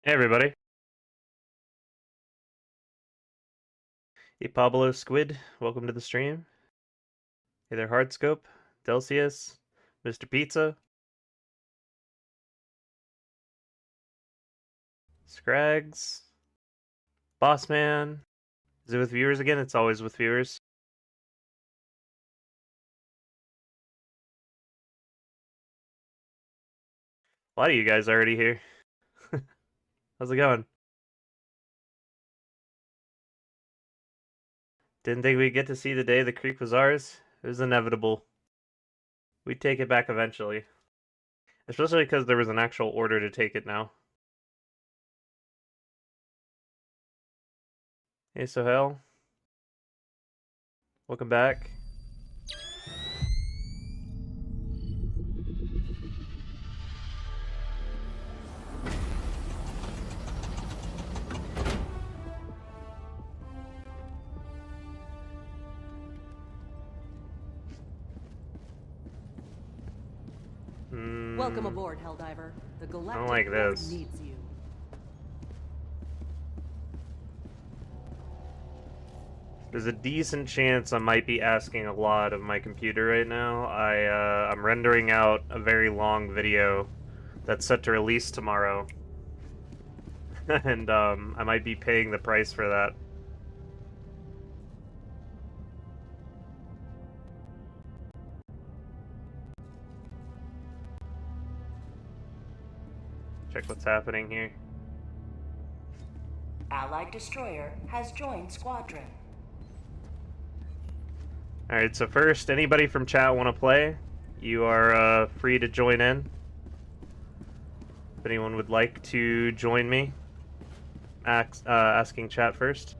Hey everybody. Hey Pablo Squid, welcome to the stream. Hey there Hardscope, Delcius, Mr. Pizza, Scrags, Bossman. Is it with viewers again? It's always with viewers. A lot of you guys already here. How's it going? Didn't think we'd get to see the day the creek was ours. It was inevitable. We'd take it back eventually. Especially because there was an actual order to take it now. Hey Sohail. Welcome back. Welcome aboard, Helldiver. The Galactic I don't like this. needs you. There's a decent chance I might be asking a lot of my computer right now. I'm rendering out a very long video that's set to release tomorrow. And I might be paying the price for that. Check what's happening here. Allied destroyer has joined squadron. Alright, so first, anybody from chat want to play? You are free to join in. If anyone would like to join me, asking chat first.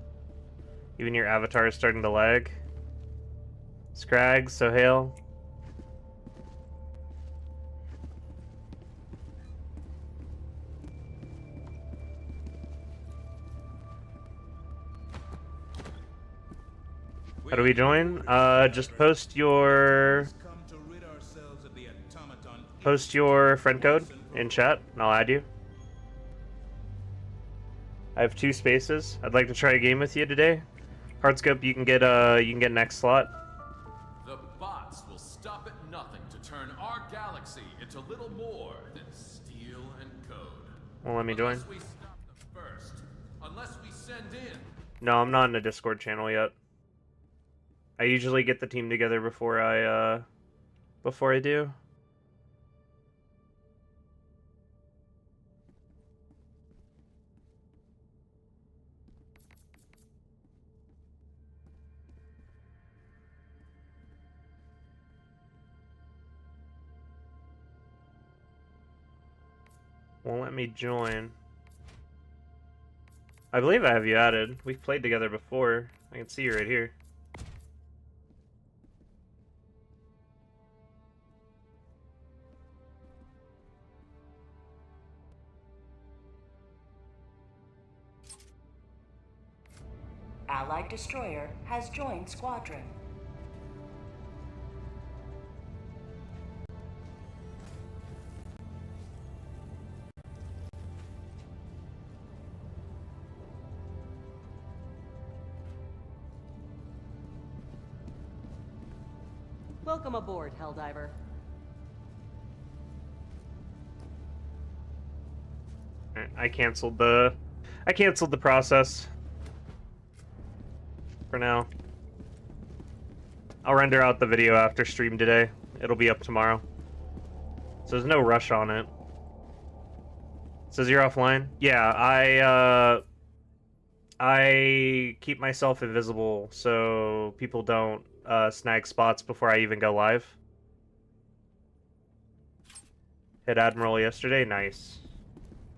Even your avatar is starting to lag. Scrags, Sohail. How do we join? Just post your friend code in chat, and I'll add you. I have 2 spaces. I'd like to try a game with you today. Hardscope, you can get next slot. The bots will stop at nothing to turn our galaxy into little more than steel and code. Well, let me join. Unless we stop them first. Unless we send in. No, I'm not in a Discord channel yet. I usually get the team together before I do. Won't let me join. I believe I have you added. We've played together before. I can see you right here. Allied destroyer has joined squadron. Welcome aboard, Helldiver. I canceled the process for now. I'll render out the video after stream today. It'll be up tomorrow. So there's no rush on it. It says you're offline? Yeah, I keep myself invisible so people don't snag spots before I even go live. Hit Admiral yesterday, nice.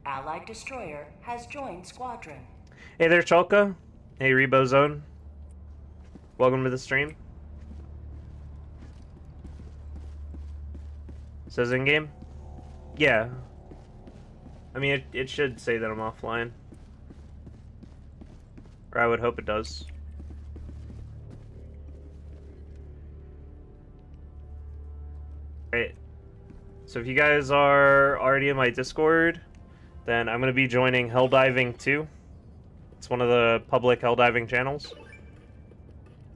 Allied destroyer has joined squadron. Hey there, Chalka. Hey, Rebozone. Welcome to the stream. Says in-game? Yeah. I mean, it should say that I'm offline. Or I would hope it does. Right. So if you guys are already in my Discord, then I'm going to be joining Helldiving 2. It's one of the public Helldiving channels.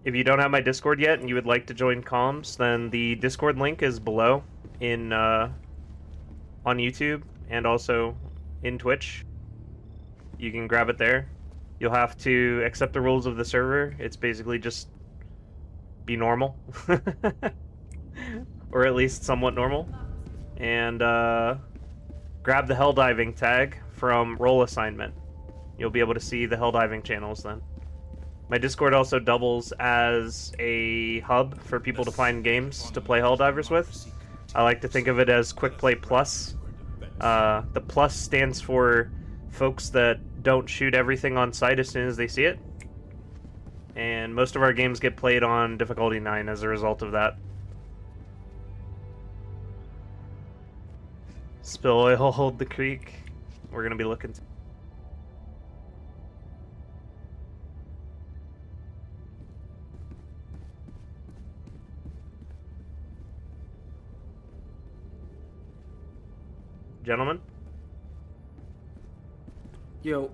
If you don't have my Discord yet and you would like to join comms, then the Discord link is below in on YouTube and also in Twitch. You can grab it there. You'll have to accept the rules of the server. It's basically just be normal. Or at least somewhat normal. And grab the Helldiving tag from Role Assignment. You'll be able to see the Helldiving channels then. My Discord also doubles as a hub for people to find games to play Helldivers with. I like to think of it as Quick Play Plus. The plus stands for folks that don't shoot everything on sight as soon as they see it. And most of our games get played on difficulty 9 as a result of that. Spill oil, hold the creek. We're gonna be looking. Gentlemen? Yo.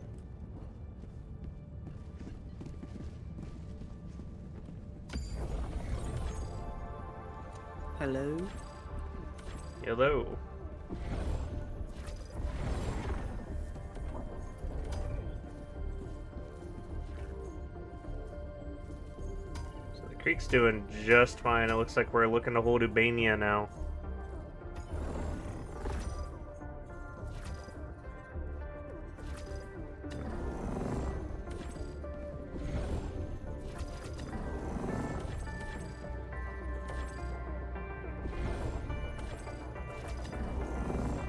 Hello? Hello. So the creek's doing just fine. It looks like we're looking to hold Ubania now.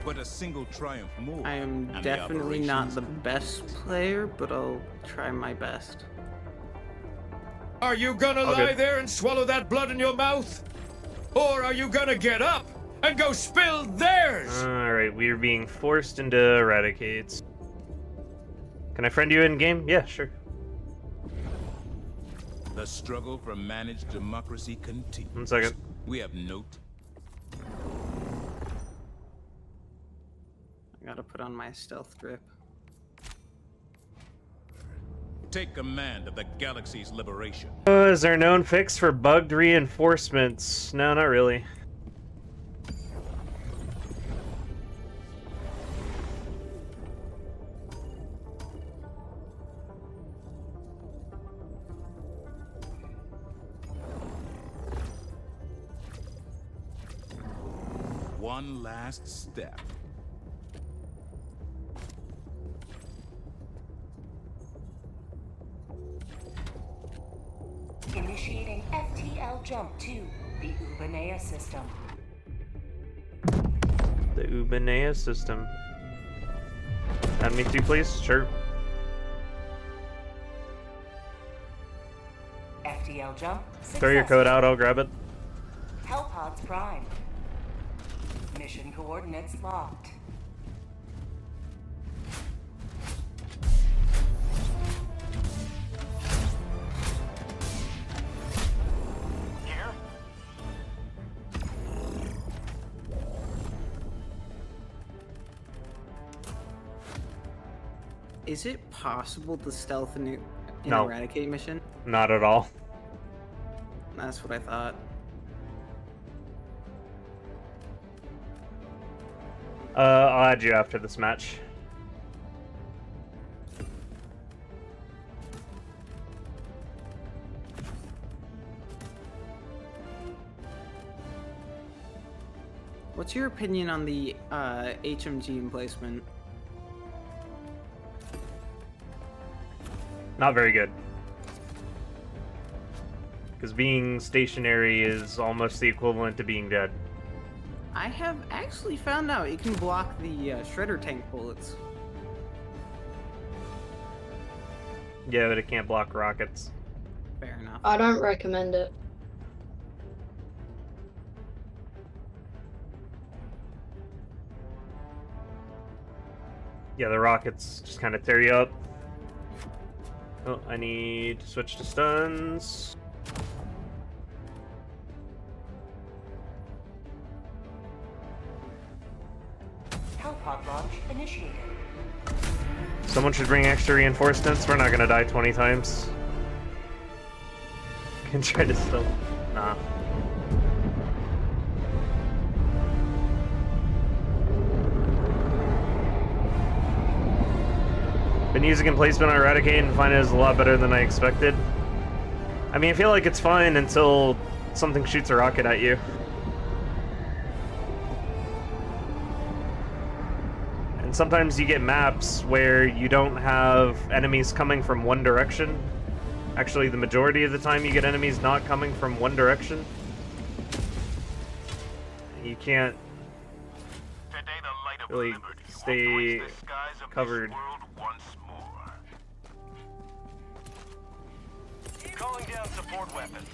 But a single triumph more. I am and the definitely not operations the best player, but I'll try my best. Are you gonna Okay. lie there and swallow that blood in your mouth? Or are you gonna get up and go spill theirs? Alright, we are being forced into Eradicates. Can I friend you in game? Yeah, sure. The struggle for managed democracy continues. 1 second. We have no. I gotta put on my stealth drip. Take command of the galaxy's liberation. Is there a known fix for bugged reinforcements? No, not really. One last step. Initiating FTL jump to the Ubanea system. The Ubanea system. Add me to, please? Sure. FTL jump Throw your code out, I'll grab it. Hellpods prime. Mission coordinates locked. Is it possible to stealth in No. Eradicate mission? Not at all. That's what I thought. I'll add you after this match. What's your opinion on the HMG emplacement? Not very good. Because being stationary is almost the equivalent to being dead. I have actually found out it can block the shredder tank bullets. Yeah, but it can't block rockets. Fair enough. I don't recommend it. Yeah, the rockets just kind of tear you up. Oh, I need to switch to stuns. Hellpod launch initiated. Someone should bring extra reinforcements. We're not gonna die 20 times. Can try to still... Nah. Been using emplacement on Eradicate and find it is a lot better than I expected. I mean, I feel like it's fine until something shoots a rocket at you. And sometimes you get maps where you don't have enemies coming from one direction. Actually, the majority of the time you get enemies not coming from one direction. You can't really stay covered. Calling down support weapon.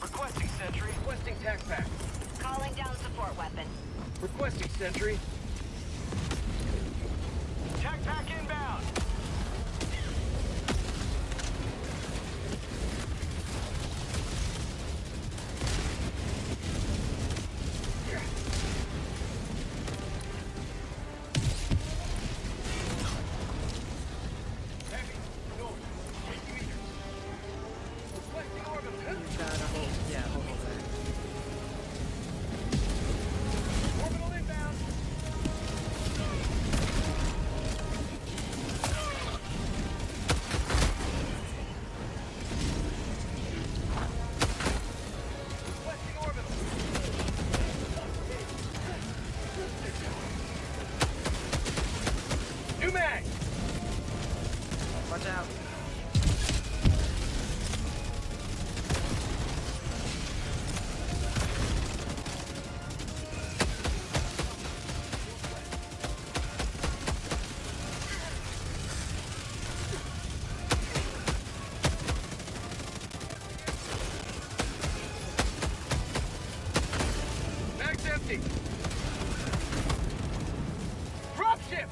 Requesting sentry. Requesting tac pack. Calling down support weapon. Requesting sentry. Tac pack inbound. Watch out. Mag's empty. Dropship.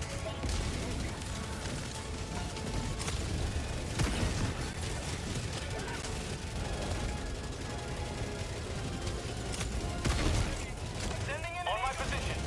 On my position.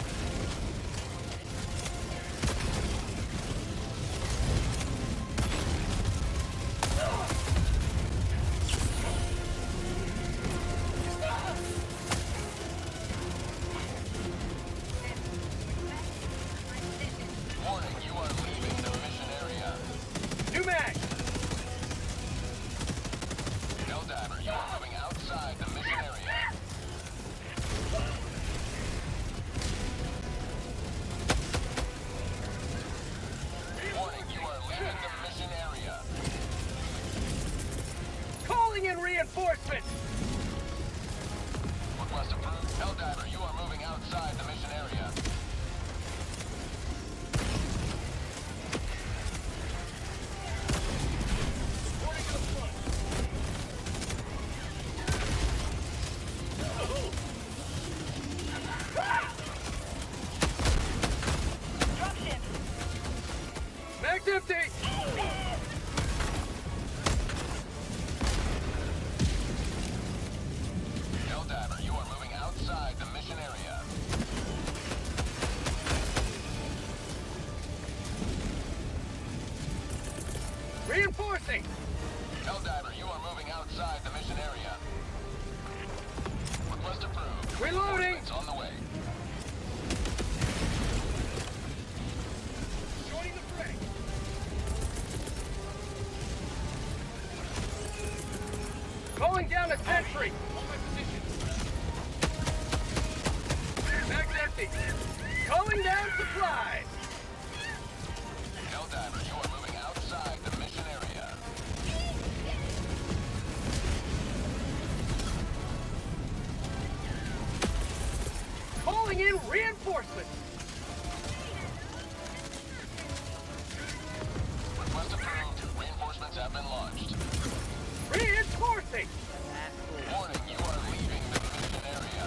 Warning, you are leaving the mission area. New mag. Helldiver, you are moving outside the mission area. Warning, you are leaving the mission area. Calling in reinforcements. Request approved. Helldiver, you are moving outside the mission area. Dropship. Mag's empty. Helldiver, you are moving outside the mission area. Reinforcing. Helldiver, you are moving outside the mission area. Request approved. Reloading. Reinforcements on the way. Joining the fray. Calling down a sentry. On my position. Mag's empty. Calling down supplies. Helldiver, you are moving outside the mission area. Calling in reinforcements. Request approved. Reinforcements have been launched. Reinforcing. Warning, you are leaving the mission area.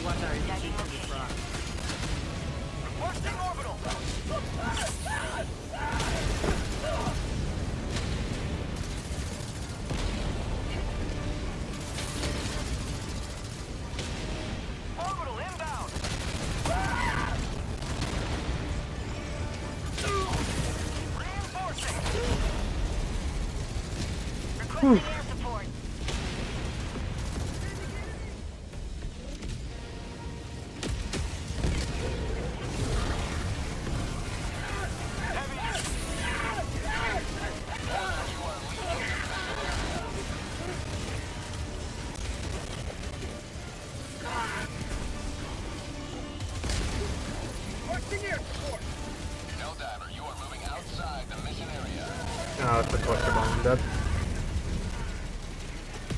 watch out, he's shooting through this rock. Requesting orbital. Orbital inbound. Reinforcing. Requesting air support. Helldiver, you are moving outside the mission area. Oh, it's a cluster bomb. I'm dead.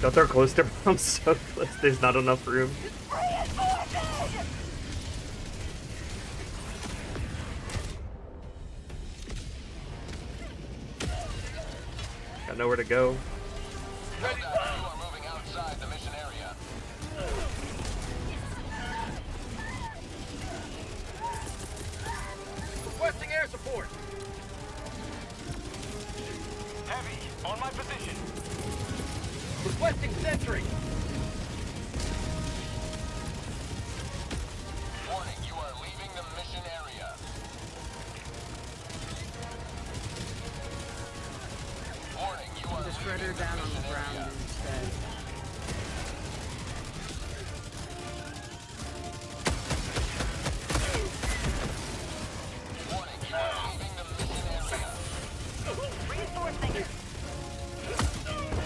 Don't throw cluster bombs so close. There's not enough room. Got nowhere to go. Helldiver, you are moving outside the mission area. Requesting air support. Heavy, on my position. Requesting sentry. Warning, you are leaving the mission area. Warning, you are The leaving shredder the down on the mission ground area. instead. Warning, you are leaving the mission area. Reinforcing.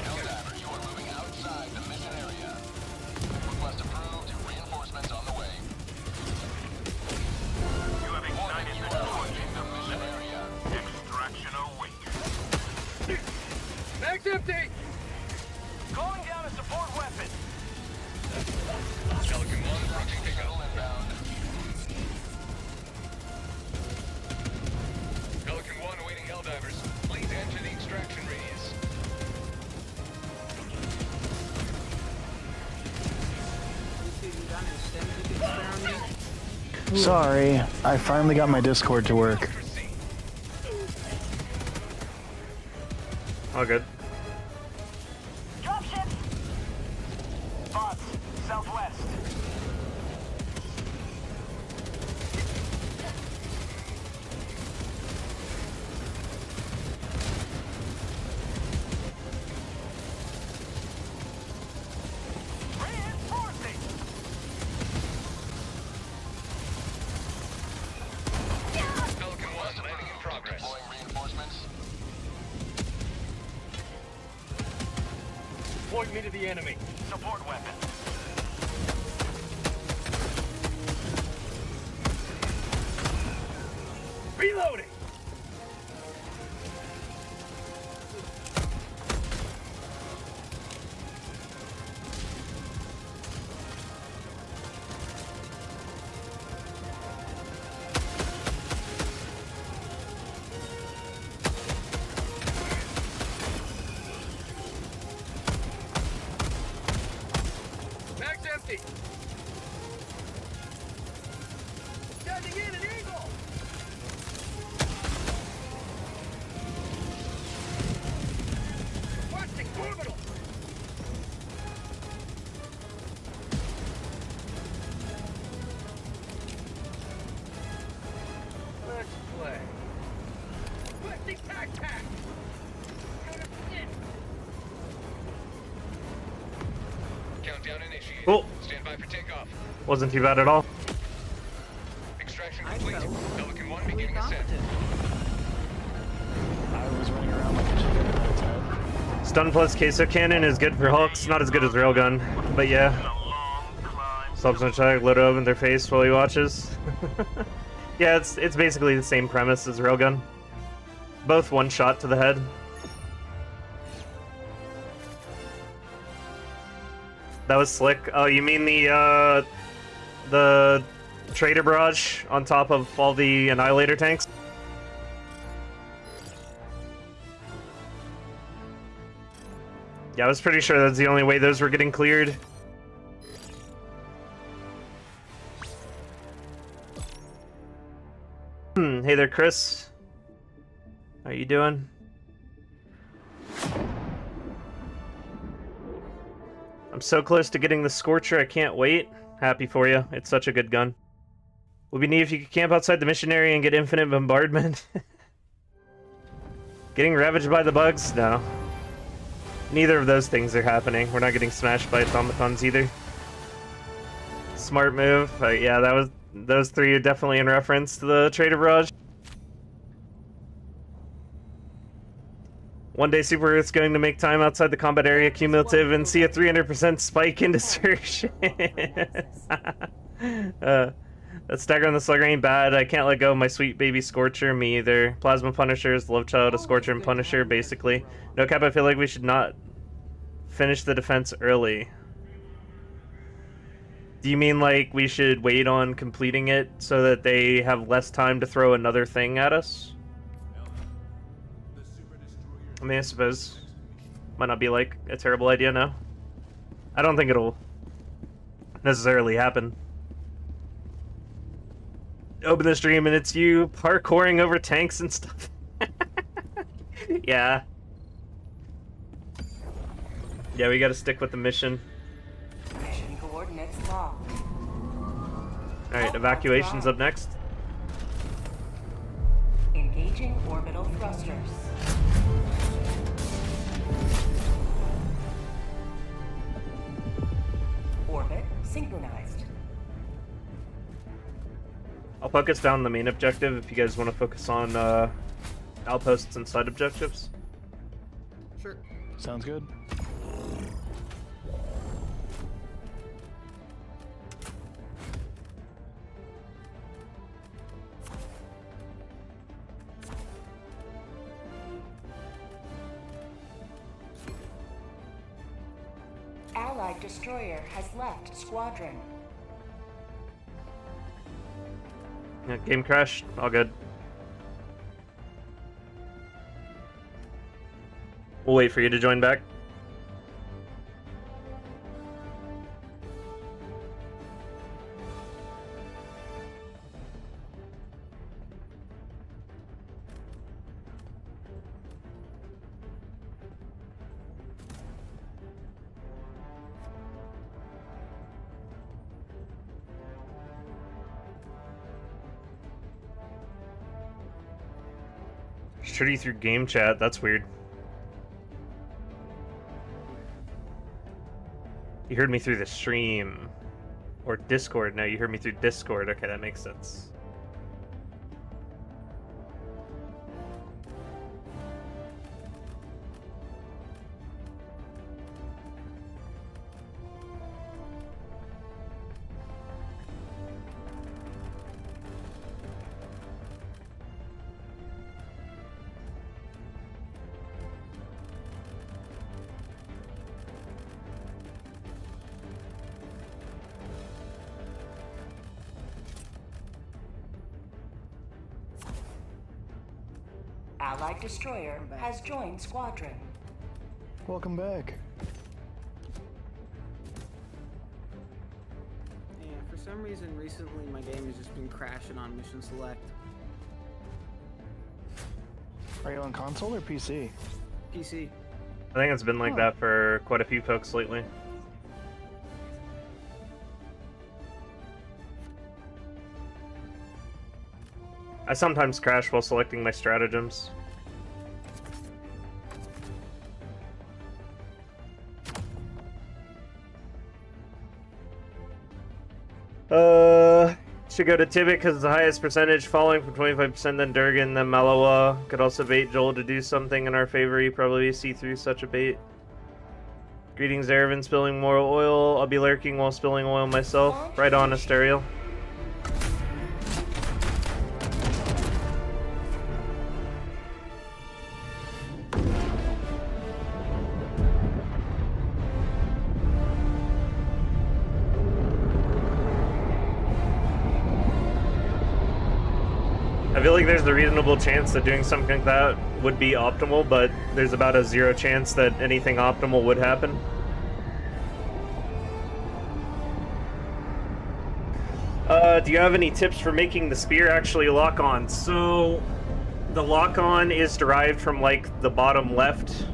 Helldiver, you are moving outside the mission area. Request approved. Reinforcements on the way. You have Warning, you are leaving the mission area. extraction await. Mag's empty. Calling down a support weapon. Pelican 1 approaching shuttle inbound. Pelican 1 awaiting Helldivers. Please enter the extraction radius. You done and stem you can spare on me? Sorry, I finally got my Discord to work. All good. Dropship. Bots, southwest. Reinforcing. Pelican 1 landing in progress. Deploying reinforcements. Point me to the enemy. Support weapon. Reloading. Mag's empty. Sending in an eagle. Requesting orbital. Let's play. Requesting tac pack. Countdown initiated. Cool. Stand by for takeoff. Wasn't too bad at all. Extraction I complete. felt Pelican 1 really beginning ascent. competent. I was running around like a chicken at a time. Stun plus queso cannon is good for hooks. Not as good as railgun, but yeah. Subs in check, load it up in their face while he watches. Yeah, it's basically the same premise as railgun. Both one shot to the head. That was slick. Oh, you mean the trader barrage on top of all the annihilator tanks? Yeah, I was pretty sure that's the only way those were getting cleared. Chris. How you doing? I'm so close to getting the Scorcher, I can't wait. Happy for you. It's such a good gun. Would be neat if you could camp outside the mission area and get infinite bombardment. Getting ravaged by the bugs? No. Neither of those things are happening. We're not getting smashed by automatons either. Smart move. Yeah, that was... Those three are definitely in reference to the Trader Barrage. One day Super Earth's going to make time outside the combat area cumulative and see a 300% spike in desertion. That stagger on the slugger ain't bad. I can't let go of my sweet baby Scorcher. Me either. Plasma Punisher is the love child of Scorcher and Punisher, basically. No cap, I feel like we should not finish the defense early. Do you mean like we should wait on completing it so that they have less time to throw another thing at us? I mean, I suppose. Might not be like a terrible idea, no? I don't think it'll necessarily happen. Open the stream and it's you parkouring over tanks and stuff. Yeah. Yeah, we gotta stick with the mission. Mission coordinates locked. Alright, evacuation's up next. Engaging orbital thrusters. Orbit synchronized. I'll focus down the main objective if you guys want to focus on outposts and side objectives. Sure. Sounds good. Allied destroyer has left squadron. Yeah, game crash, all good. We'll wait for you to join back. Shoot you through game chat, that's weird. You heard me through the stream. Or Discord, no, you heard me through Discord. Okay, that makes sense. Allied destroyer has joined squadron. Welcome back. Yeah, for some reason recently my game has just been crashing on mission select. Are you on console or PC? PC. I think it's been like that for quite a few folks lately. I sometimes crash while selecting my stratagems. Should go to Tibet because it's the highest percentage, following from 25%, then Durgan, then Malawa. Could also bait Joel to do something in our favor. He probably see through such a bait. Greetings, Erevan, spilling more oil. I'll be lurking while spilling oil myself. Right on, Asterial. I feel like there's a reasonable chance that doing something like that would be optimal, but there's about a 0 chance that anything optimal would happen. Do you have any tips for making the spear actually lock on? So, the lock on is derived from like the bottom left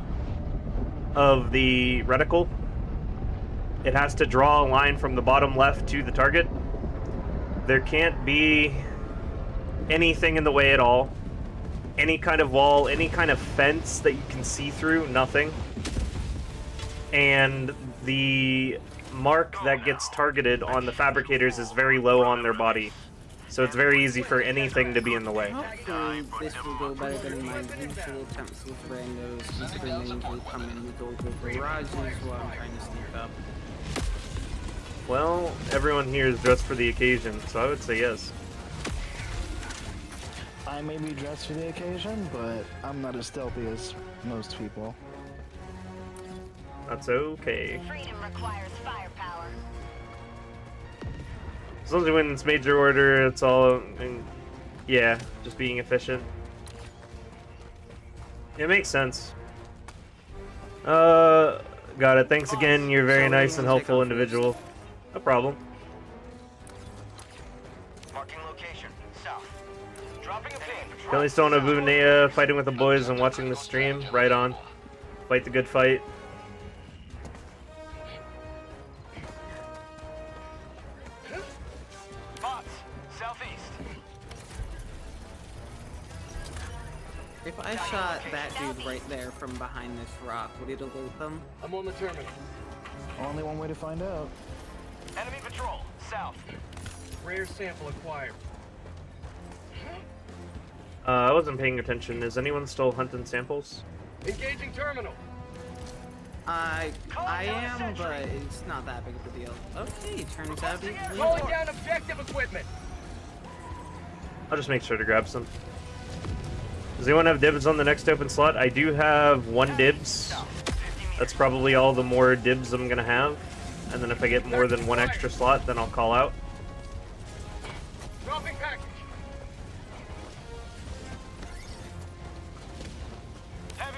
of the reticle. It has to draw a line from the bottom left to the target. There can't be anything in the way at all. Any kind of wall, any kind of fence that you can see through, nothing. And the mark that gets targeted on the fabricators is very low on their body. So it's very easy for anything to be in the way. Hopefully this will go better than my usual attempts with randos, considering they usually come in with all the garages while I'm trying to sneak up. Well, everyone here is dressed for the occasion, so I would say yes. I may be dressed for the occasion, but I'm not as stealthy as most people. That's okay. Freedom requires firepower. As long as when it's major order, it's all, yeah, just being efficient. It makes sense. Got it. Thanks again. You're a very nice and helpful individual. No problem. Marking location. South. Dropping a pin. Kelly Stone of Ubunea, fighting with the boys and watching the stream. Right on. Fight the good fight. Bots. Southeast. If I shot that dude right there from behind this rock, would it alert them? I'm on the terminal. Only one way to find out. Enemy patrol. South. Rare sample acquired. I wasn't paying attention. Is anyone still hunting samples? Engaging terminal. I am, but it's not that big of a deal. Okay, turns out he's Calling down objective equipment. I'll just make sure to grab some. Does anyone have dibs on the next open slot? I do have one dibs. That's probably all the more dibs I'm gonna have. And then if I get more than one extra slot, then I'll call out. Dropping package. Heavy.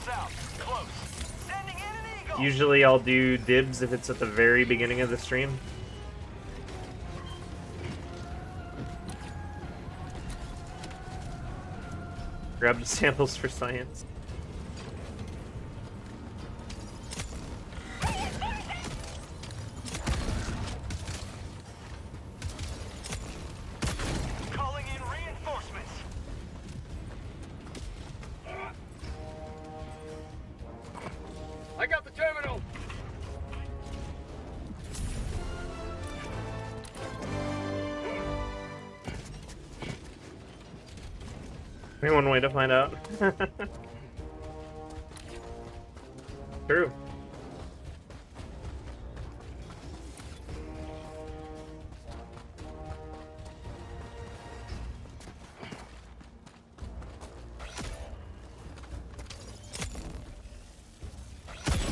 South. Close. Sending in an eagle. Usually I'll do dibs if it's at the very beginning of the stream. Grab the samples for science. Calling in reinforcements. I got the terminal. Only one way to find out. True.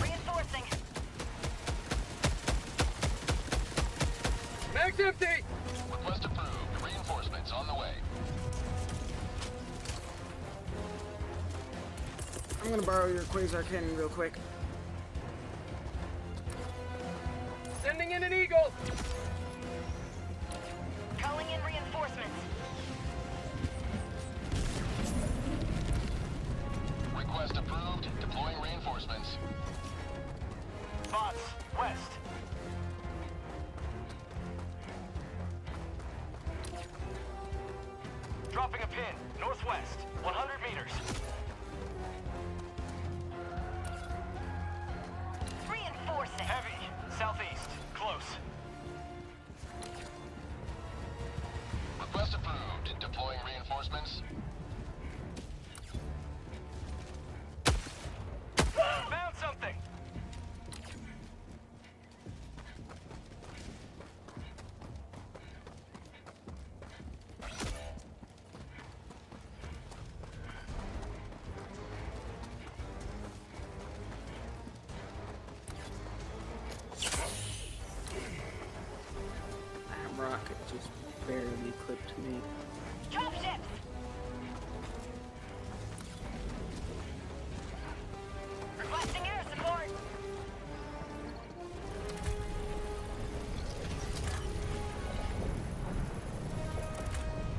Reinforcing. Mag's empty. Request approved. Reinforcements on the way. I'm gonna borrow your quasar cannon real quick. Sending in an eagle. Calling in reinforcements. Request approved. Deploying reinforcements. Bots. West. Dropping a pin. Northwest. 100 meters. Reinforcing. Heavy. Southeast. Close. Request approved. Deploying reinforcements. Found something.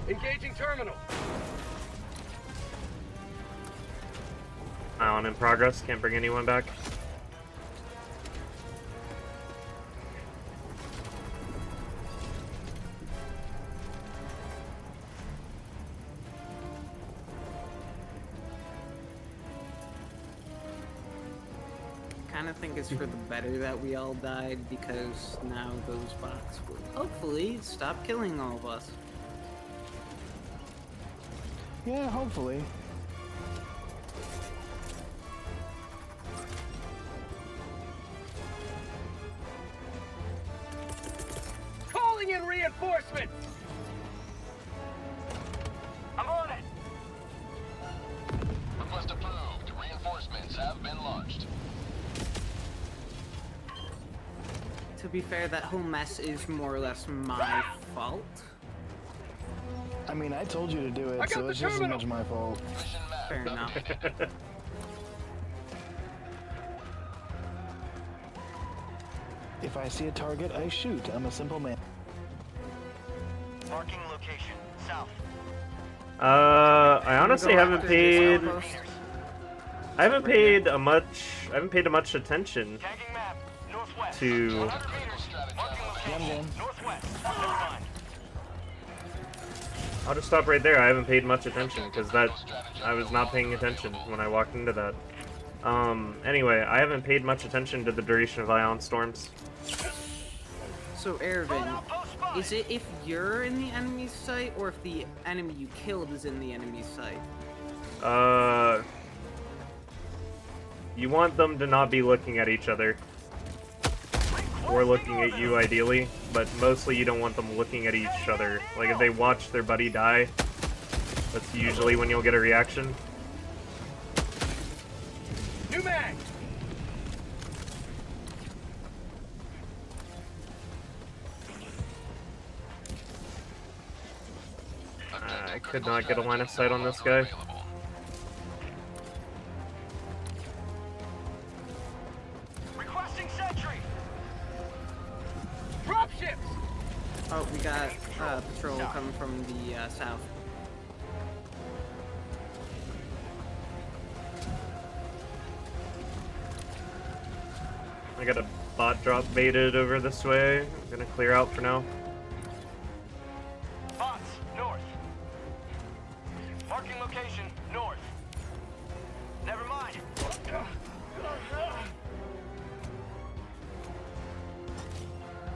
Engaging terminal. Ion in progress. Can't bring anyone back. Kind of think it's for the better that we all died, because now those bots will hopefully stop killing all of us. Yeah, hopefully. Calling in reinforcements. I'm on it. Request approved. Reinforcements have been launched. To be fair, that whole mess is more or less my fault. I mean, I told you to do I it, got so the it's just as terminal. much my fault. Mission map. Fair enough. If I see a target, I shoot. I'm a simple man. Marking location. South. I honestly Go haven't after paid. this outpost. I haven't paid a much attention Tagging map. Northwest. to. 100 meters. Marking location. Yum, yum. Northwest. Never mind. I'll just stop right there. I haven't paid much attention because I was not paying attention when I walked into that. Anyway, I haven't paid much attention to the duration of ion storms. So, Ervin, is it if you're in the enemy's sight, or if the enemy you killed is in the enemy's sight? You want them to not be looking at each other. Or looking at you, ideally. But mostly you don't want them looking at each other. Like, if they watch their buddy die, that's usually when you'll get a reaction. New mag. I could not get a line of sight on this guy. Requesting sentry. Drop ships. Oh, we got patrol coming from the south. I got a bot drop baited over this way. I'm gonna clear out for now. Bots, north. Marking location, north. Never mind.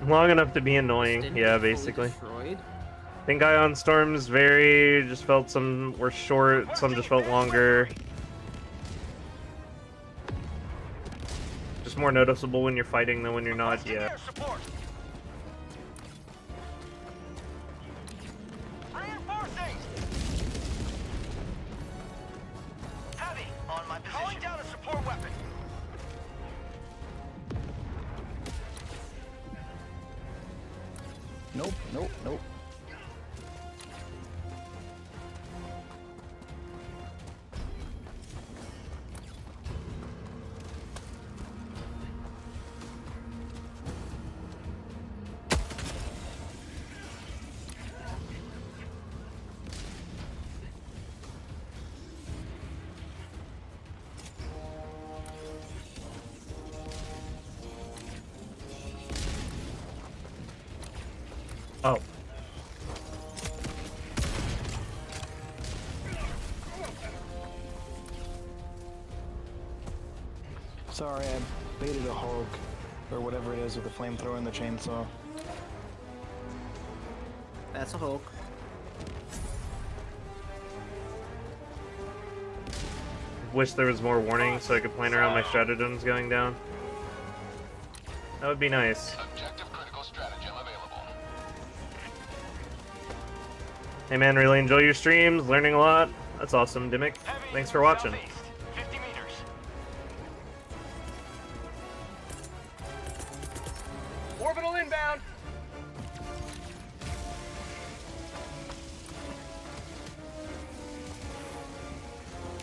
Long enough to be annoying, Didn't yeah, get fully basically. destroyed. I think ion storms vary, just felt some were short, some just felt longer. Just more noticeable when you're fighting than when you're not, yeah. Air support. Reinforcing. Heavy on my position. Calling down a support weapon. Nope, nope, nope. Oh. Sorry, I baited a hog, or whatever it is with the flamethrower and the chainsaw. That's a Hulk. Wish there was more warning so I could plan around my stratagems going down. That would be nice. Objective critical stratagem available. Hey man, really enjoy your streams, learning a lot. That's awesome, Dimmick. Heavy Thanks for watching. southeast, 50 meters. Orbital inbound.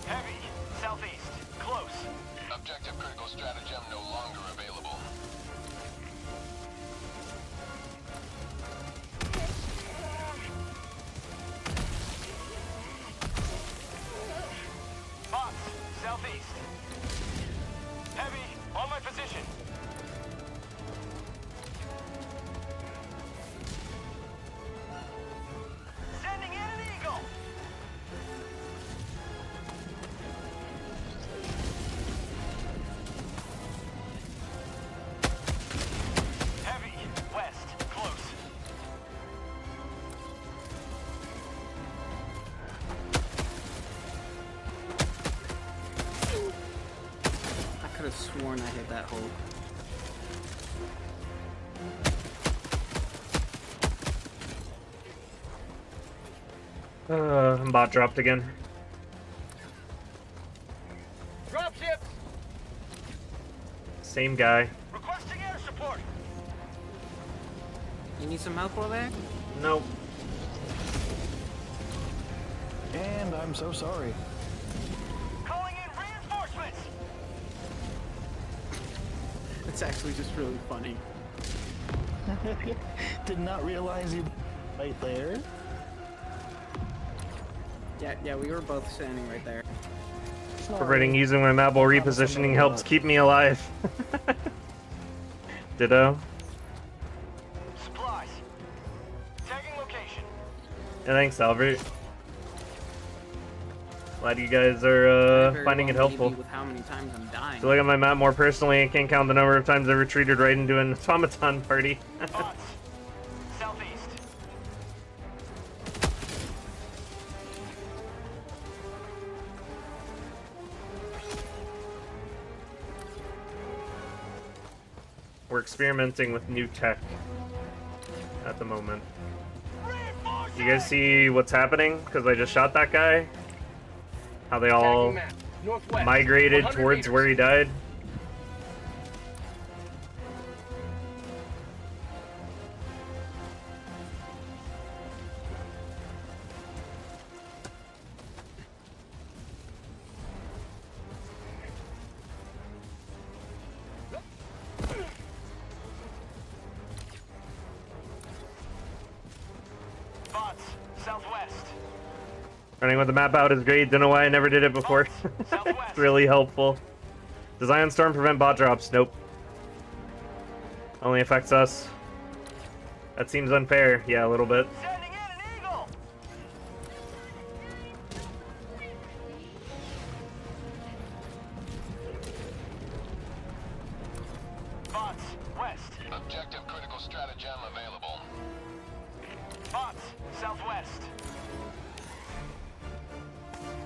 Heavy southeast, close. Objective critical stratagem no longer available. could have sworn I hit that hole. Bot dropped again. Dropships! Same guy. Requesting air support! You need some help over there? Nope. And I'm so sorry. Calling in reinforcements! It's actually just really funny. Did not realize you right there. Yeah, we were both standing right there. Preventing using my map while repositioning helps keep me alive. Ditto. Supplies. Tagging location. Yeah, thanks, Albert. Glad you guys are Very finding it well, helpful. maybe with how many times I'm dying. To look at my map more personally, I can't count the number of times I retreated right into an automaton party. Bots. Southeast. We're experimenting with new tech at the moment. You guys see what's happening? Because I just shot that guy? How they all Tagging map. Northwest. migrated 100 towards meters. where he died? Bots. Southwest. Running with the map out is great. Don't know why I never did it before. It's really helpful. Does Ion Storm prevent bot drops? Nope. Only affects us. That seems unfair. Yeah, a little bit. Sending in an eagle! Bots. West. Objective critical stratagem available. Bots. Southwest.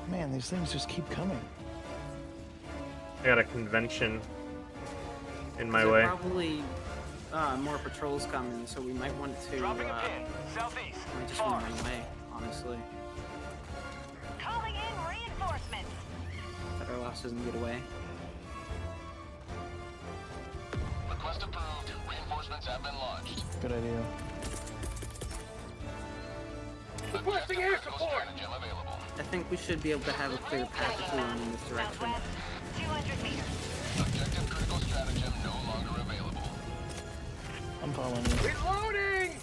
Man, these things just keep coming. I got a convention in my There way. are probably more patrols coming, so we might want to Dropping a pin. Southeast. might just Far. run away, honestly. Calling in reinforcements. Better loss doesn't get away. Request approved. Reinforcements have been launched. Good idea. Requesting air Critical support! stratagem available. I think we should be able to have a clear path if we run in this direction. Southwest. 200 meters. Objective critical stratagem no longer available. I'm following you. Reloading!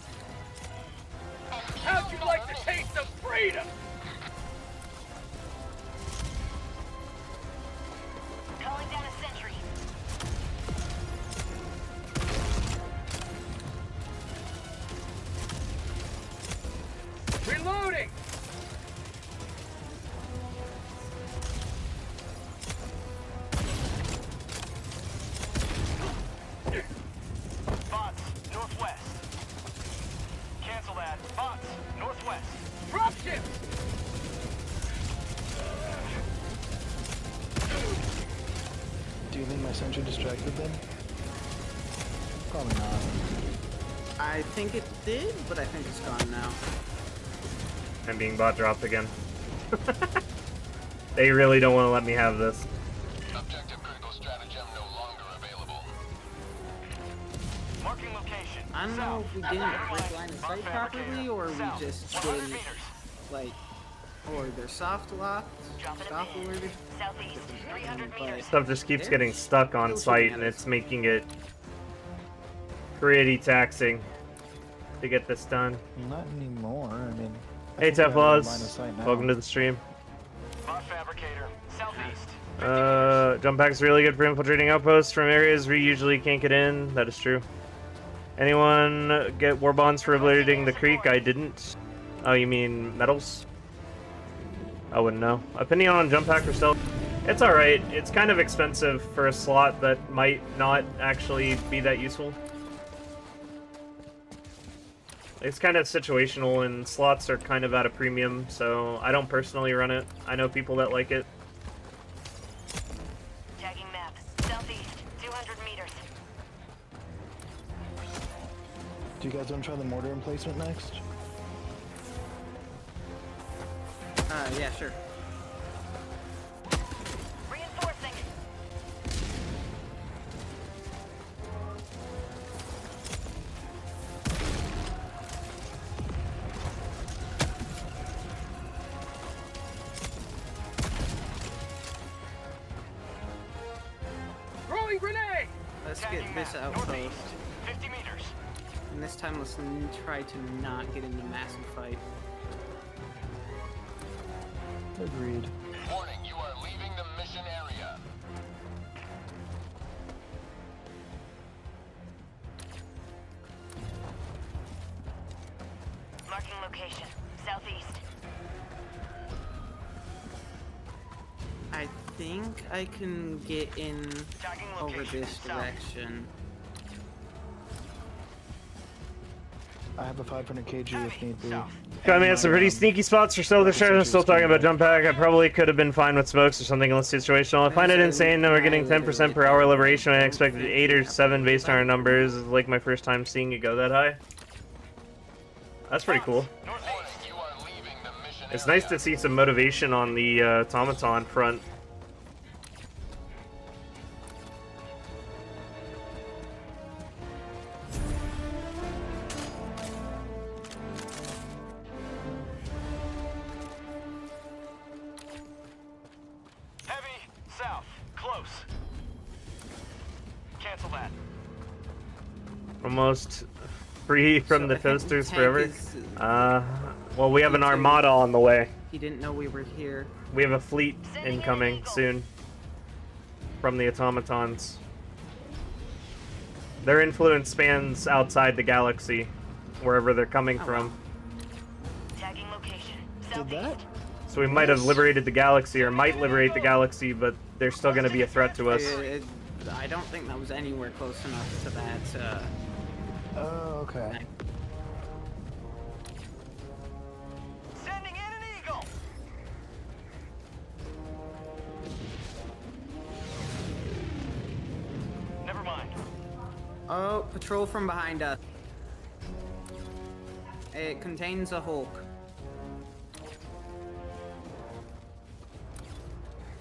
How'd you like the taste of freedom? Calling down a sentry. Reloading! Bots, northwest. Cancel that. Bots, northwest. Dropship! Do you think my sentry distracted them? Probably not. I think it did, but I think it's gone now. I'm being bot dropped again. They really don't want to let me have this. Objective critical stratagem no longer available. Marking location. I don't know if we didn't break line of sight properly, or we South, just 100 didn't, meters. like, or they're soft locked, soft alerted. Southeast. 300 meters. Stuff just keeps getting stuck on site, and it's making it pretty taxing to get this done. Not anymore. I mean. I Hey, think I have a line of Teflas. sight now. Welcome to the stream. Bot fabricator. Southeast. Jump pack's really good for infiltrating outposts from areas we usually can't get in. That is true. Anyone get war bonds for obliterating the creek? I didn't. Oh, you mean medals? I wouldn't know. Opinion on jump pack or stealth? It's alright. It's kind of expensive for a slot that might not actually be that useful. It's kind of situational, and slots are kind of at a premium, so I don't personally run it. I know people that like it. Tagging map. Southeast, 200 meters. Do you guys want to try the mortar emplacement next? Yeah, sure. Reinforcing. Throwing grenade! Let's get Tagging this map, outpost. northeast, 50 meters. And this time, let's try to not get into a massive fight. Agreed. Warning, you are leaving the mission area. Marking location. Southeast. I think I can get in Tagging over location. this south. direction. I have a 500 kg if need be. South. Got me at some pretty sneaky spots for still. They're still talking about jump pack. I probably could have been fine with smokes or something less situational. I find it insane that we're getting 10% per hour liberation when I expected 8 or 7 based on our numbers. It's like my first time seeing it go that high. That's pretty cool. Northeast. You are leaving the mission It's nice to see some motivation on the automaton front. Heavy, south, close. Cancel that. Almost free from So the I think toasters tank forever. is, Well, we have an Me too. armada on the way. he didn't know we were here. We have a fleet incoming soon from the automatons. Their influence spans outside the galaxy, wherever they're coming Oh, from. Tagging location. Did Southeast. that? So we might have liberated the galaxy, or might liberate the galaxy, but they're still going to be a threat to us. I don't think that was anywhere close enough to that. Oh, okay. Sending in an eagle. Never mind. Oh, patrol from behind us. It contains a Hulk.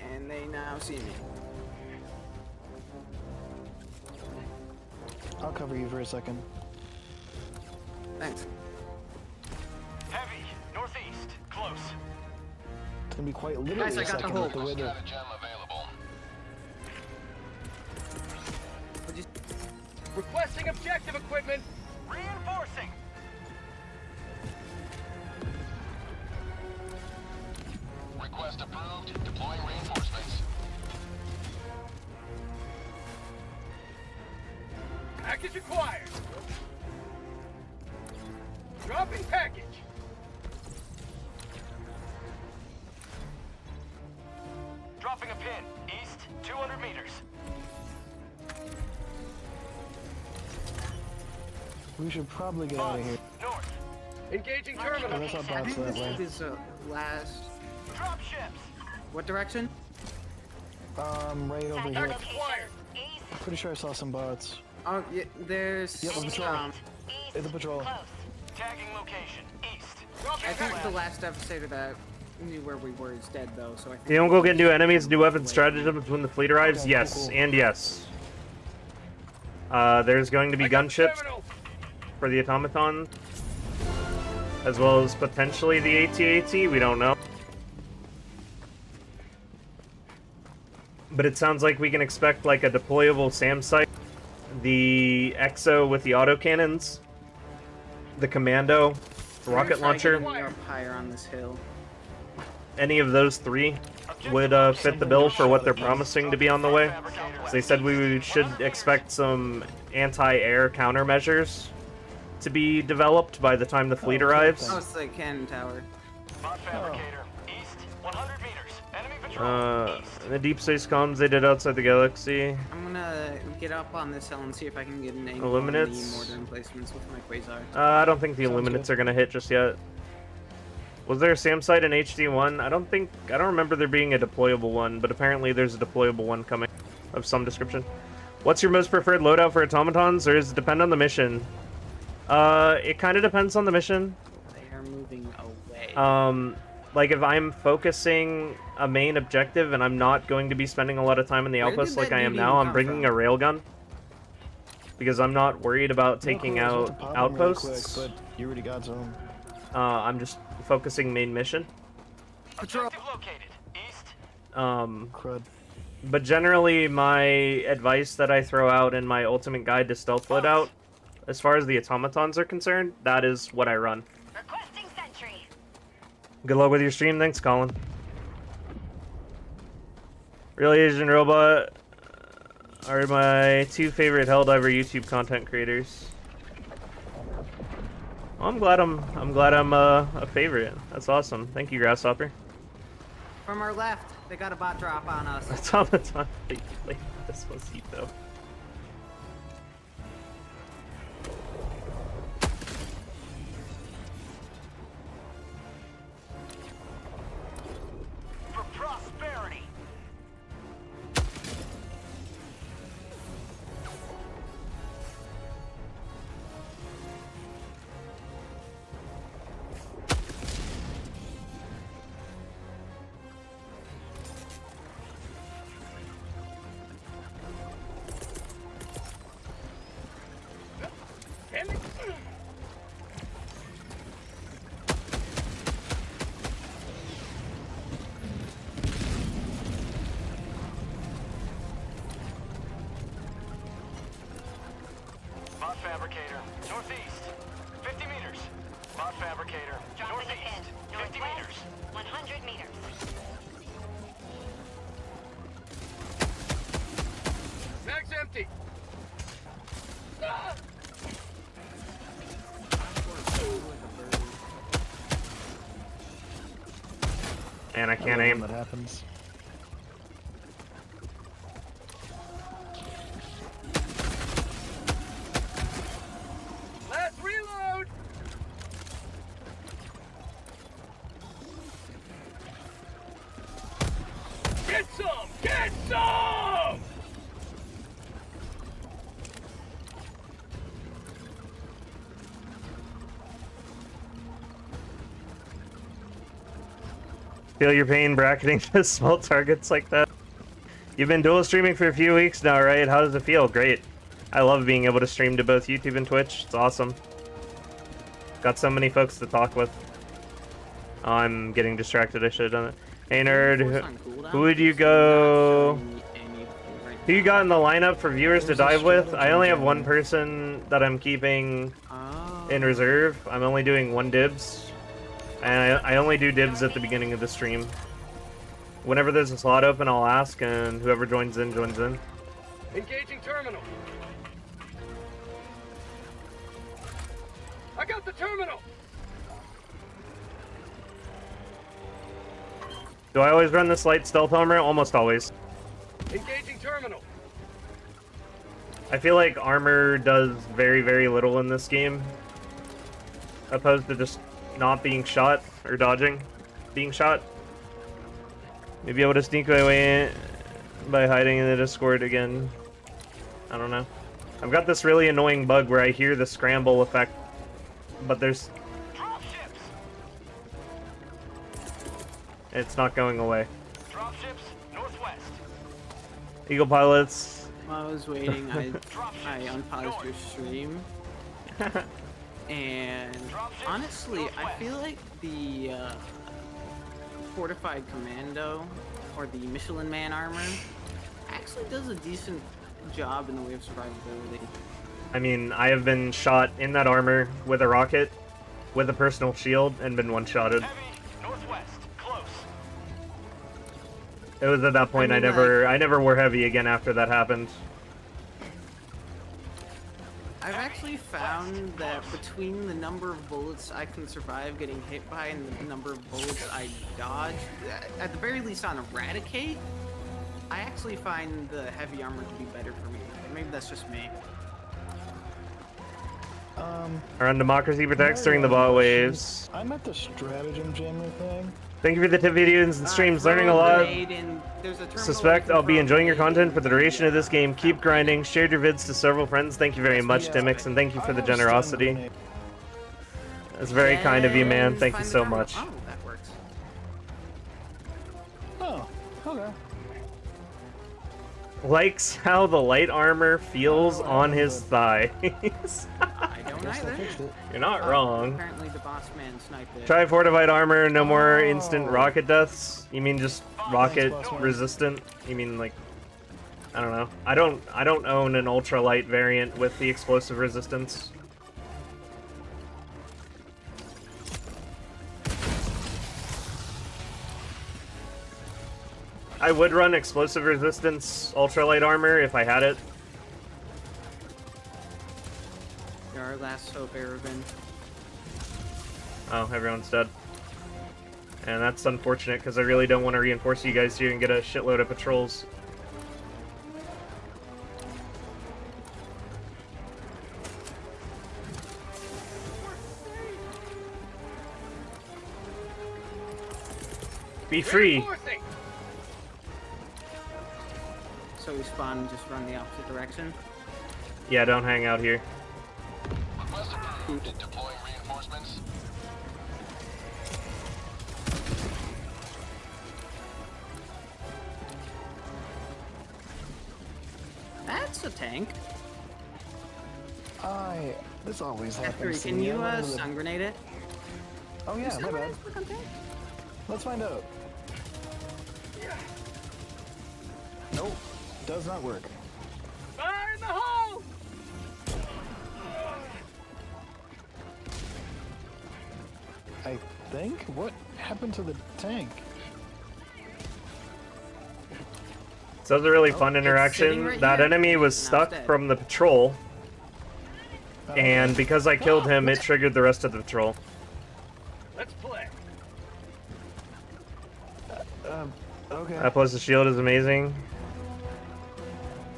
And they now see me. I'll cover you for a second. Thanks. Heavy, northeast, close. It's gonna be quite literally Guys, I a got the second with Hulk. the way the... Got a gem available. What'd you- Requesting objective equipment. Reinforcing. Request approved. Deploying reinforcements. Package acquired. Dropping package. Dropping a pin. East, 200 meters. We should probably get out of here. North. Engaging Marking terminal. Unless our location. bots that way. This is last. Drop ships. What direction? Right over Tagging here. location. acquired. East. Pretty sure I saw some bots. Oh, yeah, there's. Yep, I'm patrol. East. It's a patrol. Close. Tagging location. East. I think the last episode that knew where we were is dead though, so I think. You don't go get new enemies and new weapon stratagems when the fleet arrives? Okay, Yes, cool. and yes. There's going to be gunships for the automaton, as well as potentially the AT-AT, we don't know. But it sounds like we can expect like a deployable SAM site, the EXO with the autocannons, the commando, the rocket launcher. Up higher on this hill. Any of those three would fit the bill for what they're promising to be on the way. So they said we should expect some anti-air countermeasures to be developed by the time the fleet arrives. Oh, it's the cannon tower. Bot fabricator. East, 100 meters. Enemy patrol. East. The deep space comms they did outside the galaxy. I'm gonna get up on this hill and see if I can get an angle on the Illuminates? mortar emplacements with my quasar. I don't think the Sounds Illuminates good. are gonna hit just yet. Was there a SAM site in HD1? I don't remember there being a deployable one, but apparently there's a deployable one coming. of some description. What's your most preferred loadout for automatons, or does it depend on the mission? It kind of depends on the mission. They are moving away. Like if I'm focusing a main objective and I'm not going to be spending a lot of time in the Where did outpost like that I am dude now, even I'm come bringing from? a railgun. Because I'm not worried about No, taking cool, I was out about to pop him really outposts. quick, but you already got some. I'm just focusing main mission. Patrol. Objective located. East. Crud. But generally, my advice that I throw out in my ultimate guide to stealth loadout, as far as the automatons are concerned, that is what I run. Requesting sentry. Good luck with your stream. Thanks, Colin. Really Asian Robot are my two favorite Helldiver YouTube content creators. Well, I'm glad I'm a favorite. That's awesome. Thank you, Grasshopper. From our left, they got a bot drop on us. Automaton. Like Despacito. For prosperity. Bot fabricator, northeast. 50 meters. Bot fabricator, Dropping northeast. ahead. 50 meters. Northwest, 100 meters. Mag's empty. And I I can't love when aim. that happens. Last reload. Get some! Get some! Feel your pain bracketing just small targets like that. You've been dual streaming for a few weeks now, right? How does it feel? Great. I love being able to stream to both YouTube and Twitch. It's awesome. Got so many folks to talk with. Oh, I'm getting distracted. I should have done it. Hey, nerd. Who would you go... Who you got in the lineup for viewers to dive with? I only have one person that I'm keeping in reserve. I'm only doing one dibs. And I only do dibs at the beginning of the stream. Whenever there's a slot open, I'll ask, and whoever joins in, joins in. Engaging terminal. I got the terminal. Do I always run this light stealth armor? Almost always. Engaging terminal. I feel like armor does very, very little in this game. Opposed to just not being shot or dodging being shot. Maybe able to sneak my way in by hiding in the Discord again. I don't know. I've got this really annoying bug where I hear the scramble effect, but there's... Dropships. It's not going away. Dropships northwest. Eagle pilots. While I was waiting, I unpaused your stream. And honestly, I feel like the Fortified Commando, or the Michelin Man armor, actually does a decent job in the way of survivability. I mean, I have been shot in that armor with a rocket, with a personal shield, and been one-shotted. Heavy northwest. Close. It was at that point I mean, I never wore heavy again after that happened. I've actually found that between the number of bullets I can survive getting hit by and the number of bullets I dodge, at the very least on Eradicate, I actually find the heavy armor to be better for me. Maybe that's just me. Around Democracy Protects during the bot waves. I'm at the stratagem jammer thing, Thank you for the tip videos and streams. Learning a lot. Suspect I'll be enjoying your content for the duration of this game. Keep grinding. Shared your vids to several friends. Thank you very much, Dimix, and thank you for the generosity. That's very kind of you, man. Thank you so much. Oh, that works. Oh, okay. Likes how the light armor feels on his thighs. I don't either. You're not wrong. Apparently the boss man sniped it. Try fortified armor, no more instant rocket deaths. You mean just rocket resistant? You mean like, I don't know. I don't own an ultralight variant with the explosive resistance. I would run explosive resistance ultralight armor if I had it. Our last hope, Erebin. Oh, everyone's dead. And that's unfortunate because I really don't want to reinforce you guys here and get a shitload of patrols. Be free! So we spawn and just run the opposite direction? Yeah, don't hang out here. Request approved. Deploying reinforcements. That's a tank. This always F3, happens. to can me. you I don't know the- stun grenade it? Oh yeah, my bad. Click on tank? Let's find out. Nope, does not work. Fire in the hole! I think? What happened to the tank? So that was a really fun sitting interaction. right That here. enemy was Now it's stuck dead. from the patrol, and because I killed him, it triggered the rest of the patrol. Let's play. Okay. That plus the shield is amazing.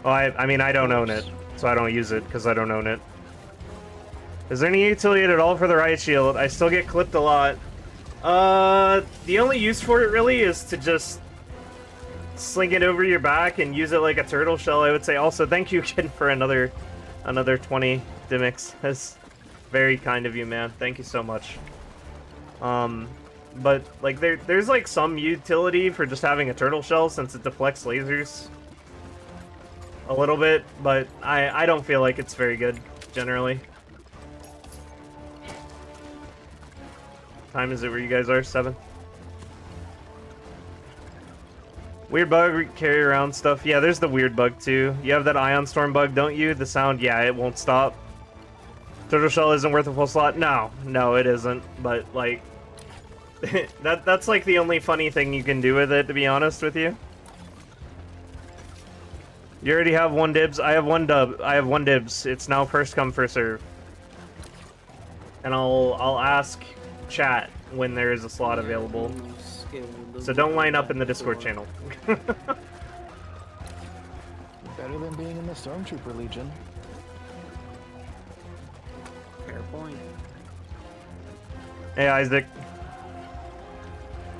Oh, I mean, I don't own it, so I don't use it because I don't own it. Is there any utility at all for the riot shield? I still get clipped a lot. The only use for it really is to just sling it over your back and use it like a turtle shell, I would say. Also, thank you again for another 20 Dimix. That's very kind of you, man. Thank you so much. But like there's like some utility for just having a turtle shell since it deflects lasers a little bit, but I don't feel like it's very good generally. Time is it where you guys are? 7. Weird bug, we carry around stuff. Yeah, there's the weird bug too. You have that ion storm bug, don't you? The sound, yeah, it won't stop. Turtle shell isn't worth a full slot. No, it isn't. But like, that's like the only funny thing you can do with it, to be honest with you. You already have 1 dibs. I have 1 dub. I have 1 dibs. It's now first come first serve. And I'll ask chat when there is a slot available. So don't line up in the Discord channel. Better than being in the Stormtrooper Legion. Fair point. Hey Isaac.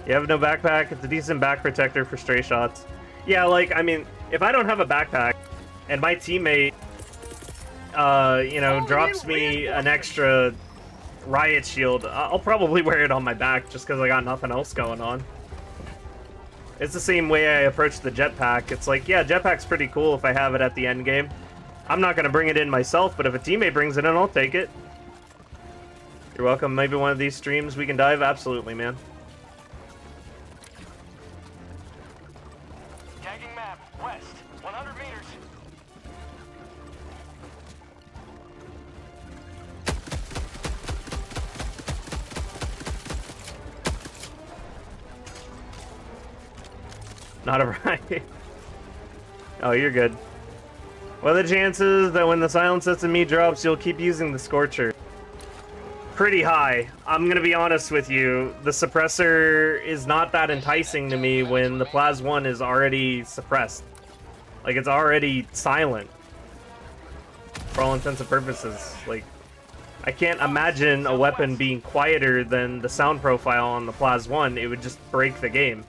You have no backpack. It's a decent back protector for stray shots. Yeah, like, I mean, if I don't have a backpack and my teammate, you know, drops me an extra riot shield, I'll probably wear it on my back just because I got nothing else going on. It's the same way I approach the jetpack. It's like, yeah, jetpack's pretty cool if I have it at the end game. I'm not going to bring it in myself, but if a teammate brings it in, I'll take it. You're welcome. Maybe one of these streams we can dive? Absolutely, man. Tagging map, west, 100 meters. Not a riot. Oh, you're good. What are the chances that when the silent system me drops, you'll keep using the Scorcher? Pretty high. I'm gonna be honest with you. The suppressor is not that enticing to me when the Plas 1 is already suppressed. Like, it's already silent. For all intents and purposes. Like, I can't imagine a weapon being quieter than the sound profile on the Plas 1. It would just break the game.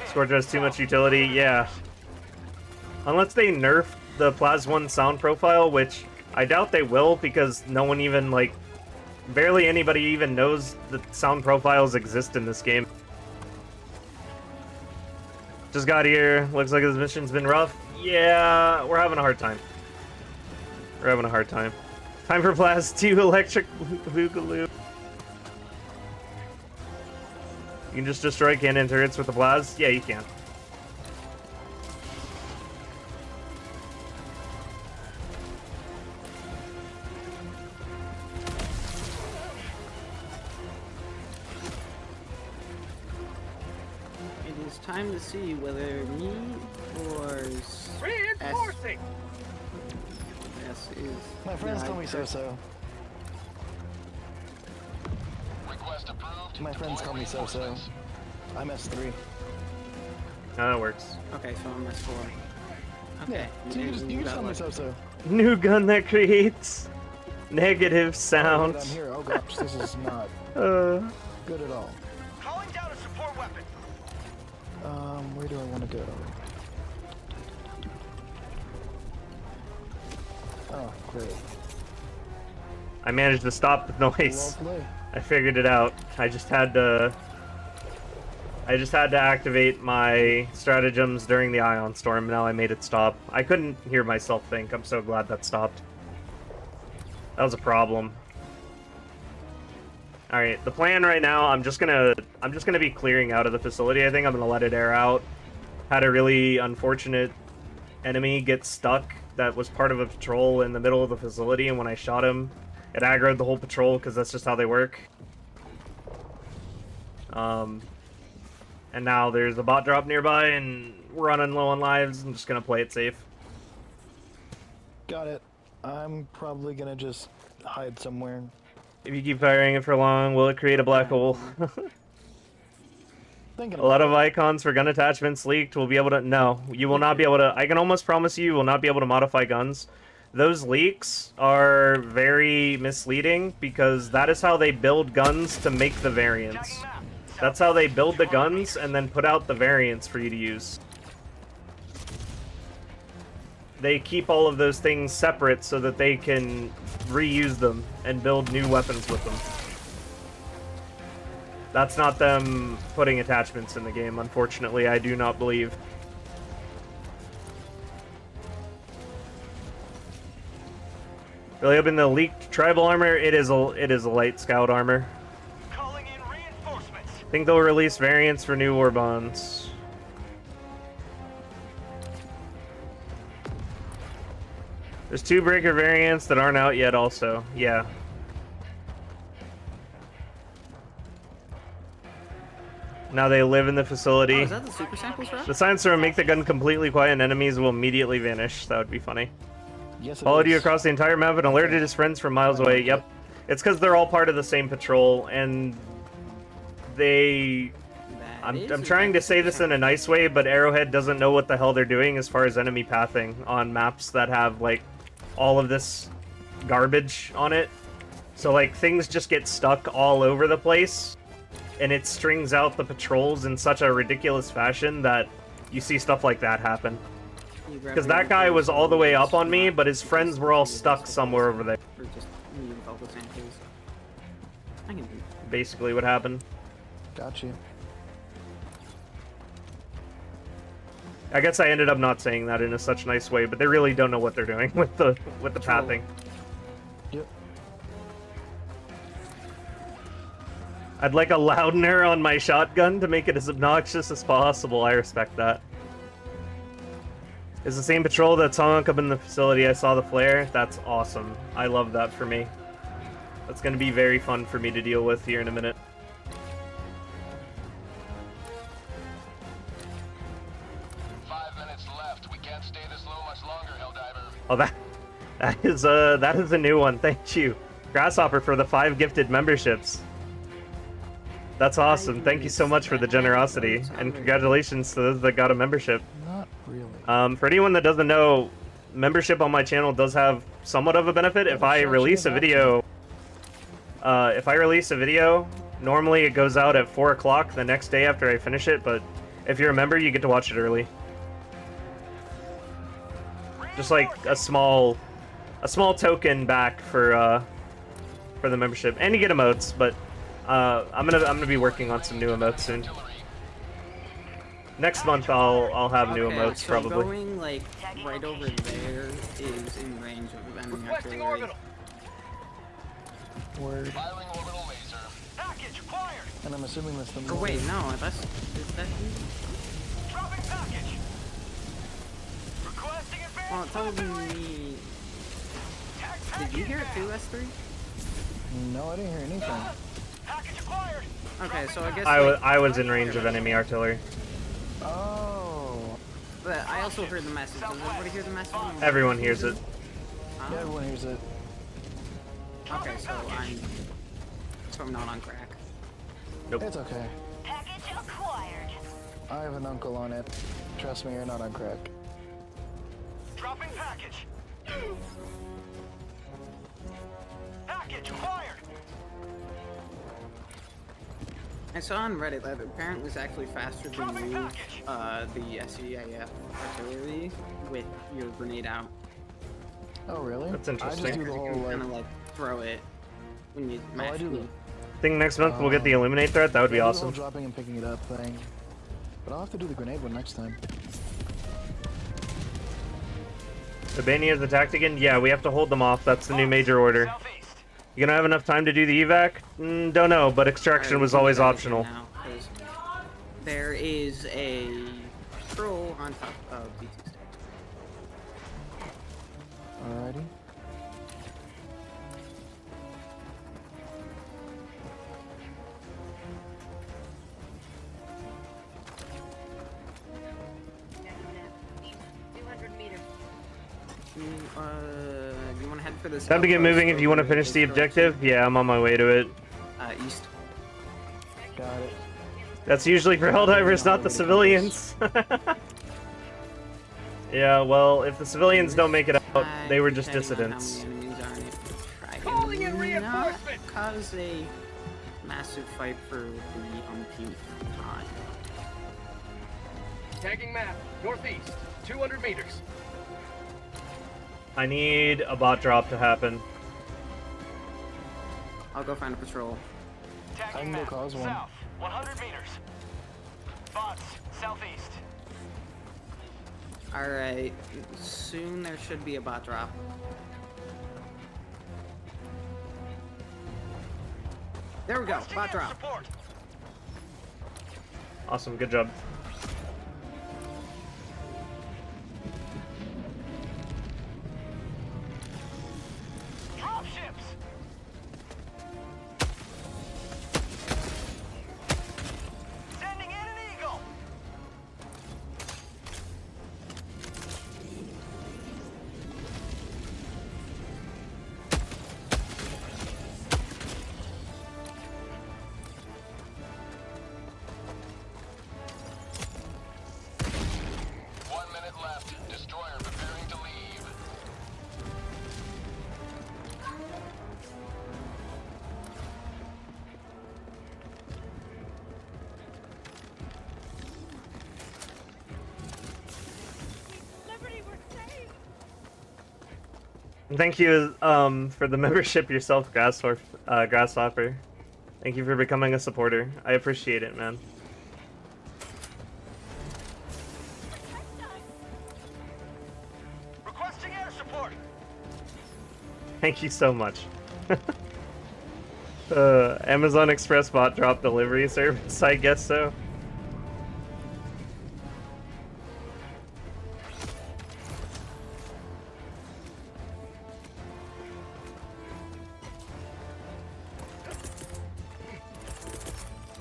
Scorch has too much utility, yeah. Unless they nerf the Plas 1 sound profile, which I doubt they will, because no one even, like, barely anybody even knows that sound profiles exist in this game. Just got here. Looks like this mission's been rough. Yeah, we're having a hard time. We're having a hard time. Time for Plas 2 Electric Boogaloo. You can just destroy cannon turrets with the Plas? Yeah, you can. It is time to see whether me or Reinforcing! S is. My friends tell me so-so. Request approved. My friends call me so-so. I'm S3. That works. Okay, so I'm S4. Okay. So you just tell me so-so. New gun that creates negative I'm sounds. here. Oh gosh, this is not good at all. Calling down a support weapon. Where do I want to go? Oh, great. I managed to stop the noise. Well played. I figured it out. I just had to activate my stratagems during the ion storm. Now I made it stop. I couldn't hear myself think. I'm so glad that stopped. That was a problem. All right, the plan right now. I'm just gonna be clearing out of the facility. I think I'm gonna let it air out. Had a really unfortunate enemy get stuck that was part of a patrol in the middle of the facility, and when I shot him, it aggroed the whole patrol because that's just how they work. And now there's a bot drop nearby, and we're running low on lives. I'm just gonna play it safe. Got it. I'm probably gonna just hide somewhere. If you keep firing it for long, will it create a black hole? Thinking A lot of icons for gun attachments leaked. We'll be able to... No, you will not be able to... I can almost promise you will not be able to modify guns. Those leaks are very misleading because that is how they build guns to make the variants. That's how they build the guns and then put out the variants for you to use. They keep all of those things separate so that they can reuse them and build new weapons with them. That's not them putting attachments in the game, unfortunately, I do not believe. Really hoping the leaked tribal armor, it is a light scout armor. Calling in reinforcements. I think they'll release variants for new war bonds. There's 2 breaker variants that aren't out yet also. Yeah. Now they live in the facility. Oh, is that the super samples route? The science will make the gun completely quiet and enemies will immediately vanish. That would be funny. Yes, it Followed you is. across the entire map and alerted his friends from miles away. Yep. It's because they're all part of the same patrol and they... I'm trying to say this in a nice way, but Arrowhead doesn't know what the hell they're doing as far as enemy pathing on maps that have, like, all of this garbage on it. So, like, things just get stuck all over the place, and it strings out the patrols in such a ridiculous fashion that you see stuff like that happen. Because that guy was all the way up on me, but his friends were all stuck somewhere over there. Or just me with all the samples. I can do Basically what happened. Got you. I guess I ended up not saying that in a such nice way, but they really don't know what they're doing with the pathing. Yep. I'd like a loudener on my shotgun to make it as obnoxious as possible. I respect that. It's the same patrol that's hung up in the facility. I saw the flare. That's awesome. I love that for me. That's going to be very fun for me to deal with here in a minute. Oh, that is a new one. Thank you, Grasshopper, for the 5 gifted memberships. That's awesome. Thank you so much for the generosity, and congratulations to those that got a membership. Not really. For anyone that doesn't know, membership on my channel does have somewhat of a benefit. If I release a video, normally it goes out at 4 o'clock the next day after I finish it, but if you're a member, you get to watch it early. Just like a small token back for the membership, and you get emotes. But I'm gonna be working on some new emotes soon. Next month I'll have new emotes so probably. Going like right over there is in range of enemy artillery. Word. Firing orbital laser. Package acquired. And I'm assuming that's the. Or wait, no, is that you? Dropping package. Requesting advance. Well, it told me. Did you hear it too, S3? No, I didn't hear anything. Package acquired. Okay, so I guess. I was in range of enemy artillery. Oh. But I also heard the message. Does everybody hear the message? Everyone hears it. Yeah, everyone hears it. Okay, so I'm not on crack. Nope. It's okay. Package acquired. I have an uncle on it. Trust me, you're not on crack. Dropping package. Package acquired. I saw on Reddit that apparently it's actually faster to move the SEAF artillery with your grenade out. Oh, really? That's I just interesting. do the whole Kind like. of like throw it when you Oh, I do mash the. it. Think next month we'll get the illuminate threat. That would be I do the whole awesome. dropping and picking it up thing. But I'll have to do the grenade one next time. Albania's attacked again? Yeah, we have to hold them off. That's the new major order. Southeast. You gonna have enough time to do the evac? Don't know, but extraction was always optional. Now, 'cause there is a patrol on top of B2 station. Alrighty. You want to head for this? Time to get moving if you want to finish the objective. Yeah, I'm on my way to it. East. Got it. That's usually for Helldivers, not the civilians. Yeah, well, if the civilians don't make it out, they were just dissidents. Calling in Not reinforcement. cause a massive fight for the umpteenth time. Tagging map. Northeast. 200 meters. I need a bot drop to happen. I'll go find a patrol. Tagging I can go map. cause one. South. 100 meters. Bots. Southeast. Alright, soon there should be a bot drop. There we go, Requesting bot air drop. Support. Awesome, good job. Drop ships. Sending in an eagle. Thank you for the membership yourself, Grasshopper. Thank you for becoming a supporter. I appreciate it, man. Requesting air support. Thank you so much. Amazon Express bot drop delivery service, I guess so.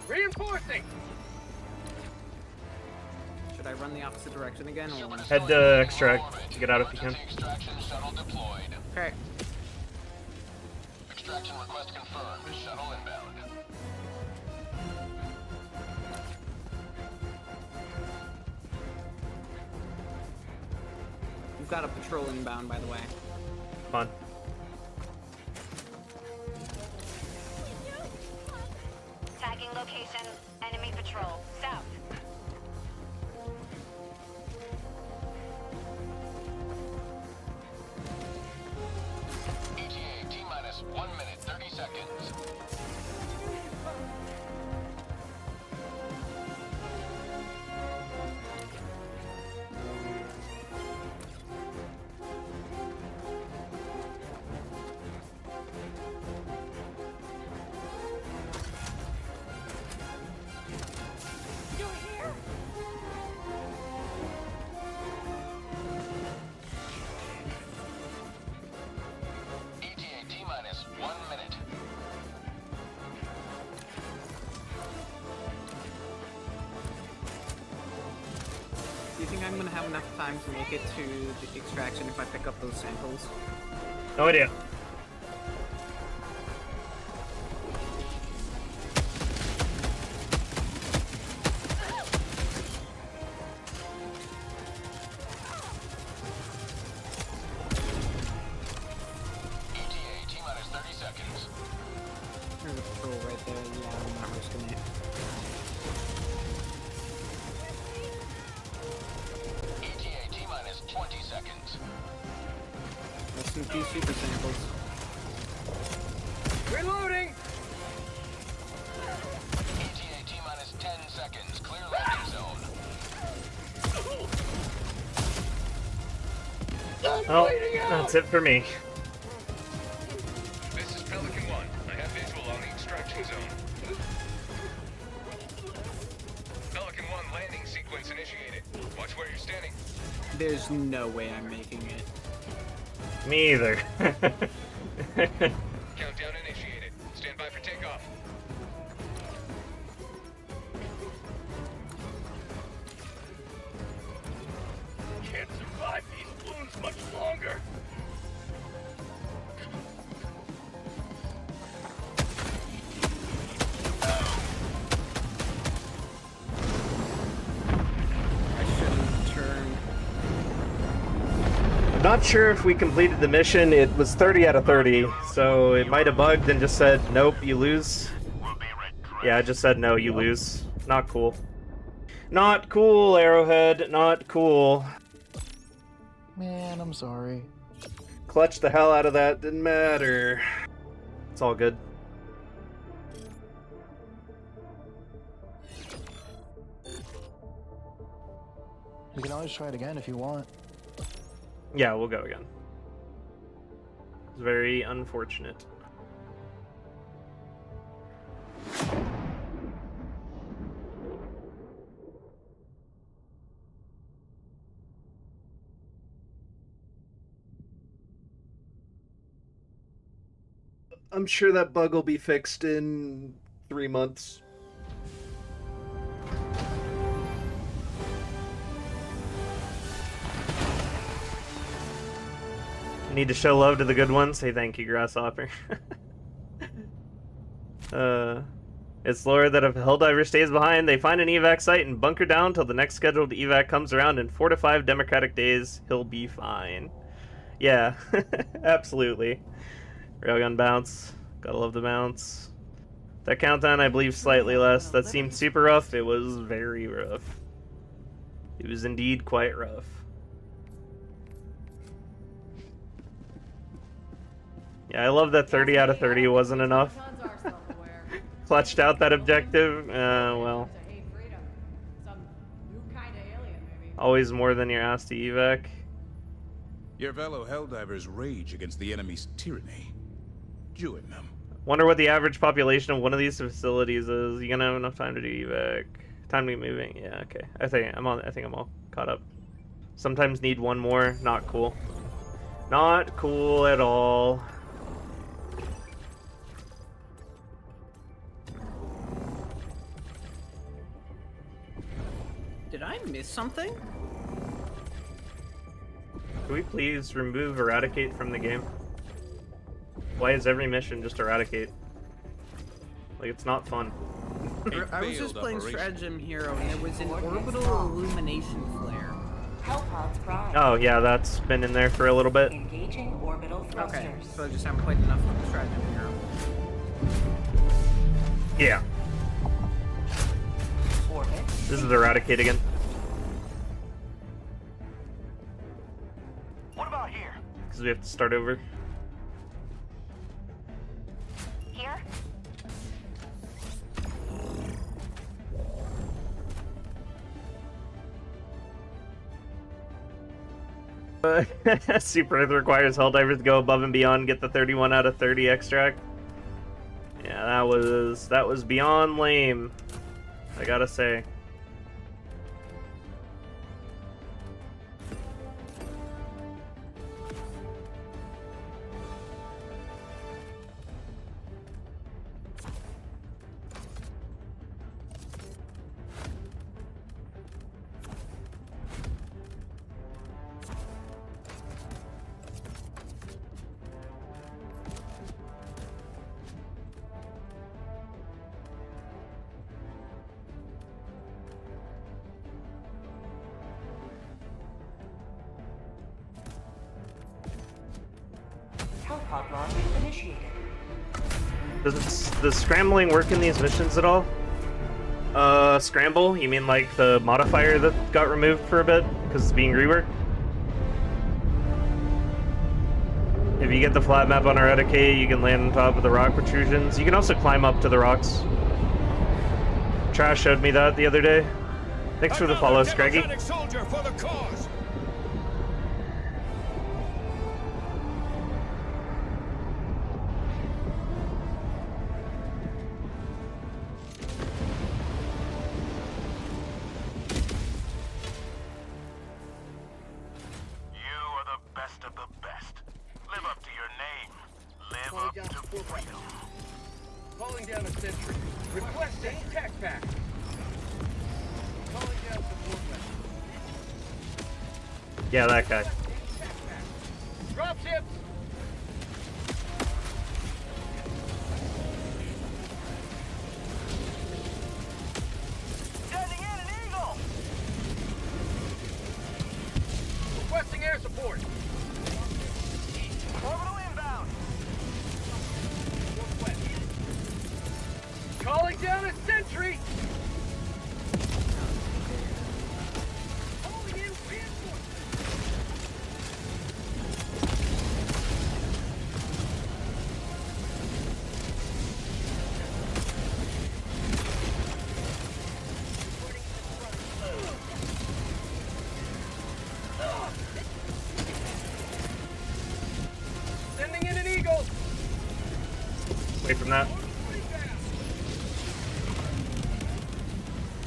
Reinforcing. Should I run the opposite direction again? Or... Head to extract. Get out if you can. Extraction shuttle deployed. Okay. Extraction request confirmed. Shuttle inbound. got a patrol inbound, by the way. Fun. Tagging location. Enemy patrol. South. ETA T-minus 1 minute 30 seconds. ETA T-minus 1 minute. Do you think I'm gonna have enough time to make it to the extraction if I pick up those samples? No idea. ETA T-minus 30 seconds. There's a patrol right there. Yeah, I'm not risking it. ETA T-minus 20 seconds. That's some few super samples. Reloading! ETA T-minus 10 seconds. Clear landing zone. Oh, that's it for me. This is Pelican 1. I have visual on the extraction zone. Pelican 1 landing sequence initiated. Watch where you're standing. There's no way I'm making it. Me either. Countdown initiated. Stand by for takeoff. Can't survive these wounds much longer. I shouldn't turn. I'm not sure if we completed the mission. It was 30 out of 30, so it might have bugged and just said, nope, you lose. Yeah, it just said, no, you lose. Not cool. Not cool, Arrowhead. Not cool. Man, I'm sorry. Clutched the hell out of that. Didn't matter. It's all good. We can always try it again if you want. Yeah, we'll go again. It's very unfortunate. I'm sure that bug will be fixed in 3 months. Need to show love to the good ones. Say thank you, Grasshopper. It's lore that if a Helldiver stays behind, they find an evac site and bunker down till the next scheduled evac comes around in 4 to 5 democratic days. He'll be fine. Yeah, absolutely. Railgun bounce. Gotta love the bounce. That countdown, I believe, slightly less. That seemed super rough. It was very rough. It was indeed quite rough. Yeah, I love that 30 out of 30 wasn't enough. Clutched out that objective. Well. Always more than you're asked to evac. Your fellow Helldivers rage against the enemy's tyranny. Join them. Wonder what the average population of one of these facilities is. You gonna have enough time to do evac? Time to get moving? Yeah, okay. I think I'm all caught up. Sometimes need one more. Not cool. Not cool at all. Did I miss something? Can we please remove Eradicate from the game? Why is every mission just Eradicate? Like, it's not fun. I was just playing Stratagem Hero and there was an orbital illumination flare. Hellpods prime. Oh yeah, that's been in there for a little bit. Engaging orbital thrusters. Okay, so I just haven't played enough of the Stratton Hero. Yeah. Orbit. This is Eradicate again. What about here? Because we have to start over. Here? Super Earth requires Helldivers to go above and beyond, get the 31 out of 30 extract. Yeah, that was beyond lame, I gotta say. Hellpod launch initiated. Does scrambling work in these missions at all? Scramble? You mean like the modifier that got removed for a bit because it's being reworked? If you get the flat map on Eradicate, you can land on top of the rock protrusions. You can also climb up to the rocks. Trash showed me that the other day. Thanks for the follow, Scraggy. Democratic soldier for the cause. You are the best of the best. Live up to your name. Live up to freedom. Calling down a sentry. Requesting tech pack. Calling down support weapon. Yeah, that guy. Dropships! Sending in an eagle! Requesting air support. Orbital inbound! Calling down a sentry! Calling in reinforcements! Sending in an eagle! Away from that.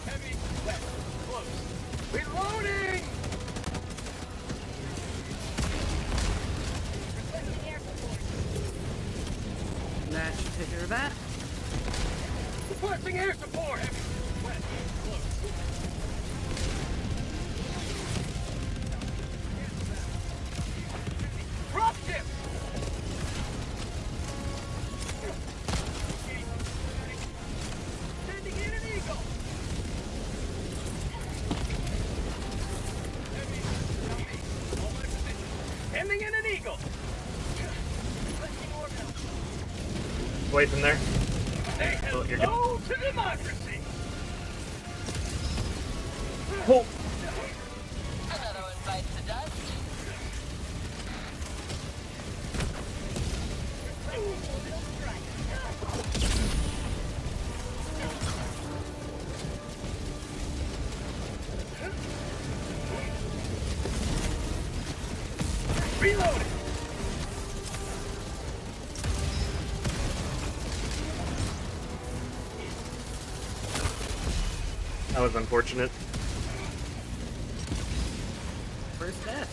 Heavy, wet, close. Reloading! That should take care of that. Requesting air support! Heavy, wet, close. Drop ship! Sending in an eagle! Heavy, copy. All my position. Sending in an eagle! Requesting orbital. Away from there. Say Oh, you're hello to democracy! Oh. Another one bites the dust. Reloading! That was unfortunate. First death.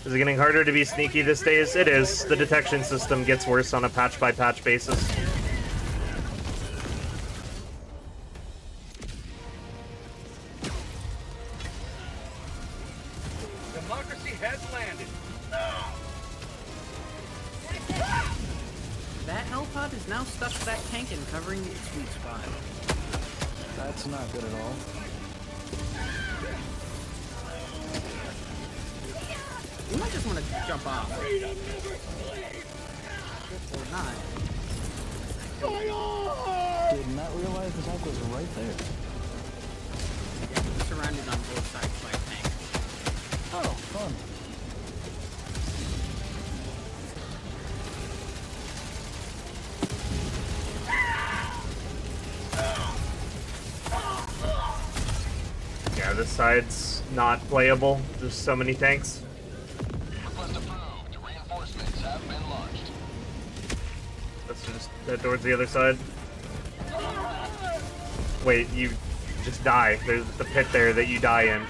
Is it getting harder to be sneaky these days? It is. The detection system gets worse on a patch-by-patch basis. Democracy has landed. That Hellpod is now stuck to that tank and covering its sweet spot. That's not good at all. You might just want to jump off. Or not. Did not realize the tank was right there. Yeah, we're surrounded on both sides by a tank. Oh, fun. Yeah, this side's not playable. There's so many tanks. Request approved. Reinforcements have been launched. Let's just head towards the other side. Wait, you just die. There's the pit there that you die in.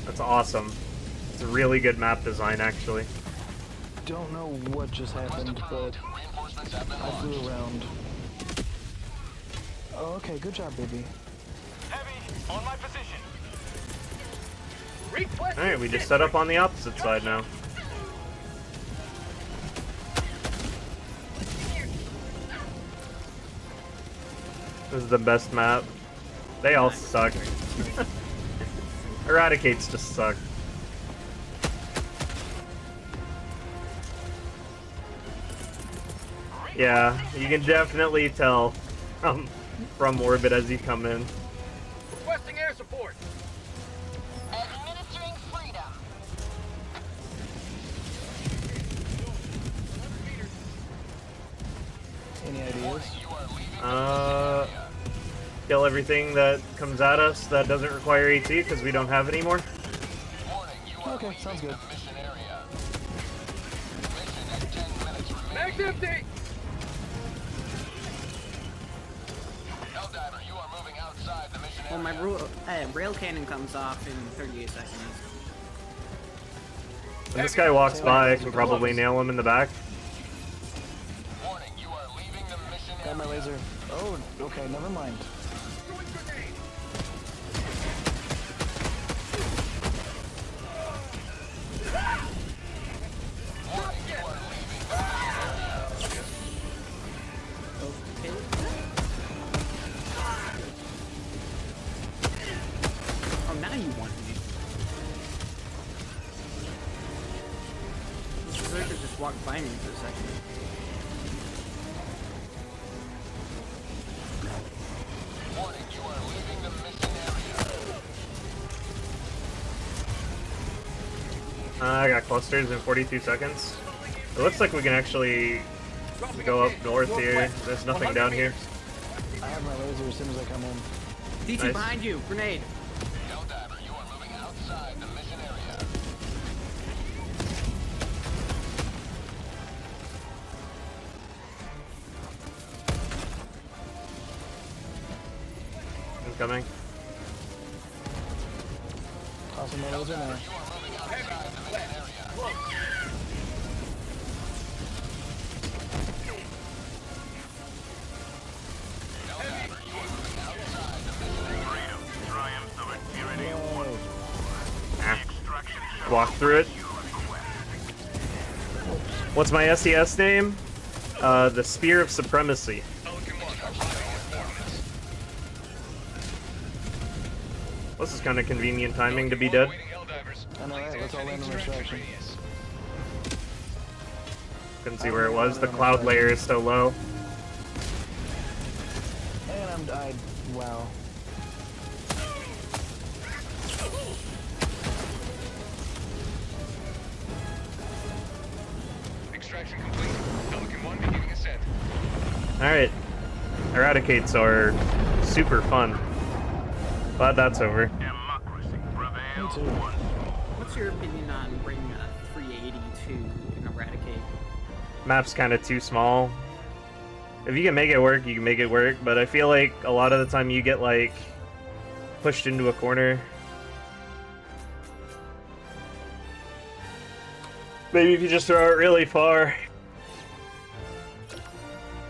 That's awesome. It's a really good map design, actually. Don't know what just happened, but I flew around. Oh, okay, good job, baby. Heavy, on my position. Alright, we just set up on the opposite side now. This is the best map. They all suck. Eradicates just suck. Yeah, you can definitely tell from orbit as you come in. Requesting air support. Administering freedom. Any ideas? Kill everything that comes at us that doesn't require AT because we don't have any more. Okay, sounds good. Mag's empty. Helldiver, you are moving outside the mission Well, area. my rail cannon comes off in 38 seconds. When this guy walks by, I can probably nail him in the back. Warning, you are leaving the mission Got my laser. Oh, okay, never mind. Okay. Oh, now you want me. This berserker just walked by me for a second. Warning, you are leaving the mission area. I got clusters in 42 seconds. It looks like we can actually go up north here. There's nothing down here. I have my laser as soon as I come in. DT Nice. behind you, grenade. Helldiver, you are moving outside the mission area. Incoming. Tossing my laser now. You are moving outside the mission area. Helldiver, you are moving outside the mission area. Triumph over tyranny. Ah. Walk through it. What's my SES name? The Spear of Supremacy. This is kind of convenient timing to be dead. I know, right? Let's all land on extraction. Couldn't see where it was. The cloud layer is so low. And I'm died. Wow. Extraction complete. Pelican 1 beginning ascent. Alright. Eradicates are super fun. Glad that's over. Democracy Me prevails. too. What's your opinion on bringing a 380 to an Eradicate? Map's kind of too small. If you can make it work, you can make it work, but I feel like a lot of the time you get, like, pushed into a corner. Maybe if you just throw it really far.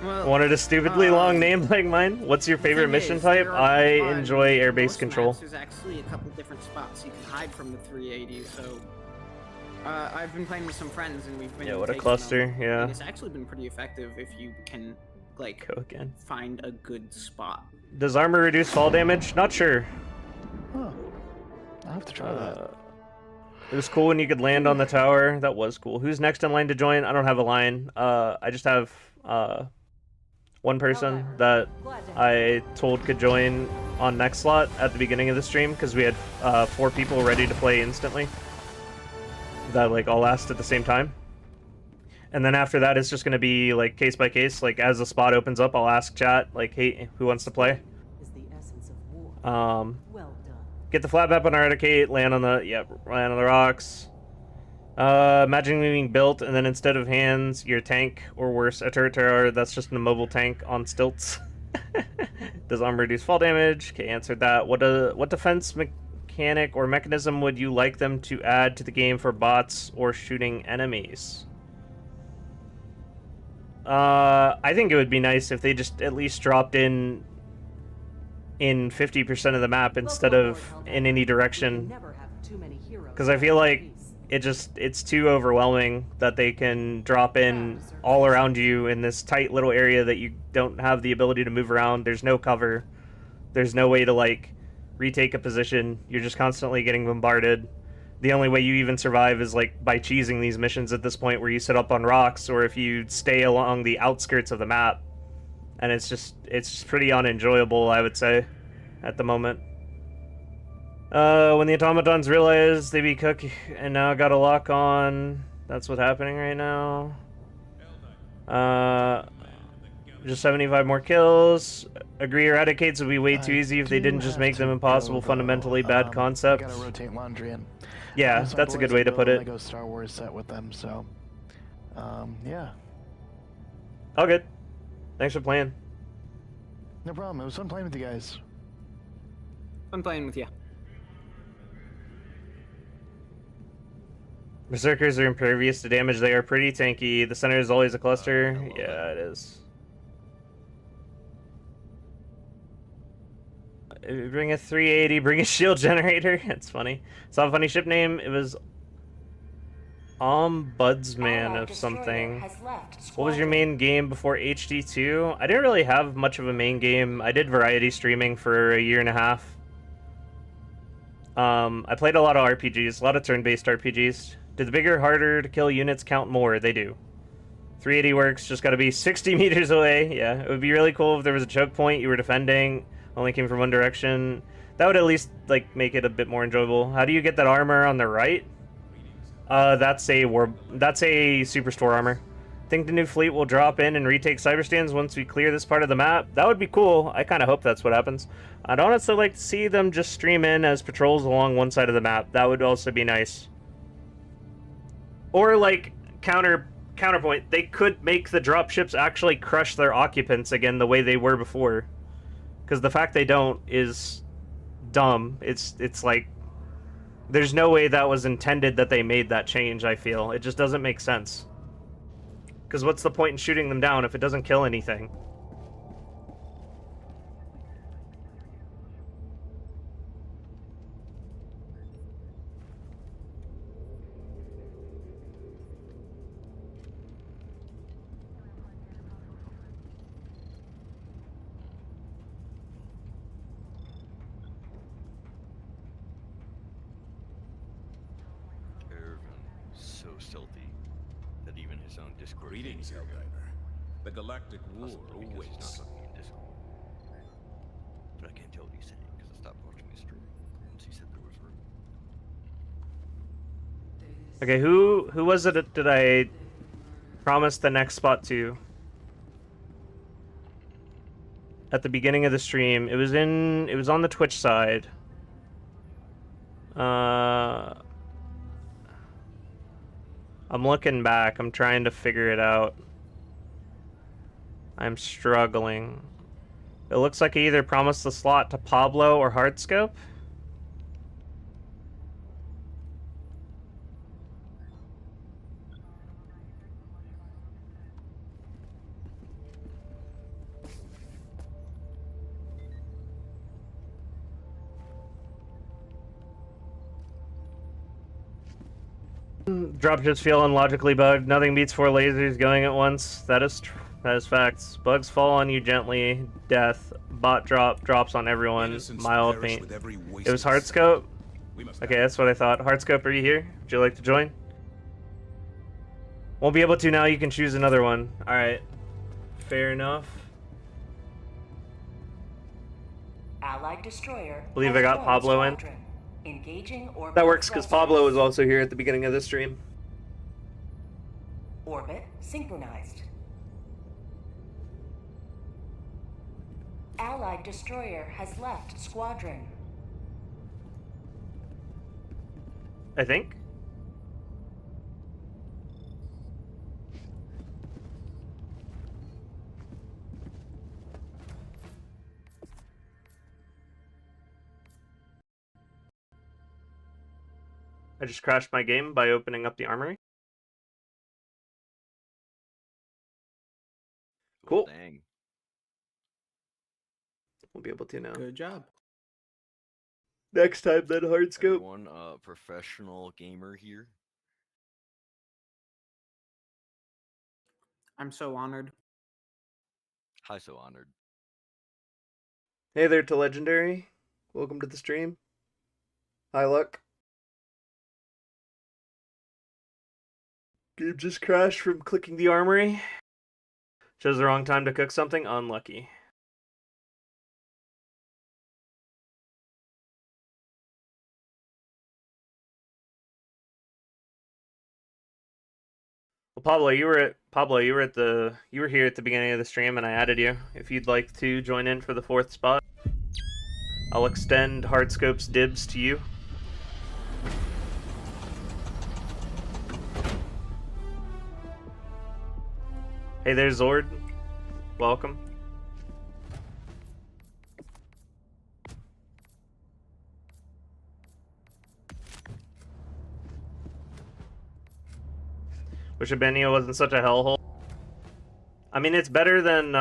Well, Wanted a stupidly long name like mine? What's your favorite thing mission is, type? there are- I on enjoy airbase most control. maps, there's actually a couple different spots you can hide from the 380, so I've been playing with some friends and we've been Yeah, what a taking cluster, them, yeah. and it's actually been pretty effective if you can, like, Go again. find a good spot. Does armor reduce fall damage? Not sure. Huh. I'll have to try that. It was cool when you could land on the tower. That was cool. Who's next in line to join? I don't have a line. I just have one person that I told could join on next slot at the beginning of the stream because we had 4 people ready to play instantly. That like all asked at the same time. And then after that, it's just going to be like case by case. Like as the spot opens up, I'll ask chat like, "Hey, who wants to play?" Get the flat map on Eradicate, land on the land on the rocks. Imagine being built, and then instead of hands, your tank, or worse, a turret tower that's just a mobile tank on stilts. Does armor reduce fall damage? Okay, answered that. What defense mechanic or mechanism would you like them to add to the game for bots or shooting enemies? I think it would be nice if they just at least dropped in 50% of the map instead of in any direction. Because I feel like it's too overwhelming that they can drop in all around you in this tight little area that you don't have the ability to move around. There's no cover. There's no way to like retake a position. You're just constantly getting bombarded. The only way you even survive is like by cheesing these missions at this point, where you sit up on rocks or if you stay along the outskirts of the map. And it's just pretty unenjoyable, I would say, at the moment. When the automatons realize they be cooked and now got a lock on, that's what's happening right now. Just 75 more kills. Agree, Eradicates would be way too easy if they didn't just make them impossible, fundamentally bad concepts. Gotta rotate laundry in. Yeah, that's a good way to put it. Lego Star Wars set with them, so yeah. All good. Thanks for playing. No problem. It was fun playing with you guys. I'm playing with you. Berserkers are impervious to damage. They are pretty tanky. The center is always a cluster. Yeah, it is. Bring a 380, bring a shield generator. It's funny. Saw a funny ship name. It was Ombudsman of something. What was your main game before HD2? I didn't really have much of a main game. I did variety streaming for a year and a half. I played a lot of RPGs, a lot of turn-based RPGs. Did the bigger, harder to kill units count more? They do. 380 works, just gotta be 60 meters away. Yeah, it would be really cool if there was a choke point you were defending, only came from one direction. That would at least like make it a bit more enjoyable. How do you get that armor on the right? That's a Superstore armor. Think the new fleet will drop in and retake cyberstands once we clear this part of the map? That would be cool. I kind of hope that's what happens. I'd honestly like to see them just stream in as patrols along one side of the map. That would also be nice. Or like counterpoint, they could make the dropships actually crush their occupants again the way they were before. Because the fact they don't is dumb. It's like there's no way that was intended that they made that change, I feel. It just doesn't make sense. Because what's the point in shooting them down if it doesn't kill anything? So stealthy that even his own Discord. Greetings, Helldiver. The Galactic War Because he's not awaits. talking in Discord. But I can't tell what he's saying because I stopped watching his stream once he said there was room. Okay, who was it did I promise the next spot to? At the beginning of the stream. It was on the Twitch side. I'm looking back. I'm trying to figure it out. I'm struggling. It looks like I either promised the slot to Pablo or Hardscope. Dropships feel unlogically bugged. Nothing beats 4 lasers going at once. That is facts. Bugs fall on you gently. Death. Bot drops on everyone. Mild paint. It was Hardscope. We must Okay, that's what I thought. Hardscope, are you here? Would you like to join? Won't be able to now. You can choose another one. Alright. Fair enough. Allied destroyer. Believe has I got joined Pablo in. squadron. Engaging orbital That works because thrusters. Pablo was also here at the beginning of the stream. Orbit synchronized. Allied destroyer has left squadron. I think. I just crashed my game by opening up the armory. Cool. Dang. We'll be able to now. Good job. Next time, then Hardscope. Everyone, professional gamer here. I'm so honored. Hi, so honored. Hey there to Legendary. Welcome to the stream. Hi, Luck. Game just crashed from clicking the armory. Chose the wrong time to cook something. Unlucky. Well, Pablo, you were here at the beginning of the stream, and I added you. If you'd like to join in for the 4th spot, I'll extend Hardscope's dibs to you. Hey there, Zord. Welcome. Wish Abenia wasn't such a hellhole. I mean, it's better than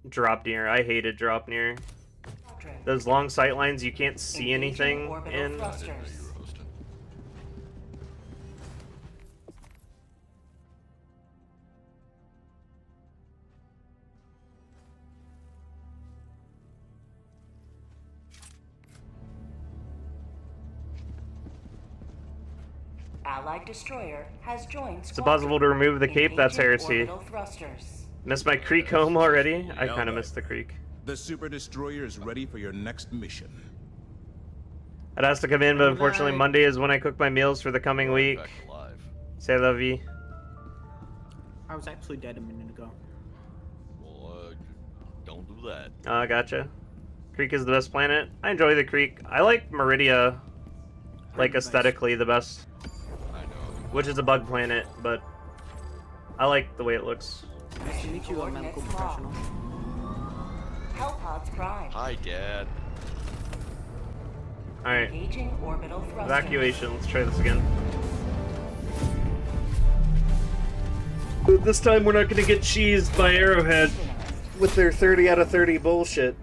Dropnir. I hated Dropnir. Those long sight lines, you can't see anything in. Allied destroyer has joined Is it possible to remove the cape? That's heresy. Missed my creek home already? I kind of missed the creek. The super destroyer is ready for your next mission. It has to come in, but unfortunately Monday is when I cook my meals for the coming week. C'est la vie. I was actually dead a minute ago. Well, don't do that. Gotcha. Creek is the best planet. I enjoy the creek. I like Meridia, like aesthetically, the best. I know. Which is a bug planet, but I like the way it looks. Nice to meet you, a medical professional. Hellpods Prime. Hi, Dad. Alright. Engaging orbital thrusters. Evacuation. Let's try this again. But this time we're not gonna get cheesed by Arrowhead with their 30 out of 30 bullshit.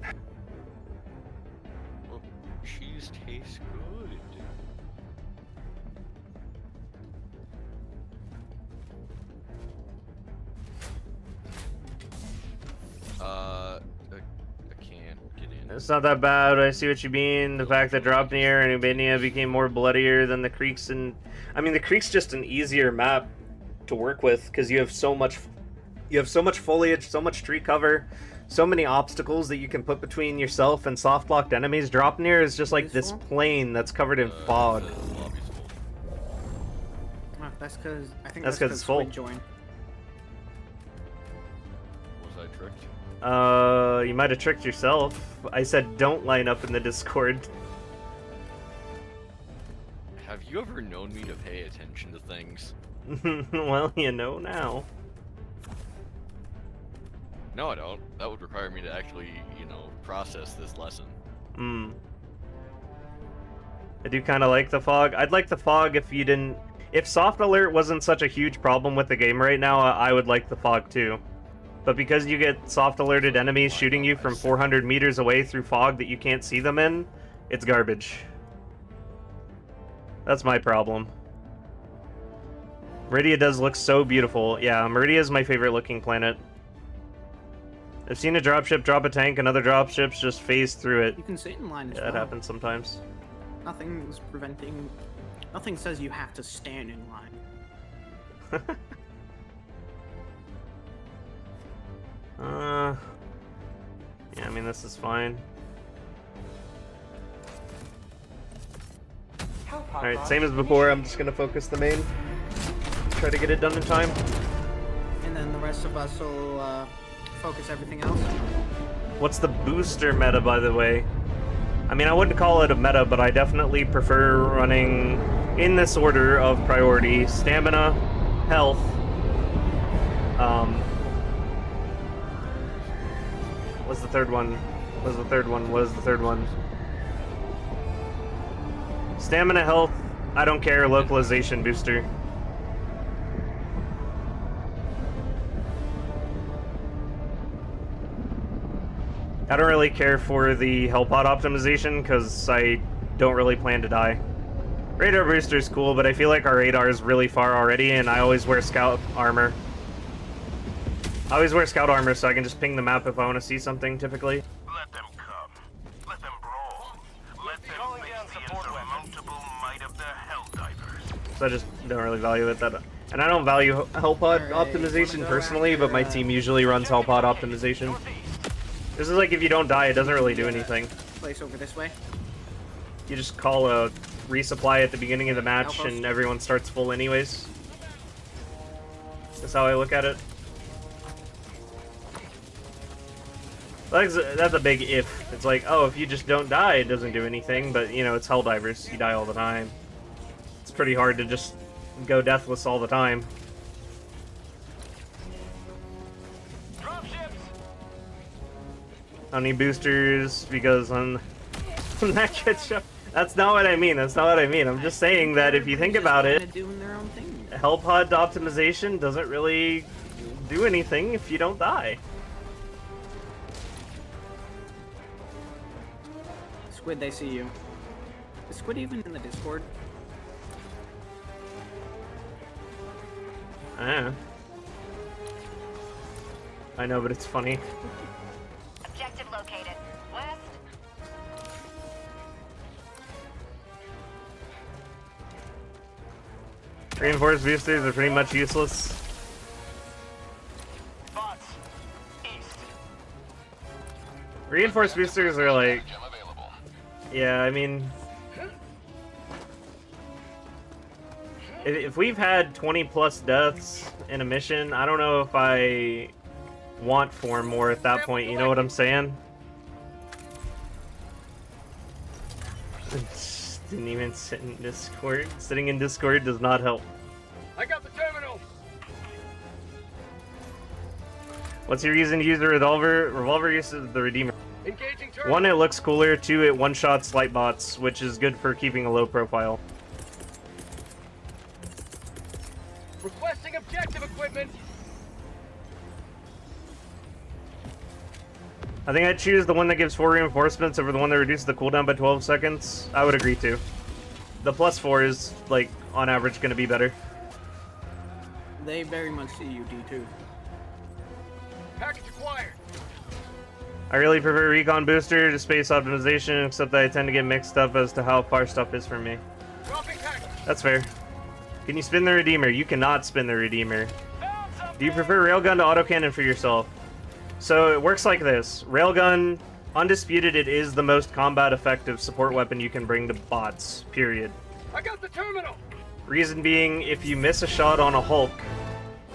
Well, cheese tastes good. I can't get in. It's not that bad. I see what you mean. The fact that Dropnir and Ubania became more bloodier than the creeks, and I mean the creek's just an easier map to work with because you have so much foliage, so much tree cover, so many obstacles that you can put between yourself and soft blocked enemies. Dropnir is just like this plain that's covered in fog. Oh, that's because I think That's 'cause it's full. Join. Was I tricked? You might have tricked yourself. I said don't line up in the Discord. Have you ever known me to pay attention to things? Well, you know now. No, I don't. That would require me to actually, process this lesson. I do kind of like the fog. I'd like the fog if soft alert wasn't such a huge problem with the game right now, I would like the fog too. But because you get soft alerted enemies shooting you from 400 meters away through fog that you can't see them in, it's garbage. That's my problem. Meridia does look so beautiful. Yeah, Meridia is my favorite looking planet. I've seen a dropship drop a tank and other dropships just phase through it. You can sit in line as Yeah, well. that happens sometimes. Nothing's preventing... Nothing says you have to stand in line. Yeah, I mean, this is fine. Alright, same as before, I'm just gonna focus the main. Try to get it done in time. And then the rest of us will focus everything else. What's the booster meta, by the way? I mean, I wouldn't call it a meta, but I definitely prefer running in this order of priority. Stamina, health, what's the third one? What's the third one? What is the third one? Stamina, health, I don't care, localization booster. I don't really care for the hell pod optimization because I don't really plan to die. Radar booster is cool, but I feel like our radar is really far already, and I always wear scout armor. I always wear scout armor so I can just ping the map if I want to see something, typically. Let them come. Let them brawl. Let them face the insurmountable might of the Helldivers. So I just don't really value it that. And I don't value hell pod optimization personally, but my team usually runs hell pod optimization. This is like if you don't die, it doesn't really do anything. Place over this way. You just call a resupply at the beginning of the match and everyone starts full anyways. That's how I look at it. That's a big if. It's like, oh, if you just don't die, it doesn't do anything, but you know, it's Helldivers. You die all the time. It's pretty hard to just go deathless all the time. I don't need boosters because on that gets shot. That's not what I mean. That's not what I mean. I'm just saying that if you think about it, hell pod optimization doesn't really do anything if you don't die. Squid, they see you. Is Squid even in the Discord? I know, but it's funny. Objective located. West. Reinforced boosters are pretty much useless. Bots. East. Reinforced boosters are like... Yeah, I mean... If we've had 20 plus deaths in a mission, I don't know if I want 4 more at that point, you know what I'm saying? Didn't even sit in Discord. Sitting in Discord does not help. I got the terminal. What's your reason to use a revolver? Revolver uses the Redeemer. Engaging terminal. 1, it looks cooler. 2, it one-shots slight bots, which is good for keeping a low profile. Requesting objective equipment. I think I'd choose the one that gives 4 reinforcements over the one that reduces the cooldown by 12 seconds. I would agree to. The +4 is, like, on average going to be better. They very much see you, D2. Package acquired. I really prefer recon booster to space optimization, except that I tend to get mixed up as to how far stuff is from me. Dropping package. That's fair. Can you spin the Redeemer? You cannot spin the Redeemer. Do you prefer Railgun to autocannon for yourself? So it works like this. Railgun, undisputed, it is the most combat effective support weapon you can bring to bots, period. I got the terminal. Reason being, if you miss a shot on a Hulk,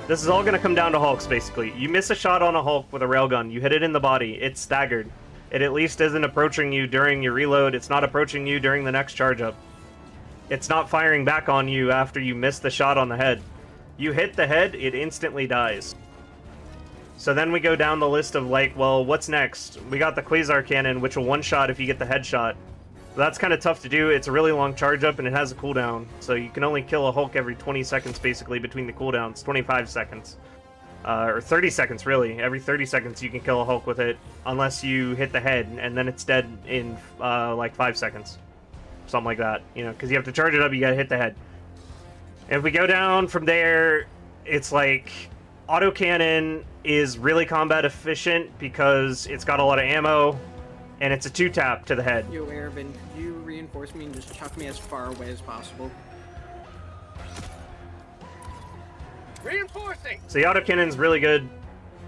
this is all going to come down to Hulks, basically. You miss a shot on a Hulk with a railgun, you hit it in the body, it's staggered. It at least isn't approaching you during your reload, it's not approaching you during the next charge up. It's not firing back on you after you miss the shot on the head. You hit the head, it instantly dies. So then we go down the list of like, well, what's next? We got the Quasar Cannon, which will one-shot if you get the headshot. That's kind of tough to do. It's a really long charge up and it has a cooldown. So you can only kill a Hulk every 20 seconds basically between the cooldowns. 25 seconds. Or 30 seconds really. Every 30 seconds you can kill a Hulk with it. Unless you hit the head and then it's dead in like 5 seconds. Something like that. You know, because you have to charge it up, you gotta hit the head. And if we go down from there, it's like... autocannon is really combat efficient because it's got a lot of ammo, and it's a 2-tap to the head. Yo, Arabin, could you reinforce me and just chuck me as far away as possible? Reinforcing! So the autocannon's really good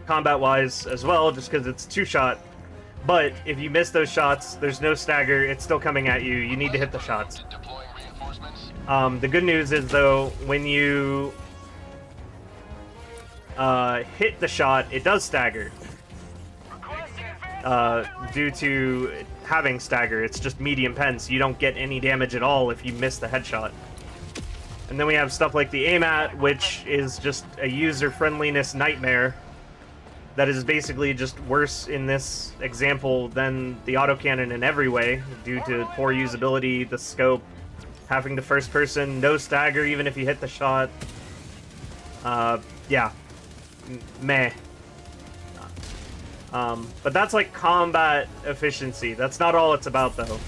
combat-wise as well, just because it's 2-shot. But if you miss those shots, there's no stagger, it's still coming at you, you need to hit the shots. The good news is, though, when you hit the shot, it does stagger. Due to having stagger, it's just medium pen, so you don't get any damage at all if you miss the headshot. And then we have stuff like the AMAT, which is just a user-friendliness nightmare that is basically just worse in this example than the autocannon in every way, due to poor usability, the scope, having to first person, no stagger even if you hit the shot. Yeah. Meh. But that's like combat efficiency. That's not all it's about, though.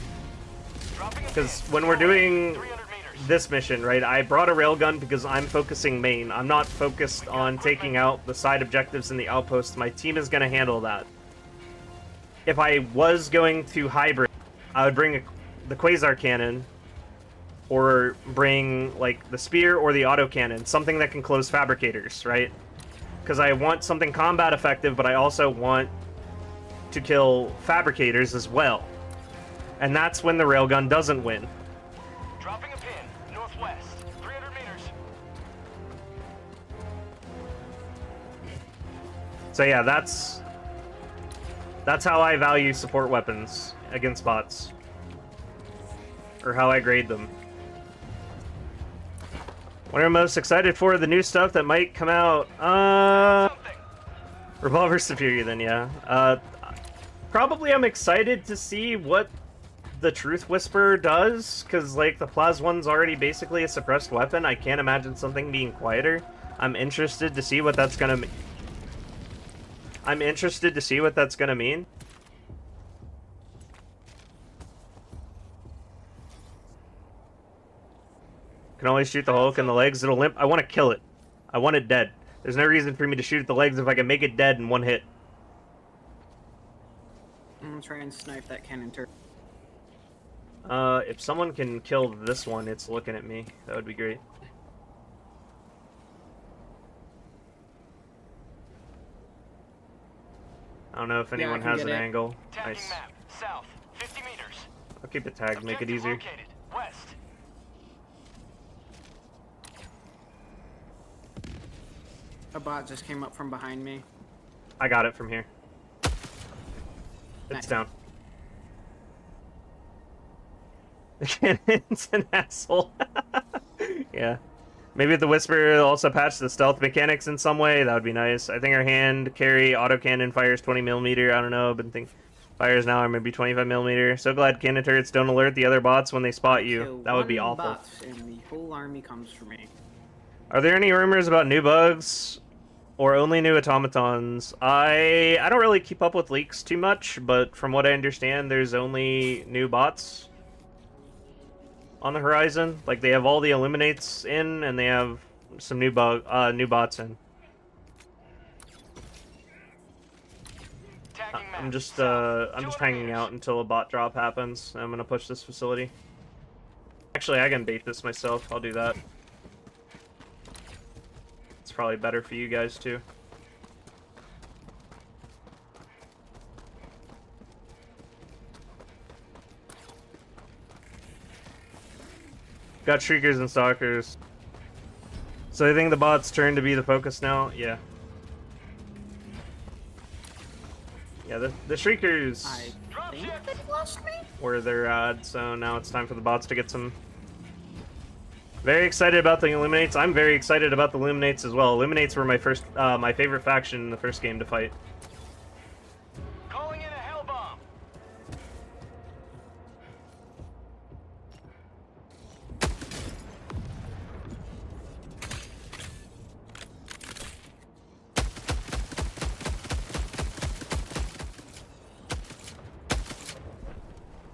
Because when we're doing this mission, right, I brought a railgun because I'm focusing main. I'm not focused on taking out the side objectives in the outposts. My team is going to handle that. If I was going to hybrid, I would bring the Quasar Cannon, or bring, like, the Spear or the Autocannon, something that can close Fabricators, right? Because I want something combat effective, but I also want to kill Fabricators as well. And that's when the railgun doesn't win. Dropping a pin, northwest, 300 meters. So yeah, that's how I value support weapons against bots. Or how I grade them. What am I most excited for? The new stuff that might come out? Revolver Superior, then, yeah. Probably I'm excited to see what the Truth Whisperer does, because, like, the Plaz one's already basically a suppressed weapon. I can't imagine something being quieter. I'm interested to see what that's gonna mean. Can only shoot the Hulk in the legs. It'll limp. I want to kill it. I want it dead. There's no reason for me to shoot at the legs if I can make it dead in one hit. I'm gonna try and snipe that cannon turret. If someone can kill this one, it's looking at me. That would be great. I don't know if anyone has an angle. Nice. Map, south, 50 meters. I'll keep it tagged, make it easier. Located, west. A bot just came up from behind me. I got it from here. It's Nice. down. The cannon's an asshole. Yeah. Maybe if the Whisperer also patched the stealth mechanics in some way, that would be nice. I think our hand carry autocannon fires 20mm. I don't know, but think fires now are maybe 25mm. So glad cannon turrets don't alert the other bots when they spot you. Kill That would be one awful. bot and the whole army comes for me. Are there any rumors about new bugs or only new automatons? I don't really keep up with leaks too much, but from what I understand, there's only new bots on the horizon. Like, they have all the Illuminates in, and they have some new bots in. I'm just hanging out until a bot drop happens. I'm gonna push this facility. Actually, I can bait this myself. I'll do that. It's probably better for you guys too. Got Shriekers and Stalkers. So I think the bot's turn to be the focus now? Yeah. Yeah, the Shriekers I think they lost me? were their ad, so now it's time for the bots to get some... Very excited about the Illuminates. I'm very excited about the Illuminates as well. Illuminates were my favorite faction in the first game to fight. Calling in a hell bomb.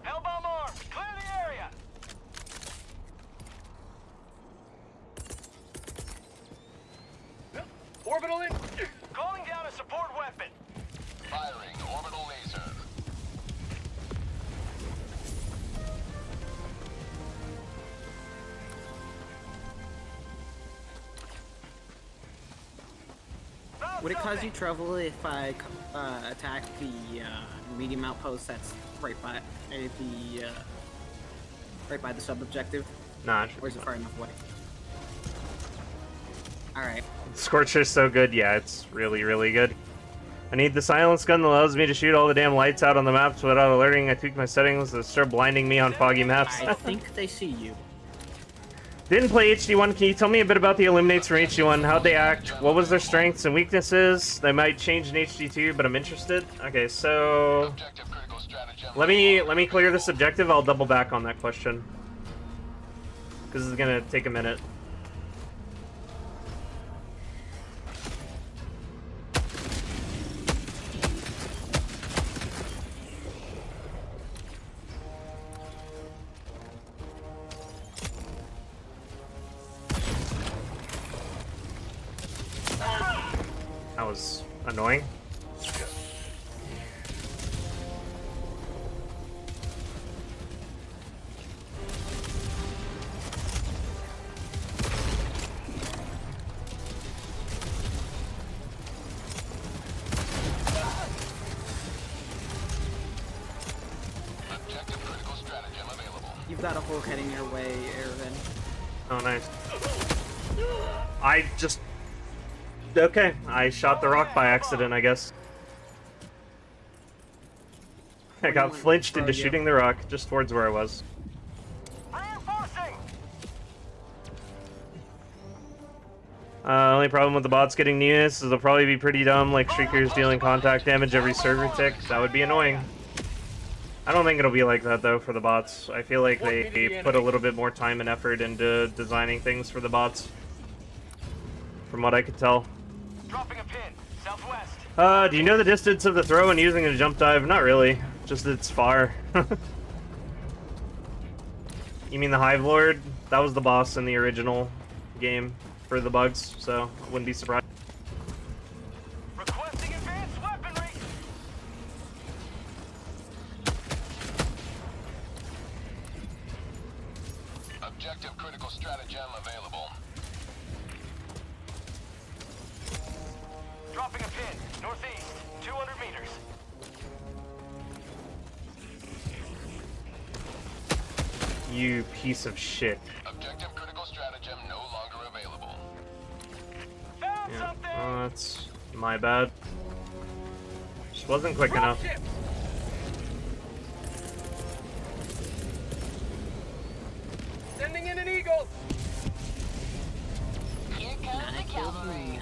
Hell bomb armed. Clear the area. Orbital in. Would it cause you trouble if I attack the medium outpost that's right by the sub objective? Nah. Or is it far enough away? Alright. Scorcher's so good, yeah, it's really, really good. I need the silence gun that allows me to shoot all the damn lights out on the maps without alerting. I tweaked my settings to start blinding me on foggy maps. I think they see you. Didn't play HD1. Can you tell me a bit about the Illuminates from HD1? How'd they act? What was their strengths and weaknesses? They might change in HD2, but I'm interested. Okay, so let me clear this objective. I'll double back on that question because it's gonna take a minute. That was annoying. You've got a Hulk heading your way, Ervin. Oh, nice. I just... Okay, I shot the rock by accident, I guess. I got flinched into shooting the rock just towards where I was. Only problem with the bots getting newness is they'll probably be pretty dumb, like Shriekers dealing contact damage every server tick. That would be annoying. I don't think it'll be like that, though, for the bots. I feel like they put a little bit more time and effort into designing things for the bots. From what I could tell. Dropping a pin, southwest. Do you know the distance of the throw when using a jump dive? Not really. Just that it's far. You mean the Hive Lord? That was the boss in the original game for the bugs, so I wouldn't be surprised. Requesting advanced weaponry. Objective critical stratagem available. Dropping a pin, northeast, 200 meters. You piece of shit. Objective critical stratagem no longer available. Found Yeah, something. well, that's my bad. Just wasn't quick enough. Ship. Sending in an eagle. Here comes the cavalry.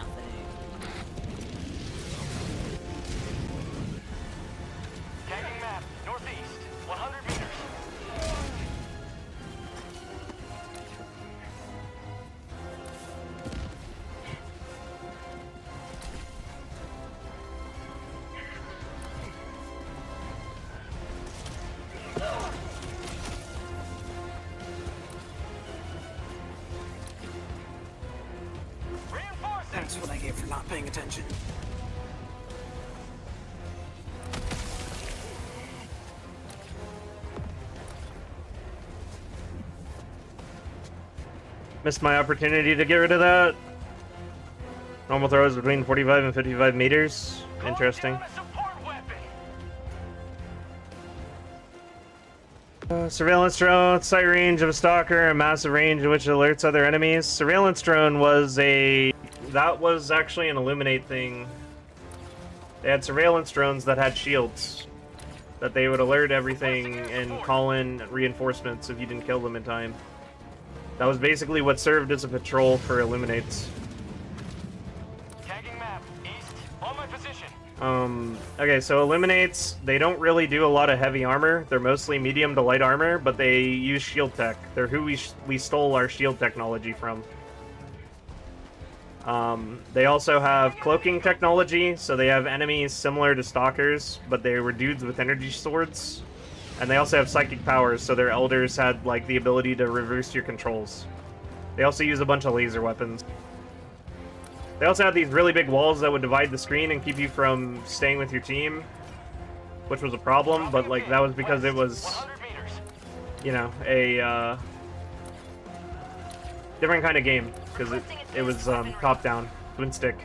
Tagging map, northeast, 100 meters. Reinforcing. That's what I get for not paying attention. Missed my opportunity to get rid of that. Normal throws between 45 and 55 meters. Interesting. Surveillance drone, sight range of a stalker, a massive range in which it alerts other enemies. Surveillance drone was that was actually an Illuminate thing. They had surveillance drones that had shields. That they would alert everything and call in reinforcements if you didn't kill them in time. That was basically what served as a patrol for Illuminates. Tagging map, east, on my position. Okay, so Illuminates, they don't really do a lot of heavy armor. They're mostly medium to light armor, but they use shield tech. They're who we stole our shield technology from. They also have cloaking technology, so they have enemies similar to stalkers, but they were dudes with energy swords. And they also have psychic powers, so their elders had like the ability to reverse your controls. They also use a bunch of laser weapons. They also had these really big walls that would divide the screen and keep you from staying with your team, which was a problem, but like that was because it was, you know, a different kind of game, because it was top-down, twin stick.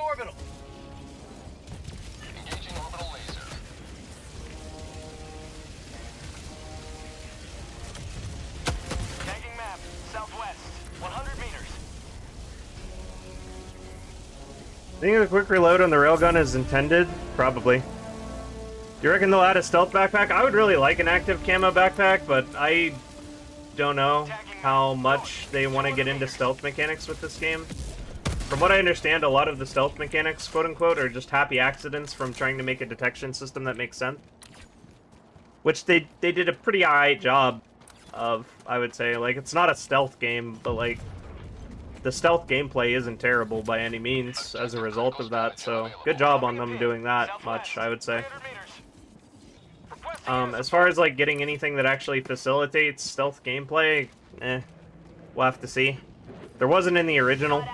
orbital. Engaging orbital laser. Tagging map, southwest, 100 meters. Think the quick reload on the railgun is intended? Probably. You reckon they'll add a stealth backpack? I would really like an active camo backpack, but I don't know how much they want to get into stealth mechanics with this game. From what I understand, a lot of the stealth mechanics, quote-unquote, are just happy accidents from trying to make a detection system that makes sense. Which they did a pretty alright job of, I would say. Like, it's not a stealth game, but, like, the stealth gameplay isn't terrible by any means as a result of that, so good job on them doing that much, I would say. As far as, like, getting anything that actually facilitates stealth gameplay, we'll have to see. There wasn't in the original.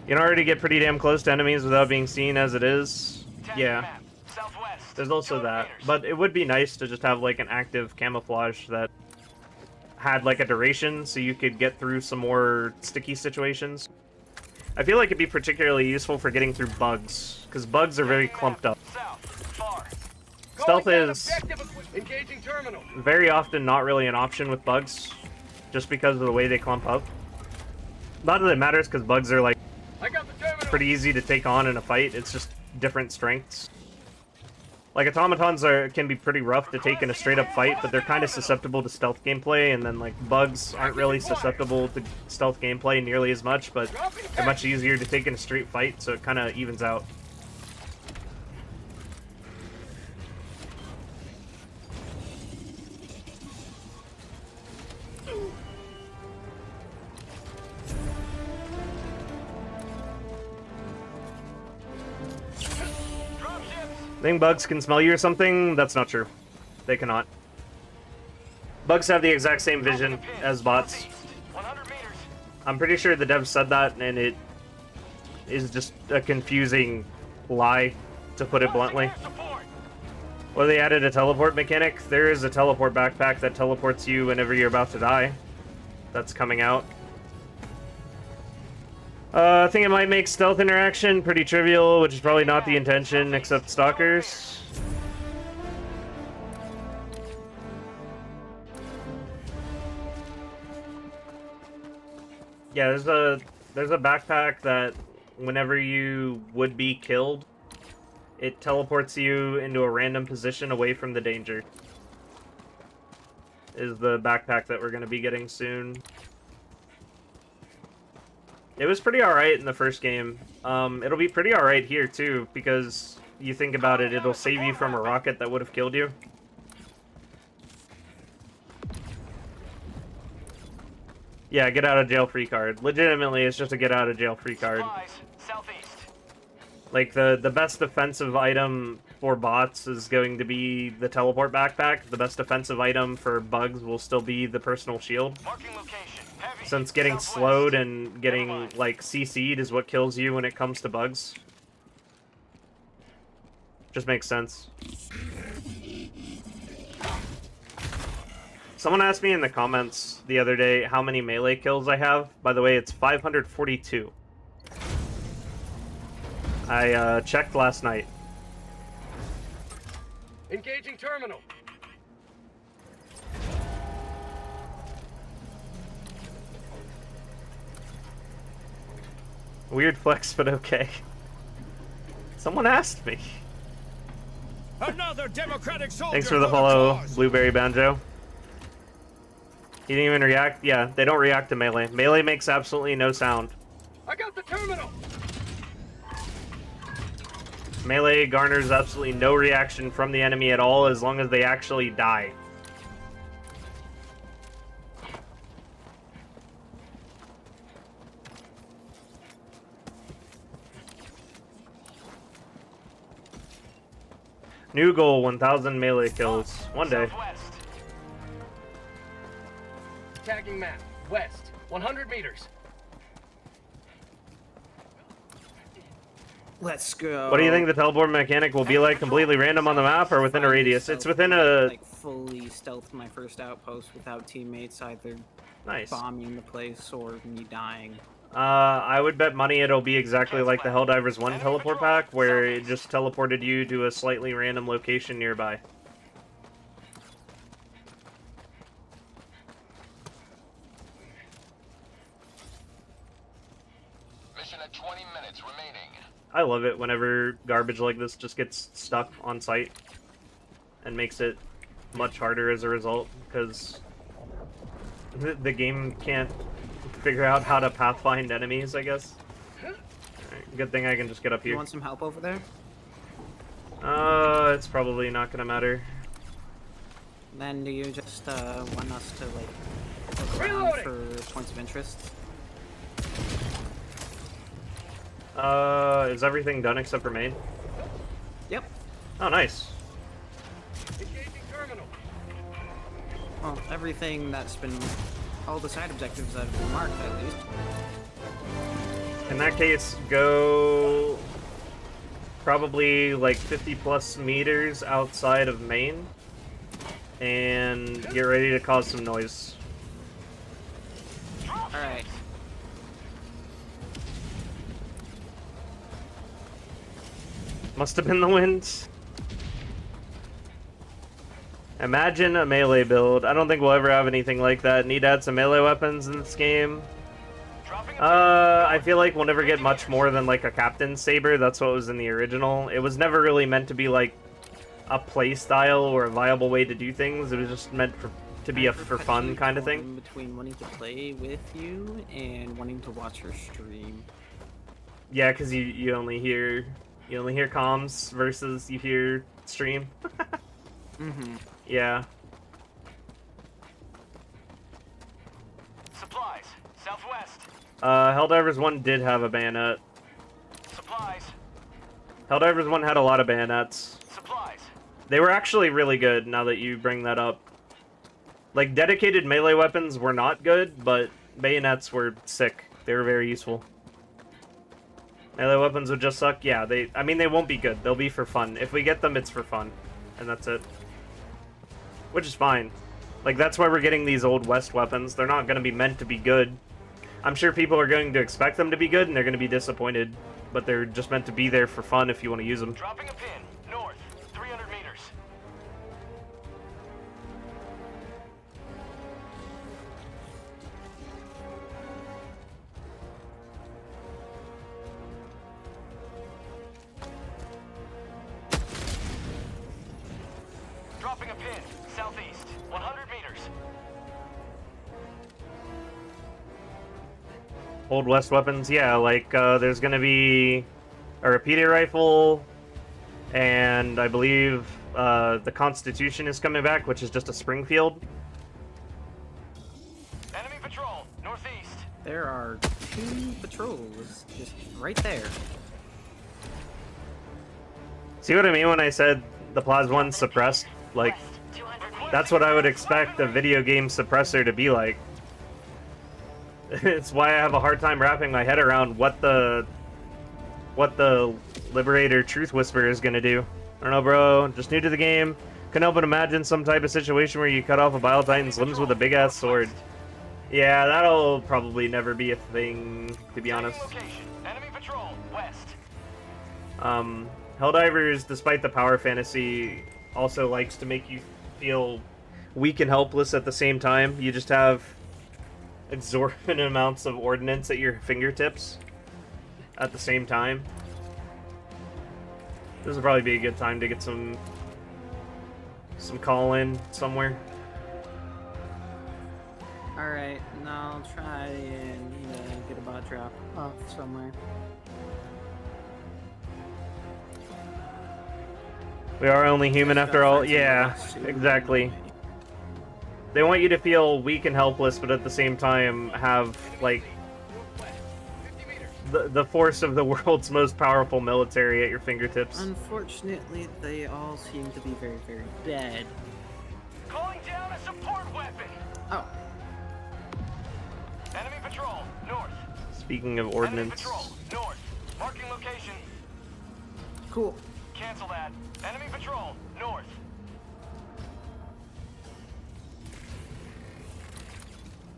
You can already get pretty damn close to enemies without being seen as it is. Yeah. There's also that. But it would be nice to just have, like, an active camouflage that had, like, a duration so you could get through some more sticky situations. I feel like it'd be particularly useful for getting through bugs, because bugs are very clumped up. Stealth is very often not really an option with bugs, just because of the way they clump up. Not that it matters, because bugs are, like, pretty easy to take on in a fight. It's just different strengths. Like, automatons can be pretty rough to take in a straight-up fight, but they're kind of susceptible to stealth gameplay, and then, like, bugs aren't really susceptible to stealth gameplay nearly as much, but they're much easier to take in a straight fight, so it kind of evens out. Think bugs can smell you or something? That's not true. They cannot. Bugs have the exact same vision as bots. I'm pretty sure the devs said that, and it is just a confusing lie, to put it bluntly. Well, they added a teleport mechanic. There is a teleport backpack that teleports you whenever you're about to die. That's coming out. I think it might make stealth interaction pretty trivial, which is probably not the intention, except stalkers. Yeah, there's a backpack that whenever you would be killed, it teleports you into a random position away from the danger. Is the backpack that we're going to be getting soon. It was pretty alright in the first game. It'll be pretty alright here, too, because you think about it, it'll save you from a rocket that would have killed you. Yeah, get out of jail free card. Legitimately, it's just a get out of jail free card. Like, the best defensive item for bots is going to be the teleport backpack. The best defensive item for bugs will still be the personal shield. Since getting slowed and getting, like, CC'd is what kills you when it comes to bugs. Just makes sense. Someone asked me in the comments the other day how many melee kills I have. By the way, it's 542. I checked last night. Engaging terminal. Weird flex, but okay. Someone asked me. Another democratic soldier. Thanks for the follow, Blueberry Banjo. He didn't even react. Yeah, they don't react to melee. Melee makes absolutely no sound. I got the terminal. Melee garners absolutely no reaction from the enemy at all as long as they actually die. New goal, 1,000 melee kills. One day. Tagging map, west, 100 meters. Let's go. What do you think the teleport mechanic will be like? Completely random on the map or within a radius? It's within a... Like, fully stealth my first outpost without teammates either nice bombing the place or me dying. I would bet money it'll be exactly like the Helldivers 1 teleport pack, where it just teleported you to a slightly random location nearby. Mission at 20 minutes remaining. I love it whenever garbage like this just gets stuck on site and makes it much harder as a result, because the game can't figure out how to pathfind enemies, I guess. Alright, good thing I can just get up here. You want some help over there? It's probably not gonna matter. Then do you just want us to like look around for points of interest? Is everything done except for main? Yep. Oh, nice. Engaging terminal. Well, everything that's been, all the side objectives that have been marked at least. In that case, go probably like 50 plus meters outside of main and get ready to cause some noise. Alright. Must have been the wind. Imagine a melee build. I don't think we'll ever have anything like that. Need to add some melee weapons in this game. I feel like we'll never get much more than like a captain's saber. That's what was in the original. It was never really meant to be like a play style or a viable way to do things. It was just meant to be a for fun kind of thing. Between wanting to play with you and wanting to watch your stream. Yeah, because you only hear comms versus you hear stream. Mm-hmm. Yeah. Supplies. Southwest. Helldivers 1 did have a bayonet. Supplies. Helldivers 1 had a lot of bayonets. Supplies. They were actually really good, now that you bring that up. Like, dedicated melee weapons were not good, but bayonets were sick. They were very useful. Melee weapons would just suck? Yeah, I mean, they won't be good. They'll be for fun. If we get them, it's for fun. And that's it. Which is fine. Like, that's why we're getting these Old West weapons. They're not going to be meant to be good. I'm sure people are going to expect them to be good, and they're going to be disappointed. But they're just meant to be there for fun if you want to use them. Dropping a pin. North. 300 meters. Dropping a pin. Southeast. 100 meters. Old West weapons, yeah, like, there's gonna be a repeater rifle, and I believe, the Constitution is coming back, which is just a Springfield. Enemy patrol. Northeast. There are 2 patrols just right there. See what I mean when I said the Plasma one's suppressed? Like, that's what I would expect a video game suppressor to be like. It's why I have a hard time wrapping my head around what the Liberator Truth Whisperer is gonna do. I don't know, bro. Just new to the game. Couldn't help but imagine some type of situation where you cut off a Bile Titan's limbs with a big-ass sword. Yeah, that'll probably never be a thing, to be honest. Enemy patrol. West. Helldivers, despite the power fantasy, also likes to make you feel weak and helpless at the same time. You just have exorbitant amounts of ordnance at your fingertips at the same time. This would probably be a good time to get some call in somewhere. Alright, now I'll try and get a bot drop off somewhere. We are only human after all. Yeah, exactly. They want you to feel weak and helpless, but at the same time have, like, the force of the world's most powerful military at your fingertips. Unfortunately, they all seem to be very, very bad. Calling down a support weapon. Oh. Enemy patrol. North. Speaking of ordnance. Enemy patrol. North. Marking location. Cool. Cancel that. Enemy patrol. North.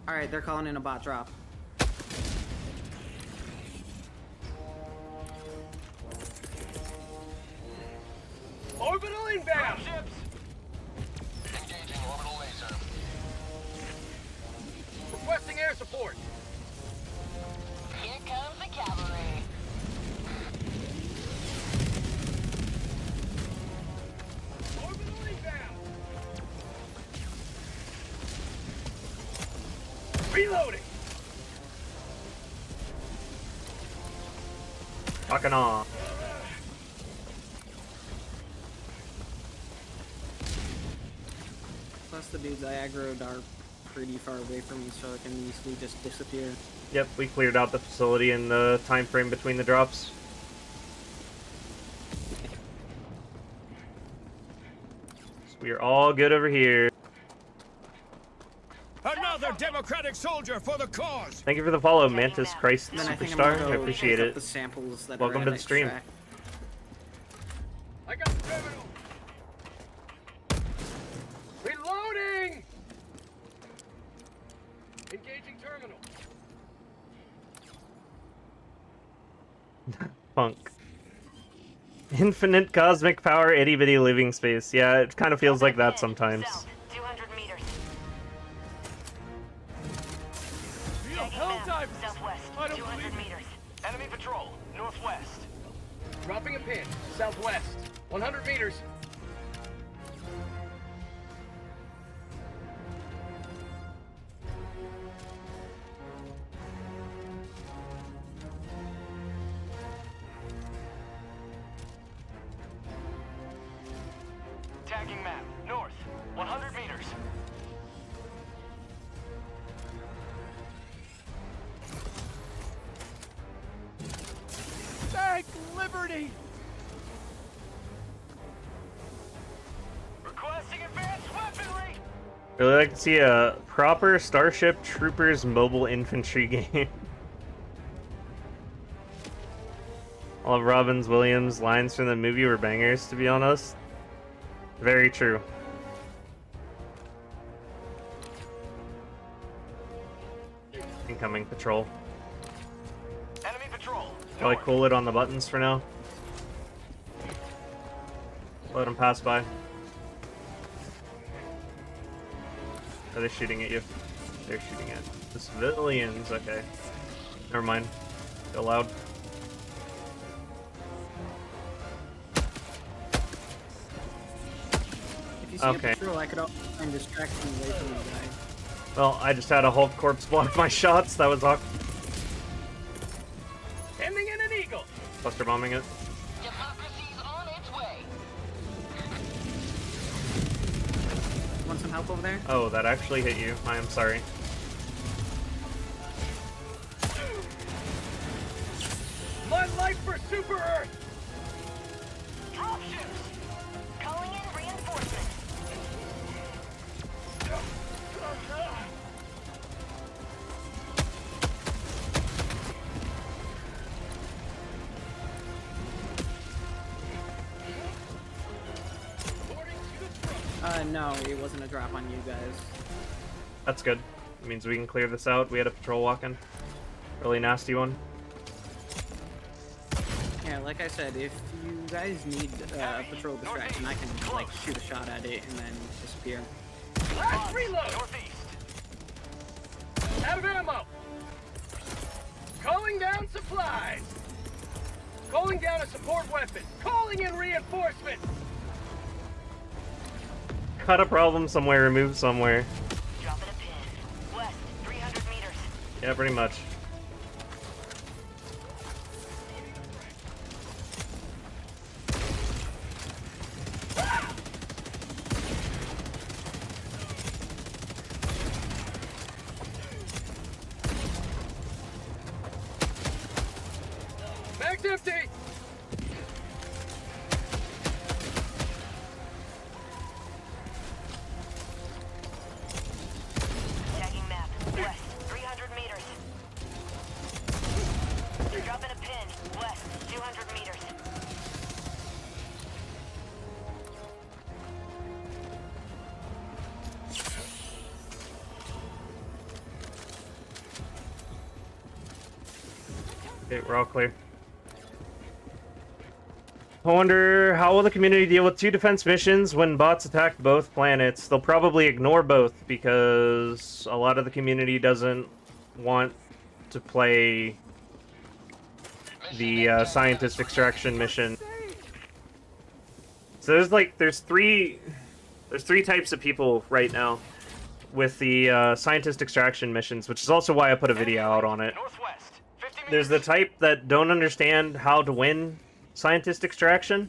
Alright, they're calling in a bot drop. down. Ships. Engaging orbital laser. Requesting air support. Here comes the cavalry. Orbital inbound. Reloading. Fucking on. Plus the dudes I aggroed are pretty far away from me, so I can easily just disappear. Yep, we cleared out the facility in the time frame between the drops. So we are all good over here. Another democratic soldier for the cause! Thank you for the follow, Mantis Christ Then I think I'm Superstar. gonna I go appreciate pick up it. the samples that Welcome are to at the stream. extract. I got the terminal. Reloading. Engaging terminal. Punk. Infinite cosmic power, itty bitty living space. Yeah, it kind of feels like that sometimes. South, 200 meters. Helldivers. Southwest, I don't 200 believe it. meters. Enemy patrol. Northwest. Dropping a pin. Southwest. 100 meters. Tagging map. North. 100 meters. Thank liberty. Requesting advanced weaponry. Really like to see a proper Starship Troopers mobile infantry game. All of Robbins Williams' lines from the movie were bangers, to be honest. Very true. Incoming patrol. Enemy patrol. Shall I cool it on the buttons for now? Let them pass by. Are they shooting at you? They're shooting at the civilians. Okay. Never mind. Go loud. If you see Okay. a patrol, I could also try and distract them away from the guy. Well, I just had a Hulk corpse block my shots. That was awkward. Ending in an eagle. Cluster bombing it. Democracy's on its way. Want some help over there? Oh, that actually hit you. I am sorry. My life for Super Earth. Dropships. Calling in reinforcements. No, it wasn't a drop on you guys. That's good. It means we can clear this out. We had a patrol walking. Really nasty one. Yeah, like I said, if you guys need a patrol distraction, I can like shoot a shot at it and then disappear. Last reload. Northeast. Out of ammo. Calling down supplies. Calling down a support weapon. Calling in reinforcements. Cut a problem somewhere, remove somewhere. Dropping a pin. West, 300 meters. Yeah, pretty much. Mag's empty. Tagging map. West, 300 meters. Dropping a pin. West, 200 meters. Okay, we're all clear. I wonder how will the community deal with 2 defense missions when bots attack both planets? They'll probably ignore both because a lot of the community doesn't want to play the scientist extraction mission. So there's three types of people right now with the scientist extraction missions, which is also why I put a video out on it. There's the type that don't understand how to win scientist extraction,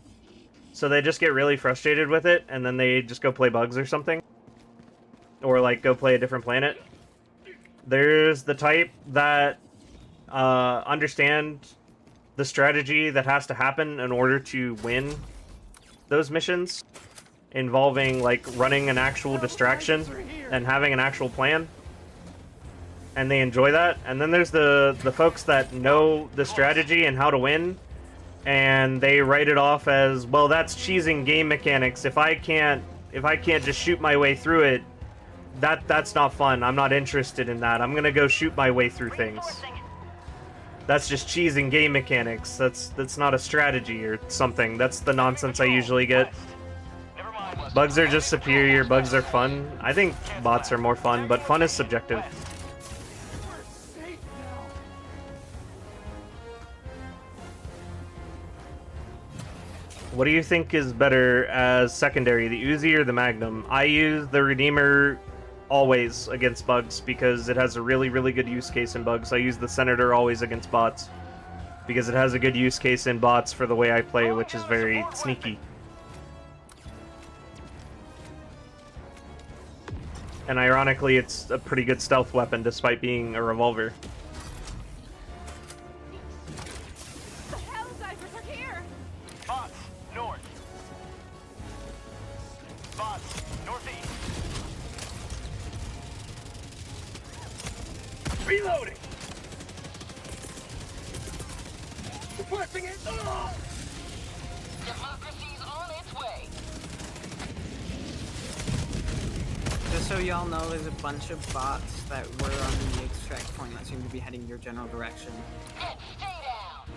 so they just get really frustrated with it, and then they just go play bugs or something. Or, like, go play a different planet. There's the type that understand the strategy that has to happen in order to win those missions, involving, like, running an actual distraction and having an actual plan. And they enjoy that. And then there's the folks that know the strategy and how to win, and they write it off as, well, that's cheesing game mechanics. If I can't just shoot my way through it, that's not fun. I'm not interested in that. I'm gonna go shoot my way through things. That's just cheesing game mechanics. That's not a strategy or something. That's the nonsense I usually get. Bugs are just superior. Bugs are fun. I think bots are more fun, but fun is subjective. What do you think is better as secondary, the Uzi or the Magnum? I use the Redeemer always against bugs because it has a really, really good use case in bugs. I use the Senator always against bots because it has a good use case in bots for the way I play, which is very sneaky. And ironically, it's a pretty good stealth weapon despite being a revolver. The Helldivers are here! Bots, north. Bots, northeast. Reloading! Requesting it! Oh! Democracy's on its way. Just so y'all know, there's a bunch of bots that were on the extract point that seem to be heading your general direction. And stay down.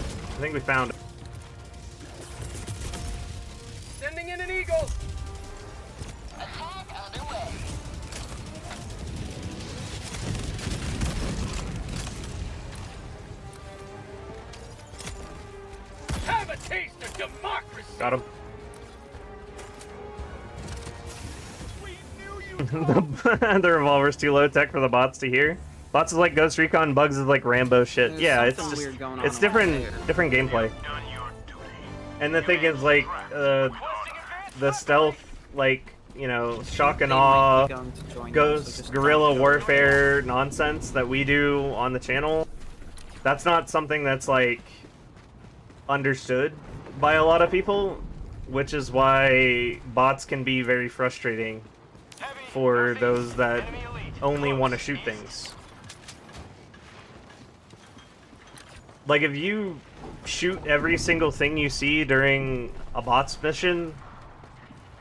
I think we found it. Sending in an eagle! Attack underway. Have a taste of democracy! Got him. The revolver's too low tech for the bots to hear. Bots is like Ghost Recon, bugs is like Rambo shit. There's Yeah, it's something just weird going on it's over different there. different gameplay. Done your duty. And the thing is, like, the stealth, like, you know, shock and awe, ghost, guerrilla warfare nonsense that we do on the channel, that's not something that's, like, understood by a lot of people, which is why bots can be very frustrating for those that only want to shoot things. Like, if you shoot every single thing you see during a bots mission,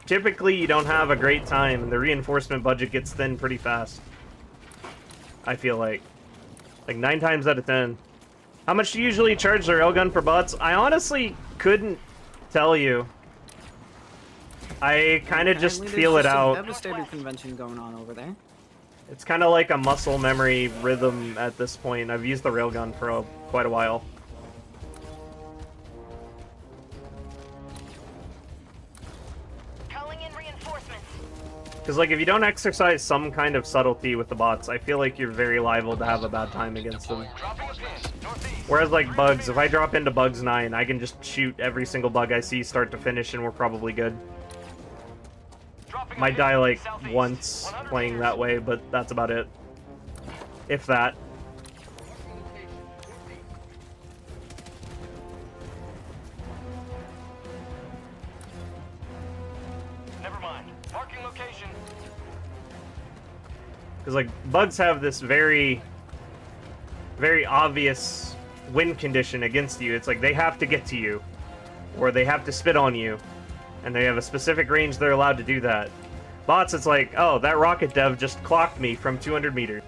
typically you don't have a great time, and the reinforcement budget gets thin pretty fast. I feel like 9 times out of 10. How much do you usually charge the railgun for bots? I honestly couldn't tell you. I kind of just feel it out. There's a Devastator convention going on over there. It's kind of like a muscle memory rhythm at this point. I've used the railgun for quite a while. Calling in reinforcements. Because, like, if you don't exercise some kind of subtlety with the bots, I feel like you're very liable to have a bad time against them. Whereas, like, bugs, if I drop into bugs 9, I can just shoot every single bug I see start to finish and we're probably good. Might die, like, once playing that way, but that's about it. If that. Never mind. Marking location. Because, like, bugs have this very, very obvious win condition against you. It's like they have to get to you, or they have to spit on you, and they have a specific range they're allowed to do that. Bots, it's like, oh, that rocket dev just clocked me from 200 meters.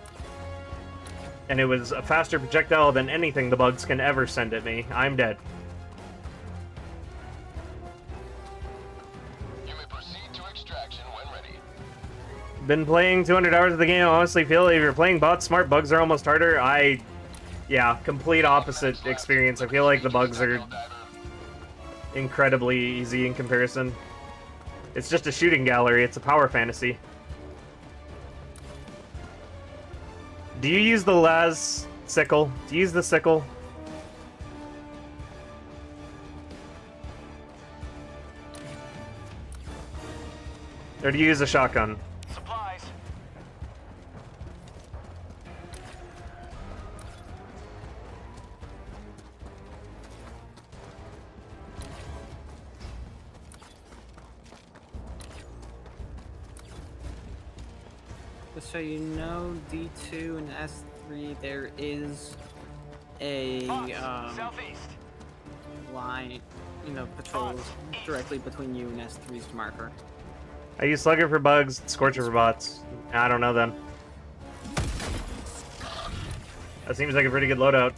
And it was a faster projectile than anything the bugs can ever send at me. I'm dead. been playing 200 hours of the game. I honestly feel if you're playing bots, smart bugs are almost harder. Yeah, complete opposite experience. I feel like the bugs are incredibly easy in comparison. It's just a shooting gallery. It's a power fantasy. Do you use the las sickle? Do you use the sickle? Or do you use a shotgun? Supplies. Just so you know, D2 and S3, there is a Southeast. line, patrols directly between you and S3's marker. I use Slugger for bugs, Scorcher for bots. I don't know then. That seems like a pretty good loadout.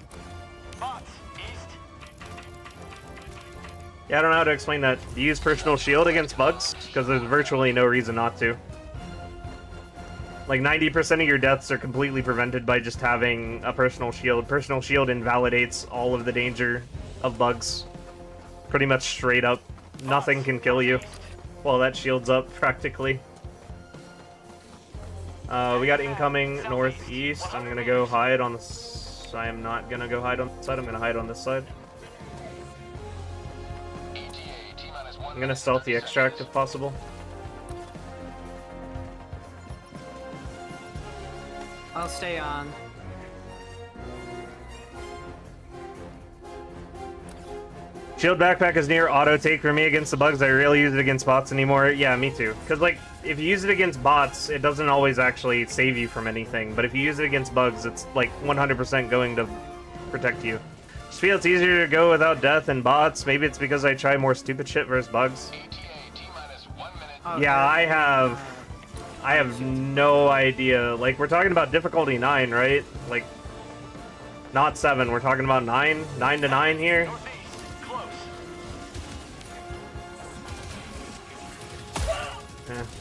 Bots, east. Yeah, I don't know how to explain that. Do you use Personal Shield against bugs? Because there's virtually no reason not to. Like 90% of your deaths are completely prevented by just having a Personal Shield. Personal Shield invalidates all of the danger of bugs. Pretty much straight up. Nothing can kill you. Well, that shield's up, practically. We got incoming northeast. I'm gonna go hide on the I am not gonna go hide on this side. I'm gonna hide on this side. I'm gonna stealthy extract if possible. I'll stay on. Shield backpack is near auto take for me against the bugs. I rarely use it against bots anymore. Yeah, me too. Because, like, if you use it against bots, it doesn't always actually save you from anything. But if you use it against bugs, it's, like, 100% going to protect you. Just feel it's easier to go without death in bots. Maybe it's because I try more stupid shit versus bugs. Yeah, I have no idea. Like, we're talking about difficulty 9, right? Like, not 7. We're talking about 9? 9 to 9 here?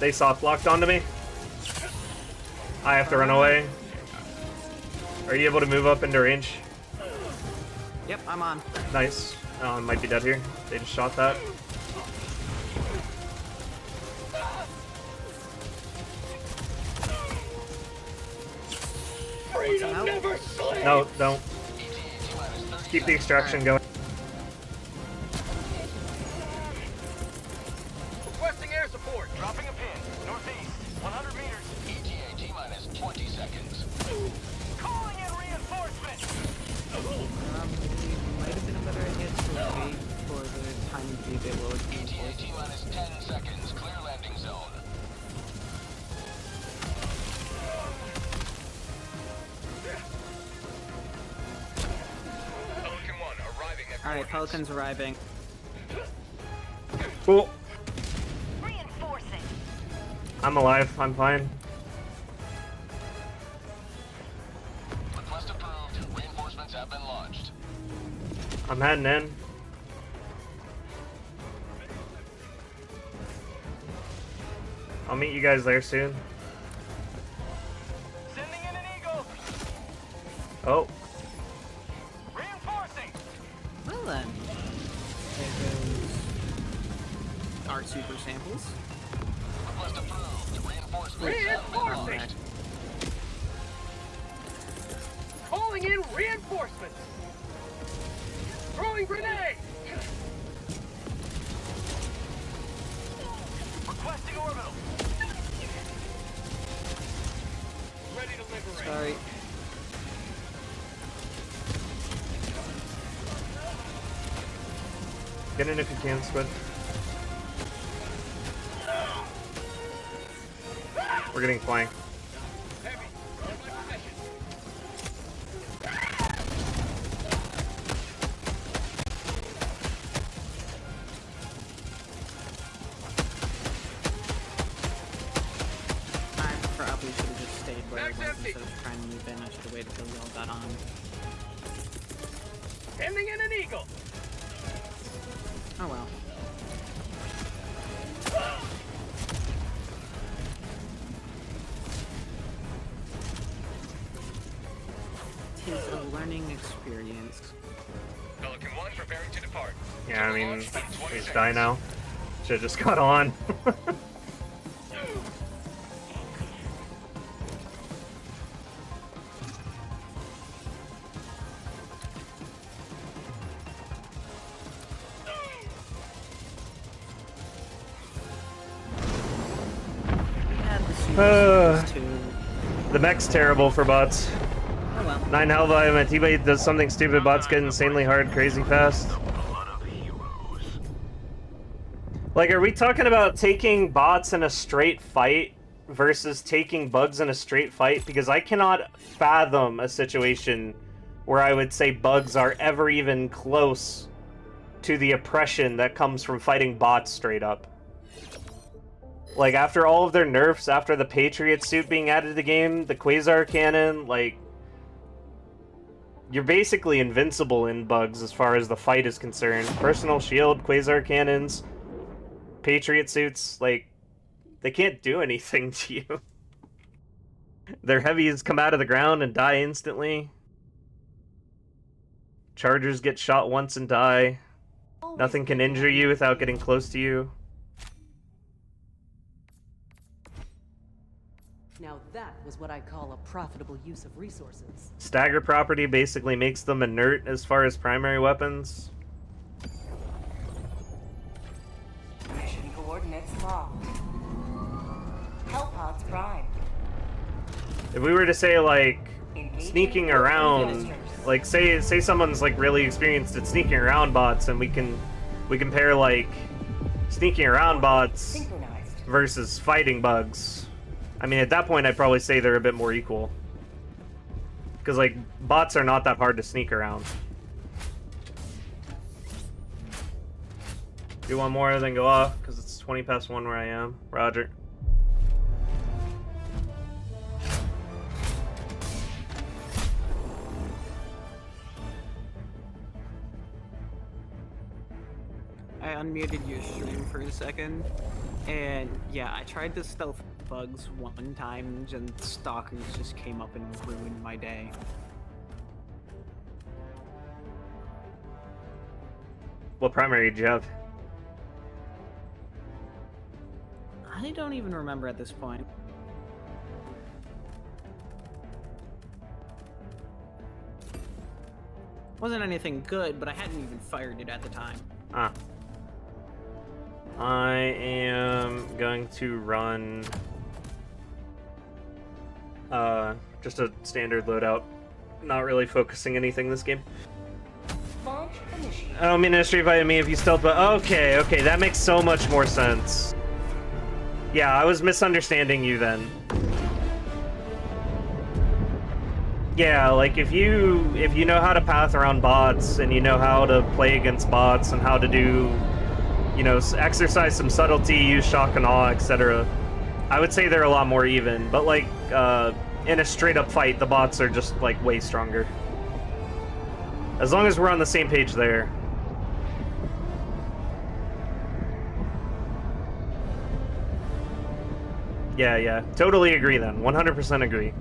They soft locked onto me. I have to run away. Are you able to move up into range? Yep, I'm on. Nice. Oh, I might be dead here. They just shot that. No, don't. Keep the extraction going. Requesting air support. Dropping a pin. Northeast. 100 meters. ETA T-minus 20 seconds. Calling in reinforcements. Might have been a better idea to wait for the time to be a bit lower. ETA T-minus 10 seconds. Clear landing zone. Pelican 1 arriving at Alright, Pelican's arriving. Cool. Reinforcing. I'm alive. I'm fine. Request approved. Reinforcements have been launched. I'm heading in. I'll meet you guys there soon. Sending in an eagle. Oh. Reinforcing. Well then. There goes our super samples. Request approved. Reinforcements have been Reinforcing. launched. Calling in reinforcements. Throwing grenade. Requesting orbital. Ready to liberate. Sorry. Get in if you can, Squid. We're getting flanked. Heavy. On my position. I probably should have just stayed where I Bag's was empty. instead of trying to move in. I should have waited till y'all got on. Sending in an eagle. Oh well. Pelican 1 preparing to depart. Yeah, I mean, Launch in 20 just seconds. die now. Should've just got on. The mech's terrible for bots. Oh well. 9 health item, my teammate does something stupid, bots get insanely hard, crazy fast. Like, are we talking about taking bots in a straight fight versus taking bugs in a straight fight? Because I cannot fathom a situation where I would say bugs are ever even close to the oppression that comes from fighting bots straight up. Like, after all of their nerfs, after the Patriot suit being added to the game, the Quasar cannon, like, you're basically invincible in bugs as far as the fight is concerned. Personal shield, Quasar cannons, Patriot suits, like, they can't do anything to you. Their heavies come out of the ground and die instantly. Chargers get shot once and die. Nothing can injure you without getting close to you. Now that was what I call a profitable use of resources. Stagger property basically makes them inert as far as primary weapons. Mission coordinates locked. Hellpods primed. If we were to say, like, Engaging sneaking around, ministers. like, say someone's, like, really experienced at sneaking around bots, and we compare, like, sneaking around bots Synchronized. versus fighting bugs. I mean, at that point, I'd probably say they're a bit more equal. Because, like, bots are not that hard to sneak around. Do one more, then go off, because it's 20 past 1 where I am. Roger. I unmuted your stream for a second, and yeah, I tried to stealth bugs one time, and stalkers just came up and ruined my day. What primary did you have? I don't even remember at this point. Wasn't anything good, but I hadn't even fired it at the time. Ah. I am going to run just a standard loadout. Not really focusing anything this game. Launch initiated. I don't mean to street fight me if you stealth, but okay, that makes so much more sense. Yeah, I was misunderstanding you then. Yeah, like if you know how to path around bots and you know how to play against bots and how to do, you know, exercise some subtlety, use shock and awe, etc. I would say they're a lot more even, but like in a straight up fight, the bots are just like way stronger. As long as we're on the same page there. Yeah, totally agree then. 100% agree.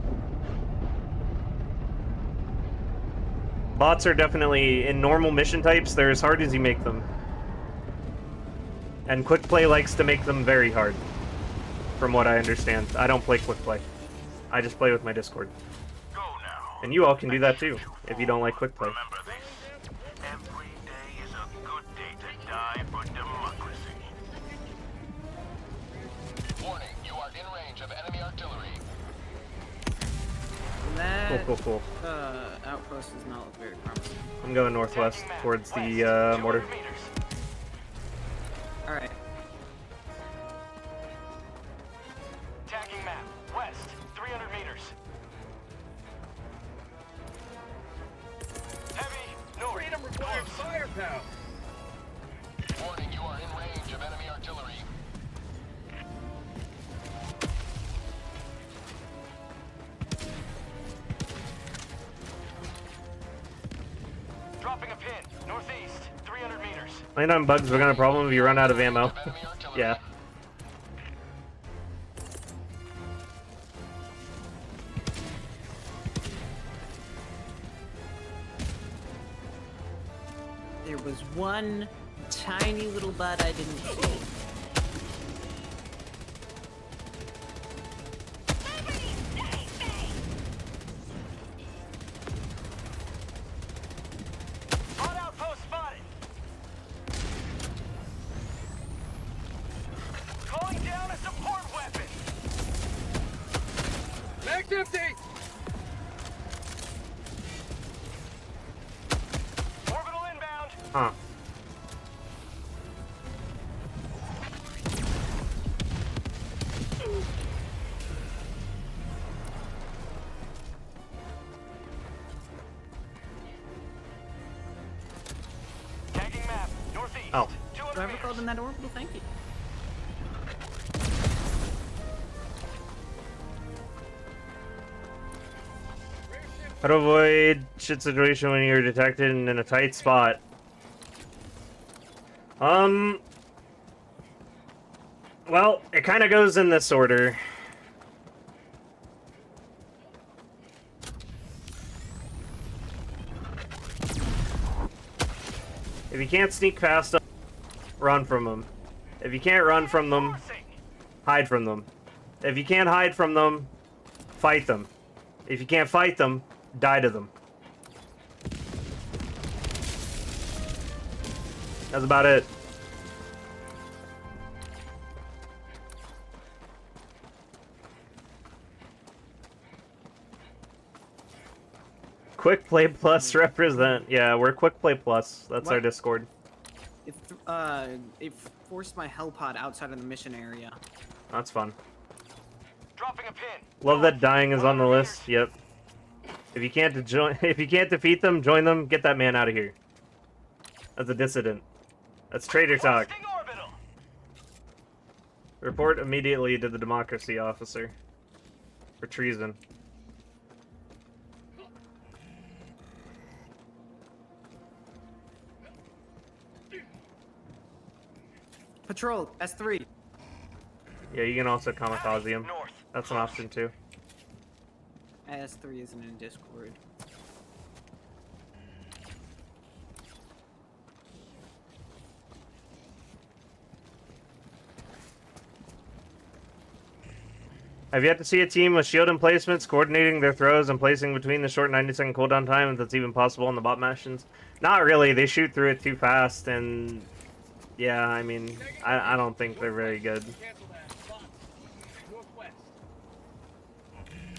Bots are definitely, in normal mission types, they're as hard as you make them. And quick play likes to make them very hard, from what I understand. I don't play quick play. I just play with my Discord. Go now. And you all can do that too, if you don't like quick play. Remember this. Every day is a good day to die for democracy. Warning, you are in range of enemy artillery. That Cool. outpost does not look very promising. I'm going northwest towards the mortar. Alright. Tagging map. West, 300 meters. Heavy, north. Freedom requires firepower. Warning, you are in range of enemy artillery. Dropping a pin, northeast, 300 meters. Land on bugs, we're gonna problem if you run out of ammo. Yeah. was one tiny little bud I didn't see. Hot outpost spotted. Calling down a support weapon. Mag's empty! Orbital inbound. Huh. Tagging map. Northeast. Oh. 200 Whoever meters. called in that orbital, thank you. How to avoid shit situation when you're detected and in a tight spot. Well, it kind of goes in this order. If you can't sneak past them, run from them. If you can't run from them, hide from them. If you can't hide from them, fight them. If you can't fight them, die to them. That's about it. Quick Play Plus represent. Yeah, we're Quick Play Plus. That's our What? Discord. It forced my hell pod outside of the mission area. That's fun. Dropping a pin. Love that dying is on the list. Yep. If you can't if you can't defeat them, join them. Get that man out of here. That's a dissident. That's traitor talk. Requesting orbital. Report immediately to the democracy officer for treason. Patrol, S3. Yeah, you can also kamikaze him. North. That's an option too. S3 isn't in Discord. I've yet to see a team with shield emplacements, coordinating their throws and placing between the short 90-second cooldown time if that's even possible in the bot missions. Not really. They shoot through it too fast, and yeah, I mean, I don't think they're very good. Cancel that. Box. Northwest.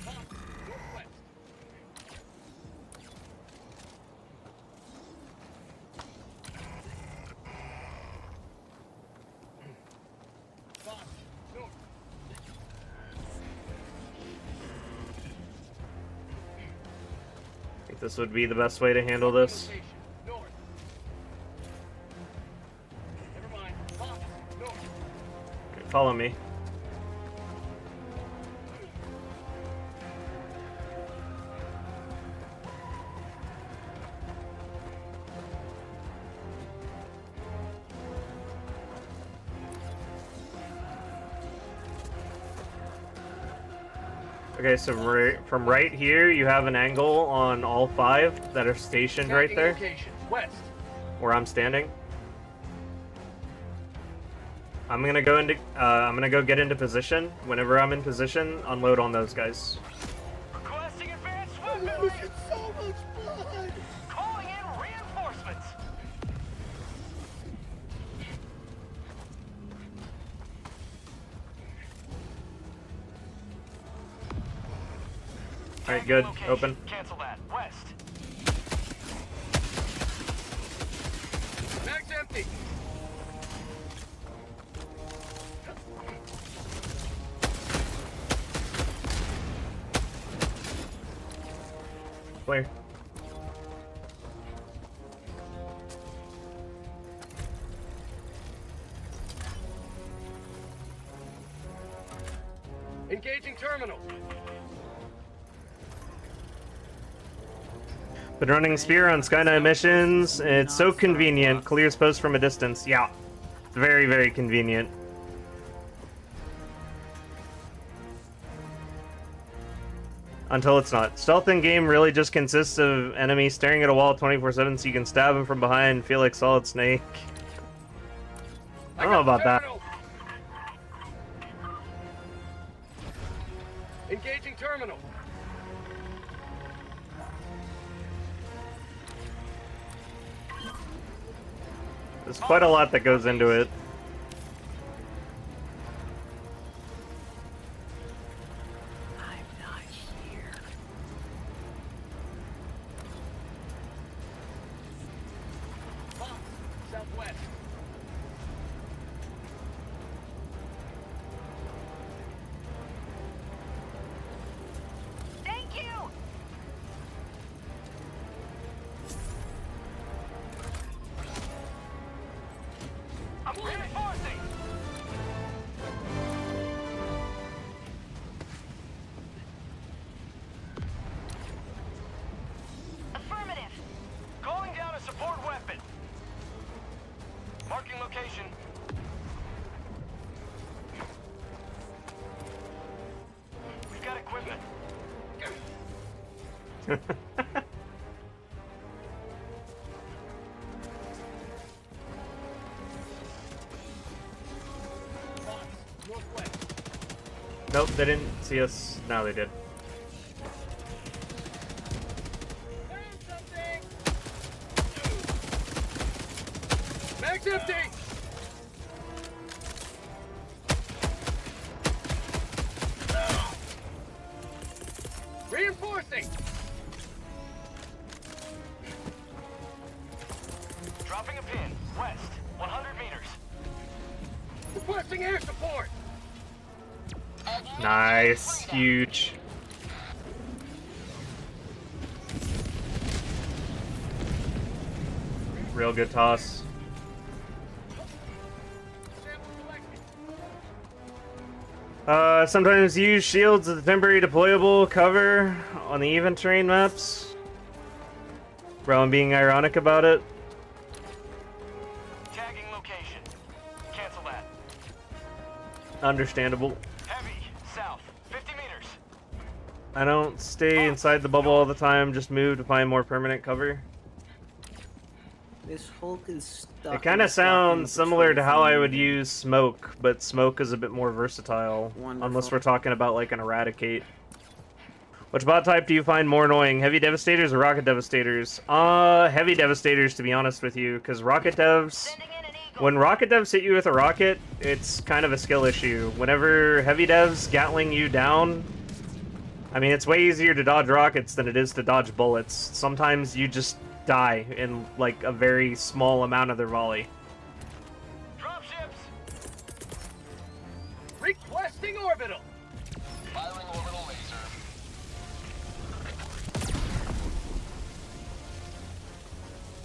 Box. Northwest. Box. North. I think this would be the best way to handle this. Location. North. Never mind. Box. North. Okay, follow me. Okay, so from right here, you have an angle on all 5 that are stationed right Tagging there, location. West. where I'm standing. I'm gonna go get into position. Whenever I'm in position, unload on those guys. Requesting advanced weaponry. So much blood. Calling in reinforcements. All right, good. Location. Open. Cancel that. West. Mag's empty. Clear. Engaging terminal. Been running Spear on Skynet missions. It's so convenient. Clears post from a distance. Yeah. It's very, very convenient. Until it's not. Stealth in game really just consists of enemies staring at a wall 24/7 so you can stab them from behind and feel like Solid Snake. I don't know about that. Engaging terminal. There's quite a lot that goes into it. I'm not here. Southwest. Thank you! I'm reinforcing! Affirmative. Calling down a support weapon. Marking location. We've got equipment. Northwest. Nope, they didn't see us. Now they did. Found something! Mag's empty! Reinforcing! Dropping a pin. West. 100 meters. Requesting air support! Nice. Huge. Real good toss. Sample collected. Sometimes use shields as a temporary deployable cover on the even terrain maps. Bro, I'm being ironic about it. Tagging location. Cancel that. Understandable. Heavy. South. 50 meters. I don't stay inside the bubble all the time, just move to find more permanent cover. This Hulk is stuck. It kind of sounds similar to how I would use smoke, but smoke is a bit more versatile. Wonderful. Unless we're talking about like an Eradicate. Which bot type do you find more annoying, Heavy Devastators or Rocket Devastators? Heavy Devastators, to be honest with you, because Rocket Devs... Sending in an eagle. When Rocket Devs hit you with a rocket, it's kind of a skill issue. Whenever Heavy Devs Gatling you down, I mean, it's way easier to dodge rockets than it is to dodge bullets. Sometimes you just die in, like, a very small amount of their volley. Dropships. Requesting orbital! Firing orbital laser.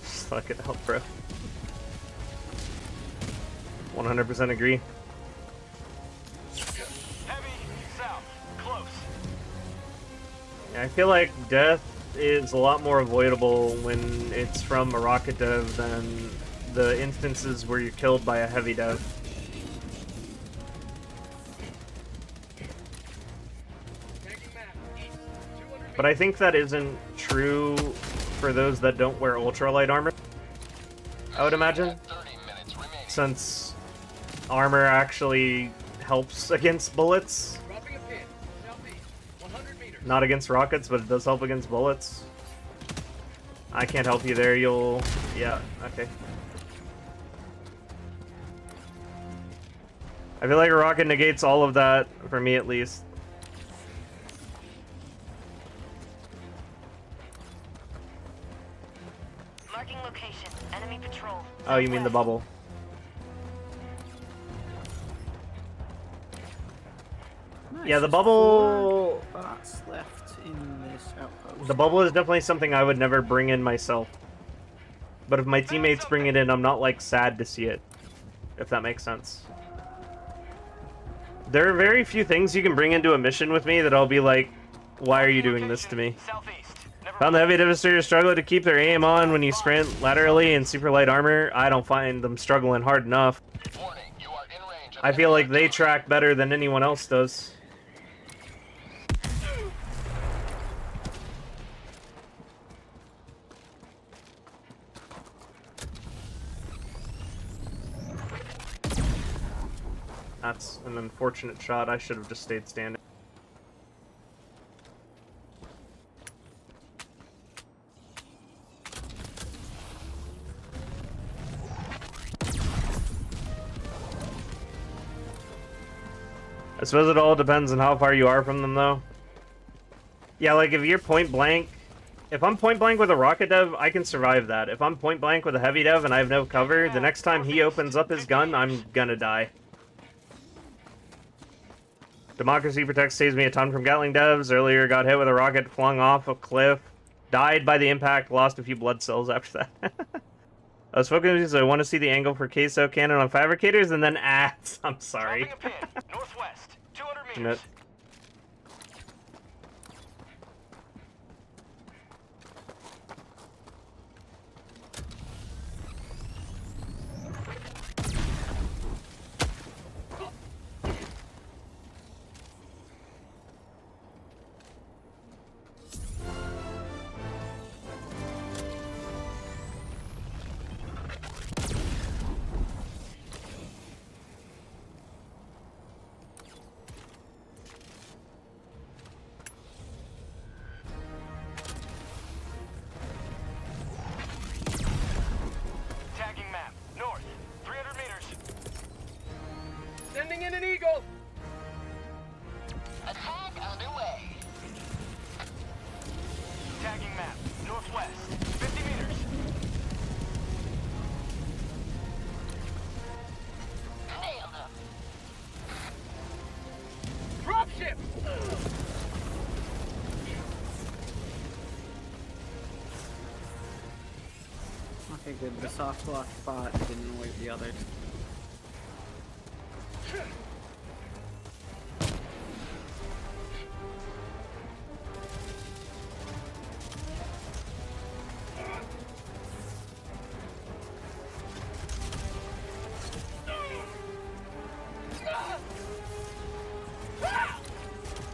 Fuck it, help, bro. 100% agree. Heavy. South. Close. Yeah, I feel like death is a lot more avoidable when it's from a rocket dev than the instances where you're killed by a heavy dev. Tagging map. East. 200 But I think that isn't true for those that don't wear ultralight armor, I would imagine, 30 minutes remaining. since armor actually helps against bullets. Dropping a pin. Southeast. 100 meters. Not against rockets, but it does help against bullets. I can't help you there, you'll... Yeah, okay. I feel like a rocket negates all of that, for me at least. Marking location. Enemy patrol. Oh, you mean the bubble. Nice, Yeah, the there's bubble... 4 bots left in this outpost. The bubble is definitely something I would never bring in myself. But if my teammates bring it in, I'm not, like, sad to see it. If that makes sense. There are very few things you can bring into a mission with me that I'll be like, why are you doing this to me? Southeast. Never Found the Heavy Devastators struggle to keep their aim on when you sprint laterally in super light armor. I don't find them struggling hard enough. Warning, you are in range of I feel like they track better than anyone else does. That's an unfortunate shot. I should have just stayed standing. I suppose it all depends on how far you are from them, though. Yeah, like, if you're point blank... If I'm point blank with a rocket dev, I can survive that. If I'm point blank with a heavy dev and I have no cover, the next time he opens up his gun, I'm gonna die. Democracy Protects saves me a ton from Gatling devs. Earlier got hit with a rocket flung off a cliff. Died by the impact, lost a few blood cells after that. I was focusing because I want to see the angle for queso cannon on fabricators and then ads. I'm sorry. Dropping a pin, northwest, 200 meters. Tagging map, north, 300 meters. Sending in an eagle. Attack underway. Tagging map, northwest, 50 meters. Nailed him. Dropship. Okay, good. The soft block bot didn't wake the others.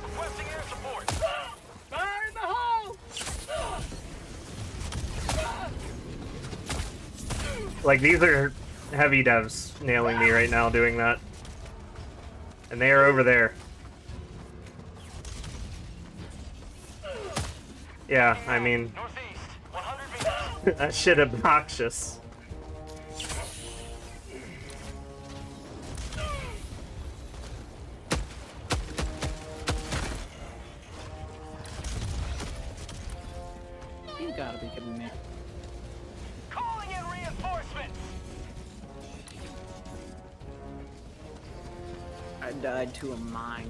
Requesting air support. Fire in the hole. Like, these are heavy devs nailing me right now doing that. And they are over there. Yeah, I mean... Northeast, 100 meters. that shit obnoxious. You gotta be kidding me. Calling in reinforcements. I died to a mine.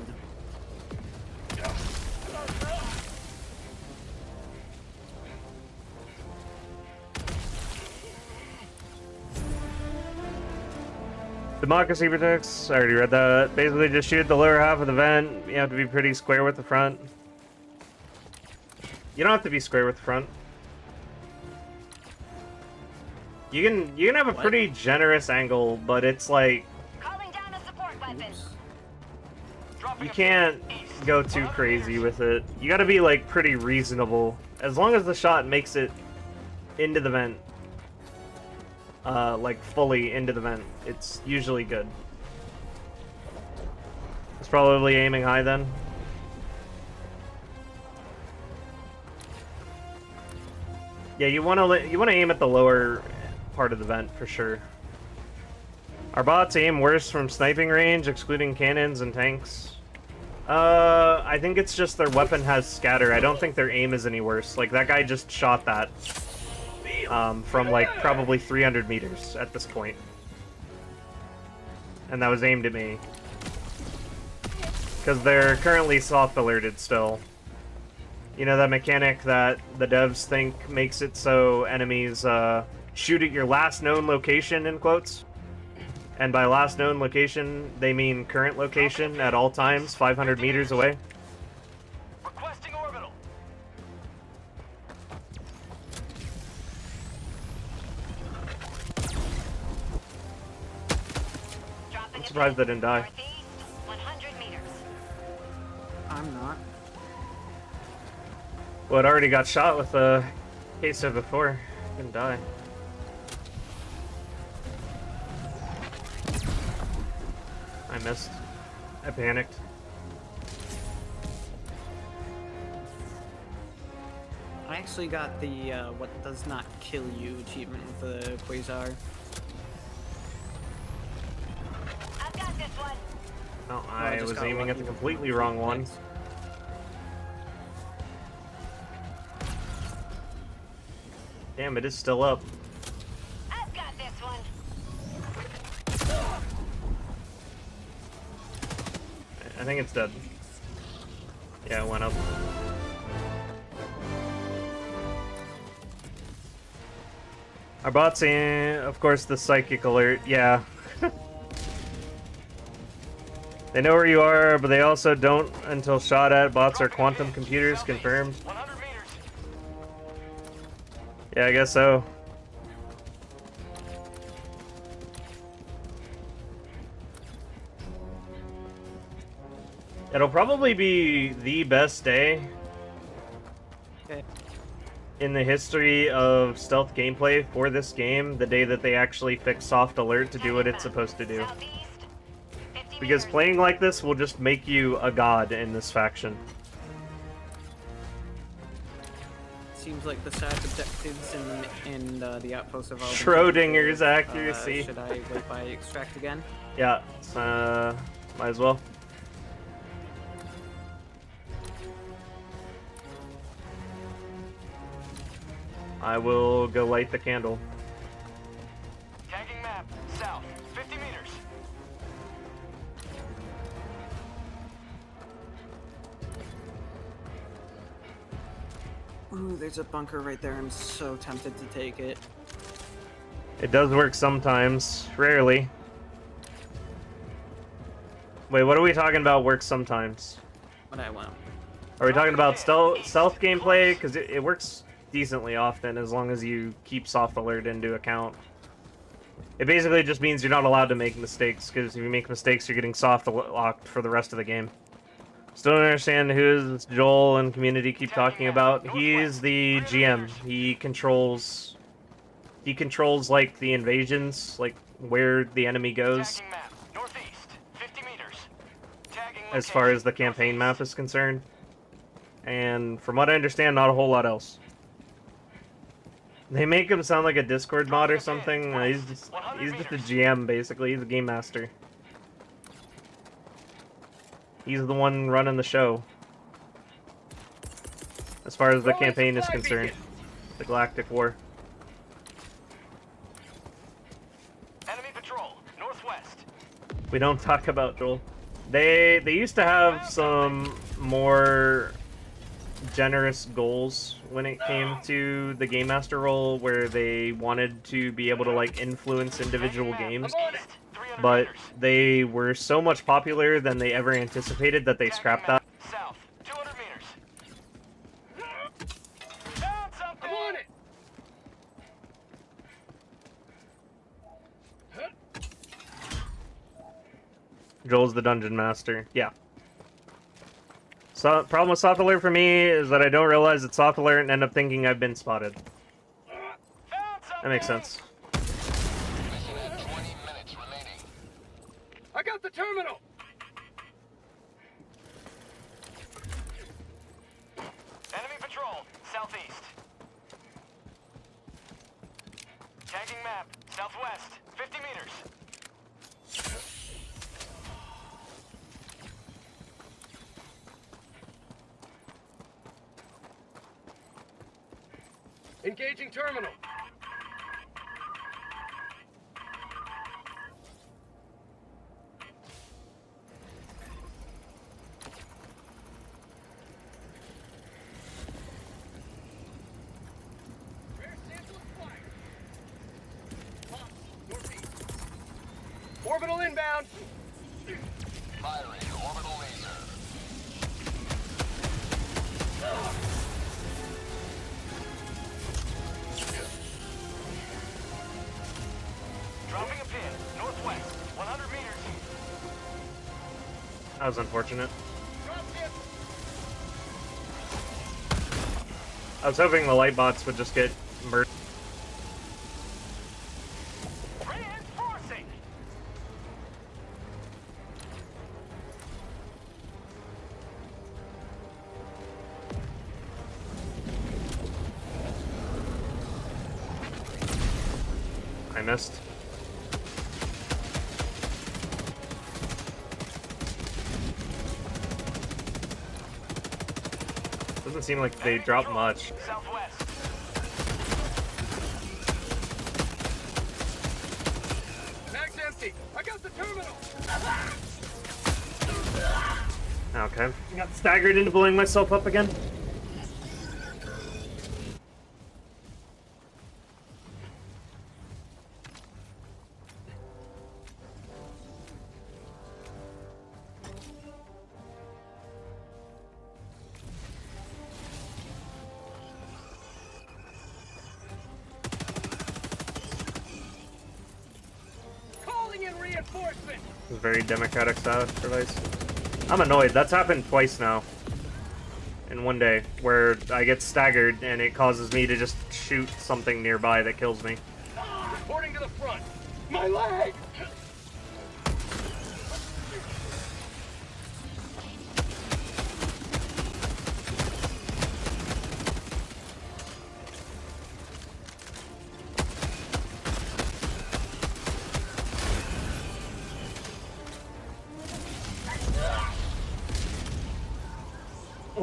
Democracy Protects, I already read that. Basically just shoot the lower half of the vent. You have to be pretty square with the front. You don't have to be square with the front. You can have a pretty generous angle, but it's like Calling down a support weapon. you can't go too crazy with it. You gotta be like pretty reasonable. As long as the shot makes it into the vent, like fully into the vent, it's usually good. It's probably aiming high then. Yeah, you want to aim at the lower part of the vent for sure. Our bots aim worse from sniping range, excluding cannons and tanks. I think it's just their weapon has scatter. I don't think their aim is any worse. Like, that guy just shot that from like probably 300 meters at this point. And that was aimed at me. Because they're currently soft alerted still. You know, that mechanic that the devs think makes it so enemies shoot at your last known location, in quotes? And by last known location, they mean current location at all times, 500 meters away. Requesting orbital. I'm surprised they didn't die. Northeast, 100 meters. I'm not. Well, it already got shot with a queso before. Didn't die. I missed. I panicked. I actually got the what does not kill you achievement with the Quasar. I've got this one. No, I I just was got aiming at the lucky. completely wrong one. Thanks. Damn, it is still up. I've got this one. I think it's dead. Yeah, it went up. Our bots, of course, the psychic alert. Yeah. They know where you are, but they also don't until shot at. Bots are quantum computers, confirmed. 100 meters. Yeah, I guess so. It'll probably be the best day Okay. in the history of stealth gameplay for this game, the day that they actually fix soft alert to do what it's supposed to do. Southeast. 50 Because meters. playing like this will just make you a god in this faction. Seems like the side objectives in the outposts have all been Schrodinger's taken care of. accuracy. Should I wait by extract again? Yeah, it's, might as well. I will go light the candle. Tagging map. South. 50 meters. Ooh, there's a bunker right there. I'm so tempted to take it. It does work sometimes, rarely. Wait, what are we talking about works sometimes? What I want. Are we talking about stealth gameplay? Because it works decently often as long as you keep soft alert into account. It basically just means you're not allowed to make mistakes, because if you make mistakes, you're getting soft locked for the rest of the game. Still don't understand who is Joel and community keep talking about. He's the GM. He controls like the invasions, like where the enemy goes, Tagging map. Northeast. 50 meters. Tagging as far as the campaign map is concerned. And from what I understand, not a whole lot else. They make him sound like a Discord mod or something. He's just a GM, basically. He's a game master. He's the one running the show, as far as the campaign is concerned. The Galactic War. Enemy patrol. Northwest. We don't talk about Joel. They used to have some more generous goals when it came to the game master role, where they wanted to be able to like influence individual games, but they were so much popular than they ever anticipated that they scrapped that. South. 200 meters. Found something. I'm on it. Joel's the dungeon master. Yeah. So problem with soft alert for me is that I don't realize it's soft alert and end up thinking I've been spotted. That makes sense. Mission at 20 minutes remaining. I got the terminal. Enemy patrol. Southeast. Tagging map. Southwest. 50 meters. Engaging terminal. Rare sample acquired. Box, northeast. Orbital inbound. Firing orbital laser. Dropping a pin. Northwest. 100 meters. That was unfortunate. Drop ship. I was hoping the light bots would just get murdered. Reinforcing. I missed. Doesn't seem like they drop much. Southwest. Mag's empty. I got the terminal. Okay. I got staggered into blowing myself up again. Calling in reinforcement. It's a very democratic device. I'm annoyed. That's happened twice now. In one day, where I get staggered and it causes me to just shoot something nearby that kills me. Reporting to the front. My leg.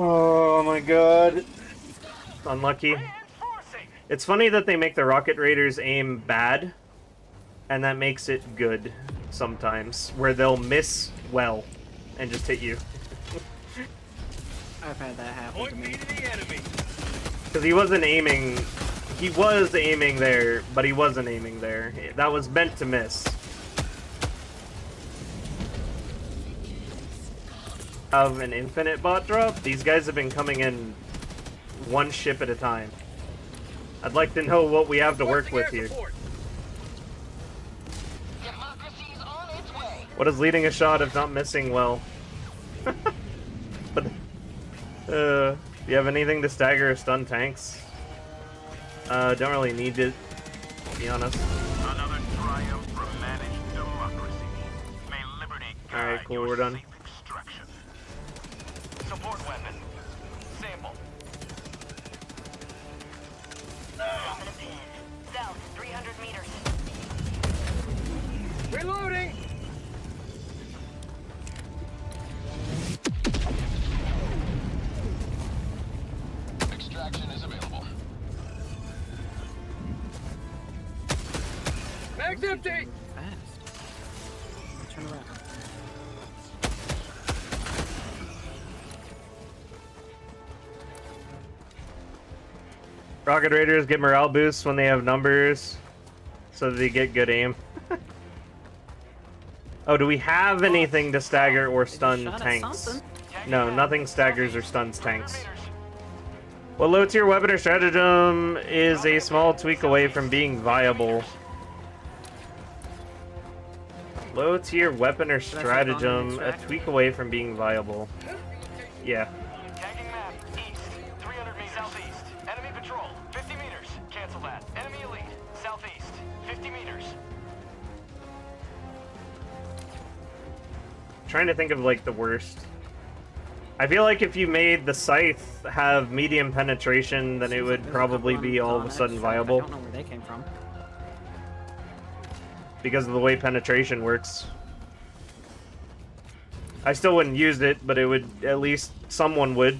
Oh my god. Unlucky. It's funny that they make the rocket raiders aim bad, and that makes it good sometimes, where they'll miss well and just hit you. I've had that happen to me. Because he wasn't aiming. He was aiming there, but he wasn't aiming there. That was meant to miss. Of an infinite bot drop, these guys have been coming in one ship at a time. I'd like to know what we have to work with here. What is leading a shot if not missing well? But, do you have anything to stagger or stun tanks? Don't really need it, to be honest. Another triumph from managed democracy. May liberty Alright, cool, we're done. Support weapon. Sample. Dropping a pin. South, 300 meters. Reloading. Extraction is available. Mag's empty. Fast. Turn around. Rocket Raiders get morale boosts when they have numbers, so that they get good aim. Oh, do we have anything to stagger or stun tanks? No, nothing staggers or stuns tanks. Well, low tier weapon or stratagem is a small tweak away from being viable. Low tier weapon or stratagem, a tweak away from being viable. Yeah. Tagging map. East. 300 meters. Southeast. Enemy patrol. 50 meters. Cancel that. Enemy elite. Southeast. 50 meters. Trying to think of like the worst. I feel like if you made the scythe have medium penetration, then it would probably be all of a sudden I viable. don't know where they came from. Because of the way penetration works. I still wouldn't use it, but it would, at least someone would.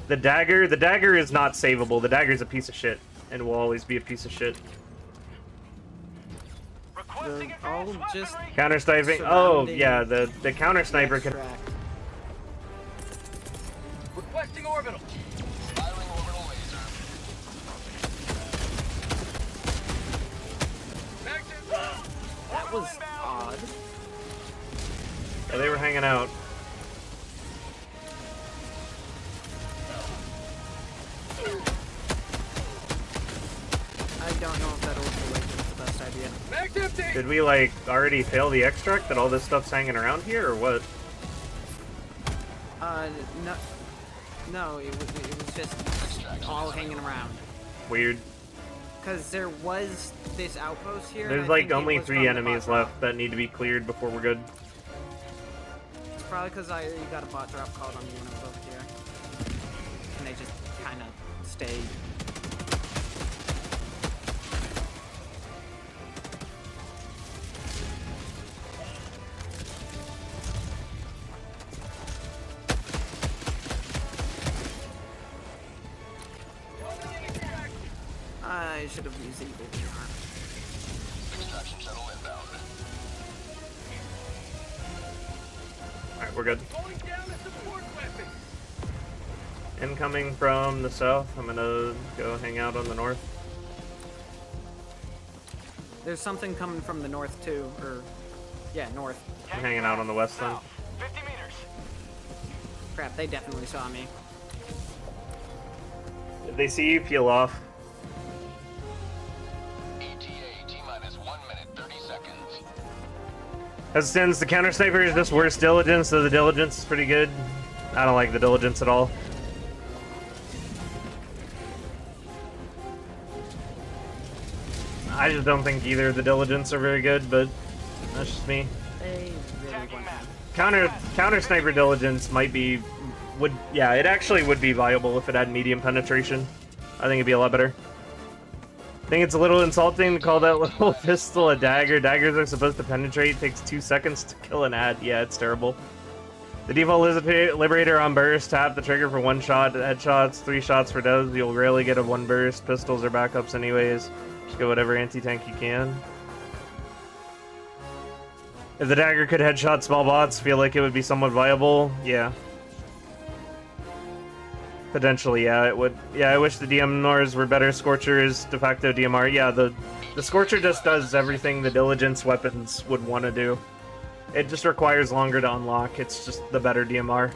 The dagger is not savable. The dagger's a piece of shit, and will always be a piece of shit. They're all just Counter sniping. Oh yeah, the counter sniper can. Requesting orbital. Firing orbital laser. That was odd. Yeah, they were hanging out. I don't know if that orbital laser is the best idea. Mag's empty. Did we like already fail the extract that all this stuff's hanging around here, or what? No. No, it was just all hanging around. Weird. Because there was this outpost here. There's and I like think it only was 3 from the enemies bot drop. left that need to be cleared before we're good. It's probably because you got a bot drop called on you when I was over here. And they just kind of stayed. I should have used Eagle VR. Extraction shuttle inbound. Alright, we're good. Calling down a support weapon. Incoming from the south. I'm gonna go hang out on the north. There's something coming from the north too, or yeah, north. I'm hanging out on the west then. South, 50 meters. Crap, they definitely saw me. If they see you, peel off. ETA T-minus 1 minute, 30 seconds. As it stands, the counter sniper is just worse diligence, so the diligence is pretty good. I don't like the diligence at all. I just don't think either of the diligence are very good, but that's just me. They really want me. Counter sniper diligence might be yeah, it actually would be viable if it had medium penetration. I think it'd be a lot better. I think it's a little insulting to call that little pistol a dagger. Daggers are supposed to penetrate. It takes 2 seconds to kill an ad. Yeah, it's terrible. The default Liberator on burst. Tap the trigger for 1 shot. Headshots, 3 shots for devs. You'll rarely get a 1 burst. Pistols are backups anyways. Just go whatever anti-tank you can. If the dagger could headshot small bots, feel like it would be somewhat viable. Yeah. Potentially, yeah, it would. Yeah, I wish the DMRs were better. Scorcher is de facto DMR. Yeah, the Scorcher just does everything the Diligence weapons would want to do. It just requires longer to unlock. It's just the better DMR.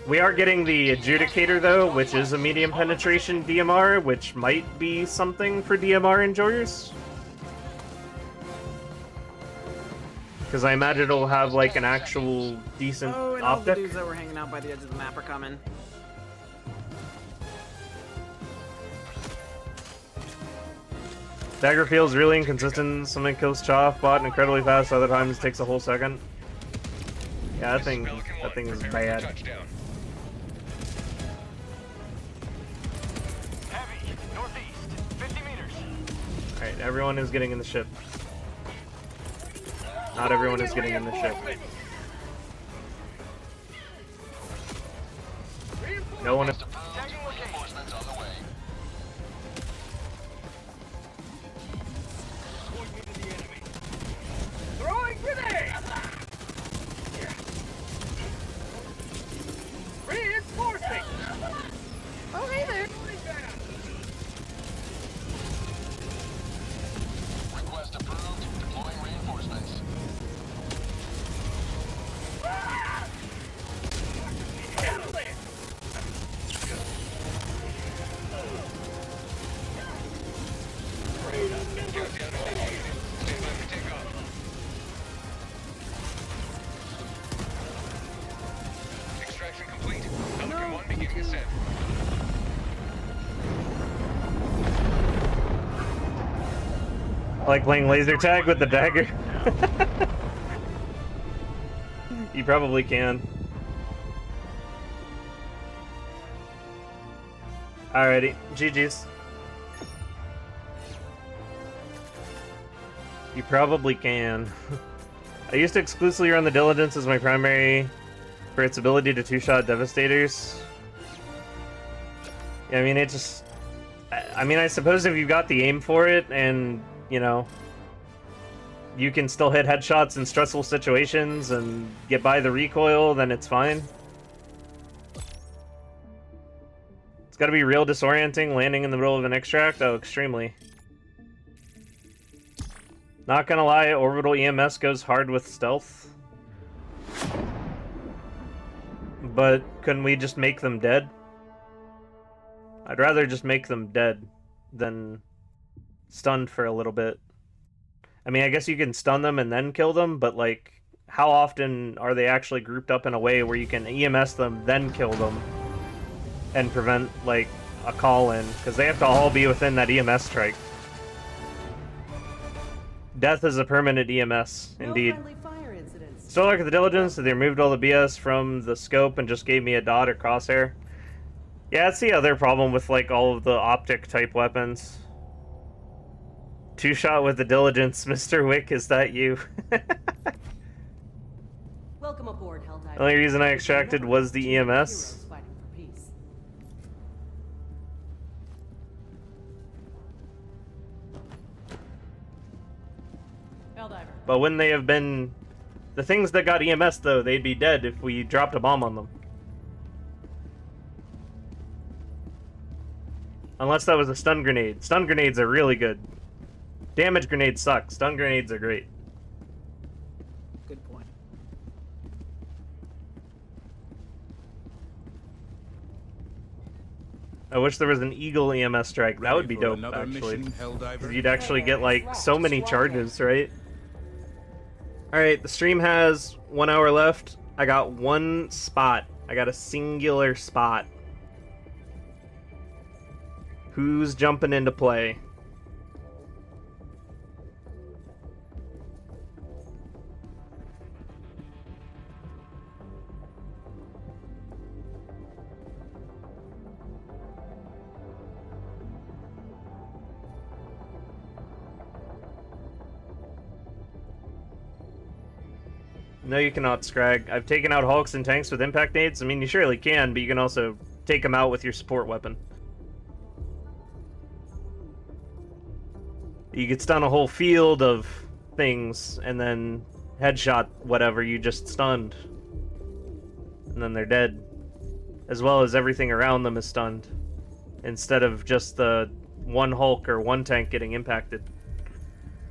We are getting the Adjudicator, though, which is a medium penetration DMR, which might be something for DMR enjoyers. Because I imagine it'll have, like, an actual decent Oh, and all the optic. dudes that were hanging out by the edge of the map are coming. Dagger feels really inconsistent. Something kills Choff bot incredibly fast, other times it takes a whole second. Yeah, that thing is bad. Heavy, northeast, 50 meters. Alright, everyone is getting in the ship. Not everyone is getting in the ship. No one is. Reinforcements on the way. Throwing grenade! Reinforcing! Oh, hey there! Request approved. Deploying reinforcements. Handle it! Extraction complete. Pelican 1 beginning ascent. I like playing laser tag with the dagger. You probably can. Alrighty, GG's. You probably can. I used to exclusively run the Diligence as my primary for its ability to two-shot Devastators. Yeah, I mean, it just... I mean, I suppose if you got the aim for it and, you know, you can still hit headshots in stressful situations and get by the recoil, then it's fine. It's gotta be real disorienting landing in the middle of an extract. Oh, extremely. Not gonna lie, orbital EMS goes hard with stealth. But couldn't we just make them dead? I'd rather just make them dead than stunned for a little bit. I mean, I guess you can stun them and then kill them, but, like, how often are they actually grouped up in a way where you can EMS them, then kill them, and prevent, like, a call-in? Because they have to all be within that EMS strike. Death is a permanent EMS, indeed. Still like the Diligence, they removed all the BS from the scope and just gave me a dot or crosshair. Yeah, that's the other problem with, like, all of the optic-type weapons. Two-shot with the Diligence, Mr. Wick, is that you? Welcome aboard, Helldivers. The only reason I extracted was the EMS. Helldiver. But wouldn't they have been... The things that got EMS, though, they'd be dead if we dropped a bomb on them. Unless that was a stun grenade. Stun grenades are really good. Damage grenades suck. Stun grenades are great. Good point. I wish there was an Eagle EMS strike. That would be dope, actually. 'Cause you'd actually get, like, so many charges, right? Alright, the stream has 1 hour left. I got one spot. I got a singular spot. Who's jumping into play? No, you cannot, Scrag. I've taken out Hulks and tanks with impact nades. I mean, you surely can, but you can also take them out with your support weapon. You could stun a whole field of things, and then headshot whatever you just stunned. And then they're dead. As well as everything around them is stunned. Instead of just the one Hulk or one tank getting impacted.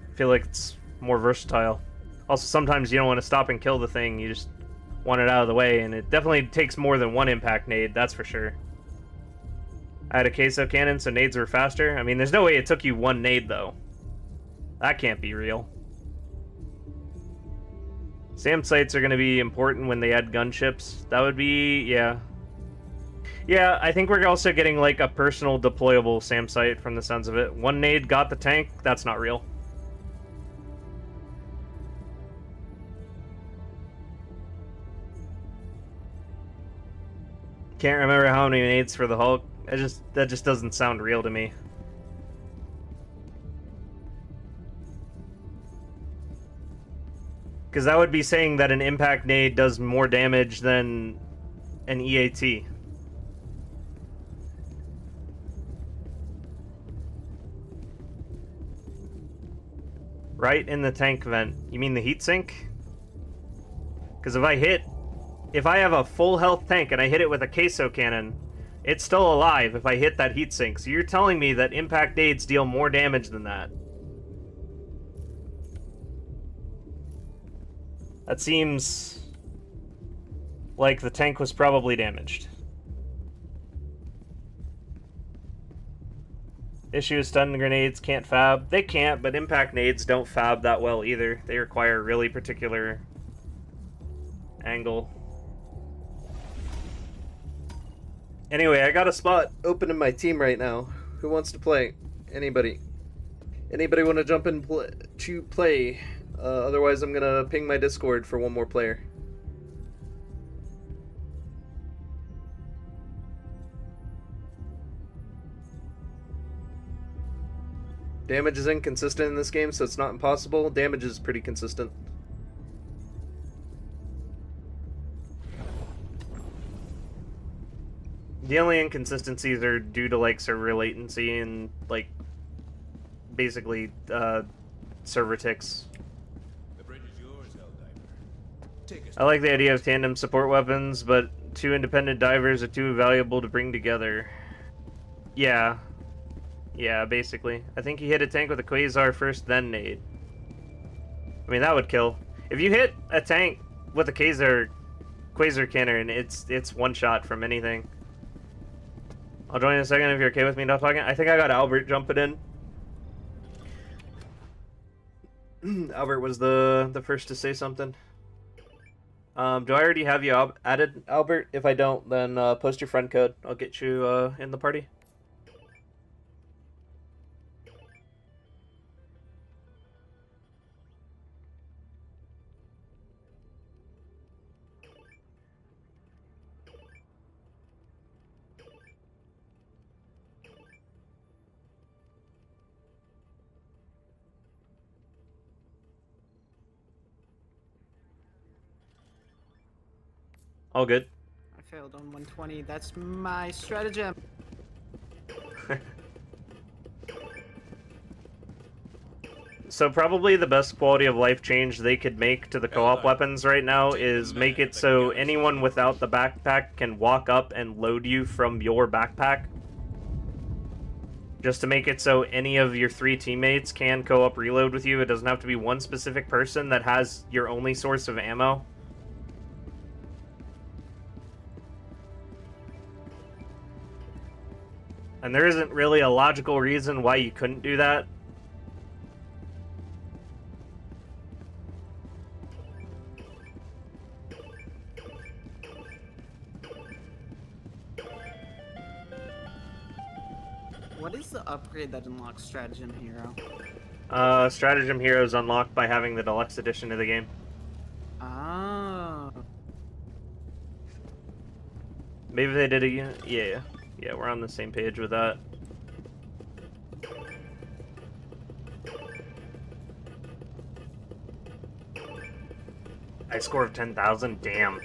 I feel like it's more versatile. Also, sometimes you don't want to stop and kill the thing, you just want it out of the way, and it definitely takes more than one impact nade, that's for sure. I had a queso cannon, so nades were faster. I mean, there's no way it took you one nade, though. That can't be real. SAM sites are going to be important when they add gunships. That would be, yeah. Yeah, I think we're also getting, like, a personal deployable SAM site from the sounds of it. One nade got the tank, that's not real. Can't remember how many nades for the Hulk. That just doesn't sound real to me. Because that would be saying that an impact nade does more damage than an EAT. Right in the tank vent. You mean the heat sink? Because if I have a full health tank and I hit it with a queso cannon, it's still alive if I hit that heat sink. So you're telling me that impact nades deal more damage than that. That seems like the tank was probably damaged. Issue is stun grenades can't fab. They can't, but impact nades don't fab that well either. They require a really particular angle. Anyway, I got a spot open in my team right now. Who wants to play? Anybody? Anybody want to jump in to play? Otherwise, I'm gonna ping my Discord for one more player. Damage is inconsistent in this game, so it's not impossible. Damage is pretty consistent. The only inconsistencies are due to, like, server latency and, like, basically, server ticks. The bridge is yours, Helldiver. Take us. I like the idea of tandem support weapons, but two independent divers are too valuable to bring together. Yeah. Yeah, basically. I think he hit a tank with a Quasar first, then nade. I mean, that would kill. If you hit a tank with a Quasar cannon, it's one shot from anything. I'll join in a second if you're okay with me not talking. I think I got Albert jumping in. Albert was the first to say something. Do I already have you added, Albert? If I don't, then post your friend code. I'll get you in the party. All good. I failed on 120. That's my stratagem. So probably the best quality of life change they could make to the co-op weapons right now is make it so anyone without the backpack can walk up and load you from your backpack. Just to make it so any of your 3 teammates can co-op reload with you. It doesn't have to be one specific person that has your only source of ammo. And there isn't really a logical reason why you couldn't do that. What is the upgrade that unlocks Stratagem Hero? Stratagem Hero is unlocked by having the deluxe edition of the game. Oh. Maybe they did again. Yeah, we're on the same page with that. High score of 10,000. Damn.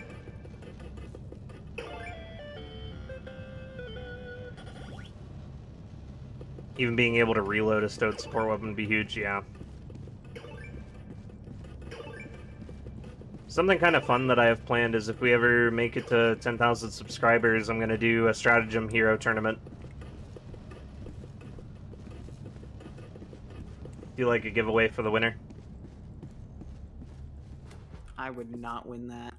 Even being able to reload a stowed support weapon would be huge, yeah. Something kind of fun that I have planned is if we ever make it to 10,000 subscribers, I'm going to do a Stratagem Hero tournament. Do you like a giveaway for the winner? I would not win that.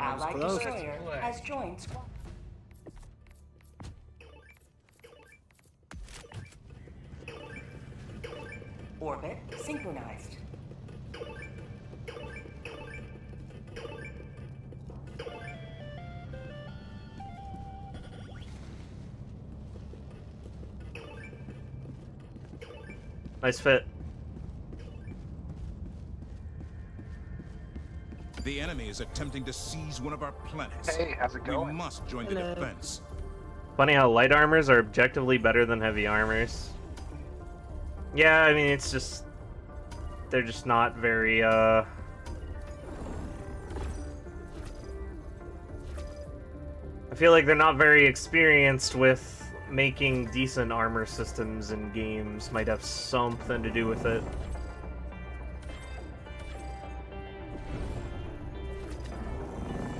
Allied close. destroyer has joined squad. Orbit synchronized. Nice fit. The enemy is attempting to seize one of our planets. Hey, how's it We going? must join the defense. Funny how light armors are objectively better than heavy armors. Yeah, I mean, it's just... they're just not very, I feel like they're not very experienced with making decent armor systems in games. Might have something to do with it.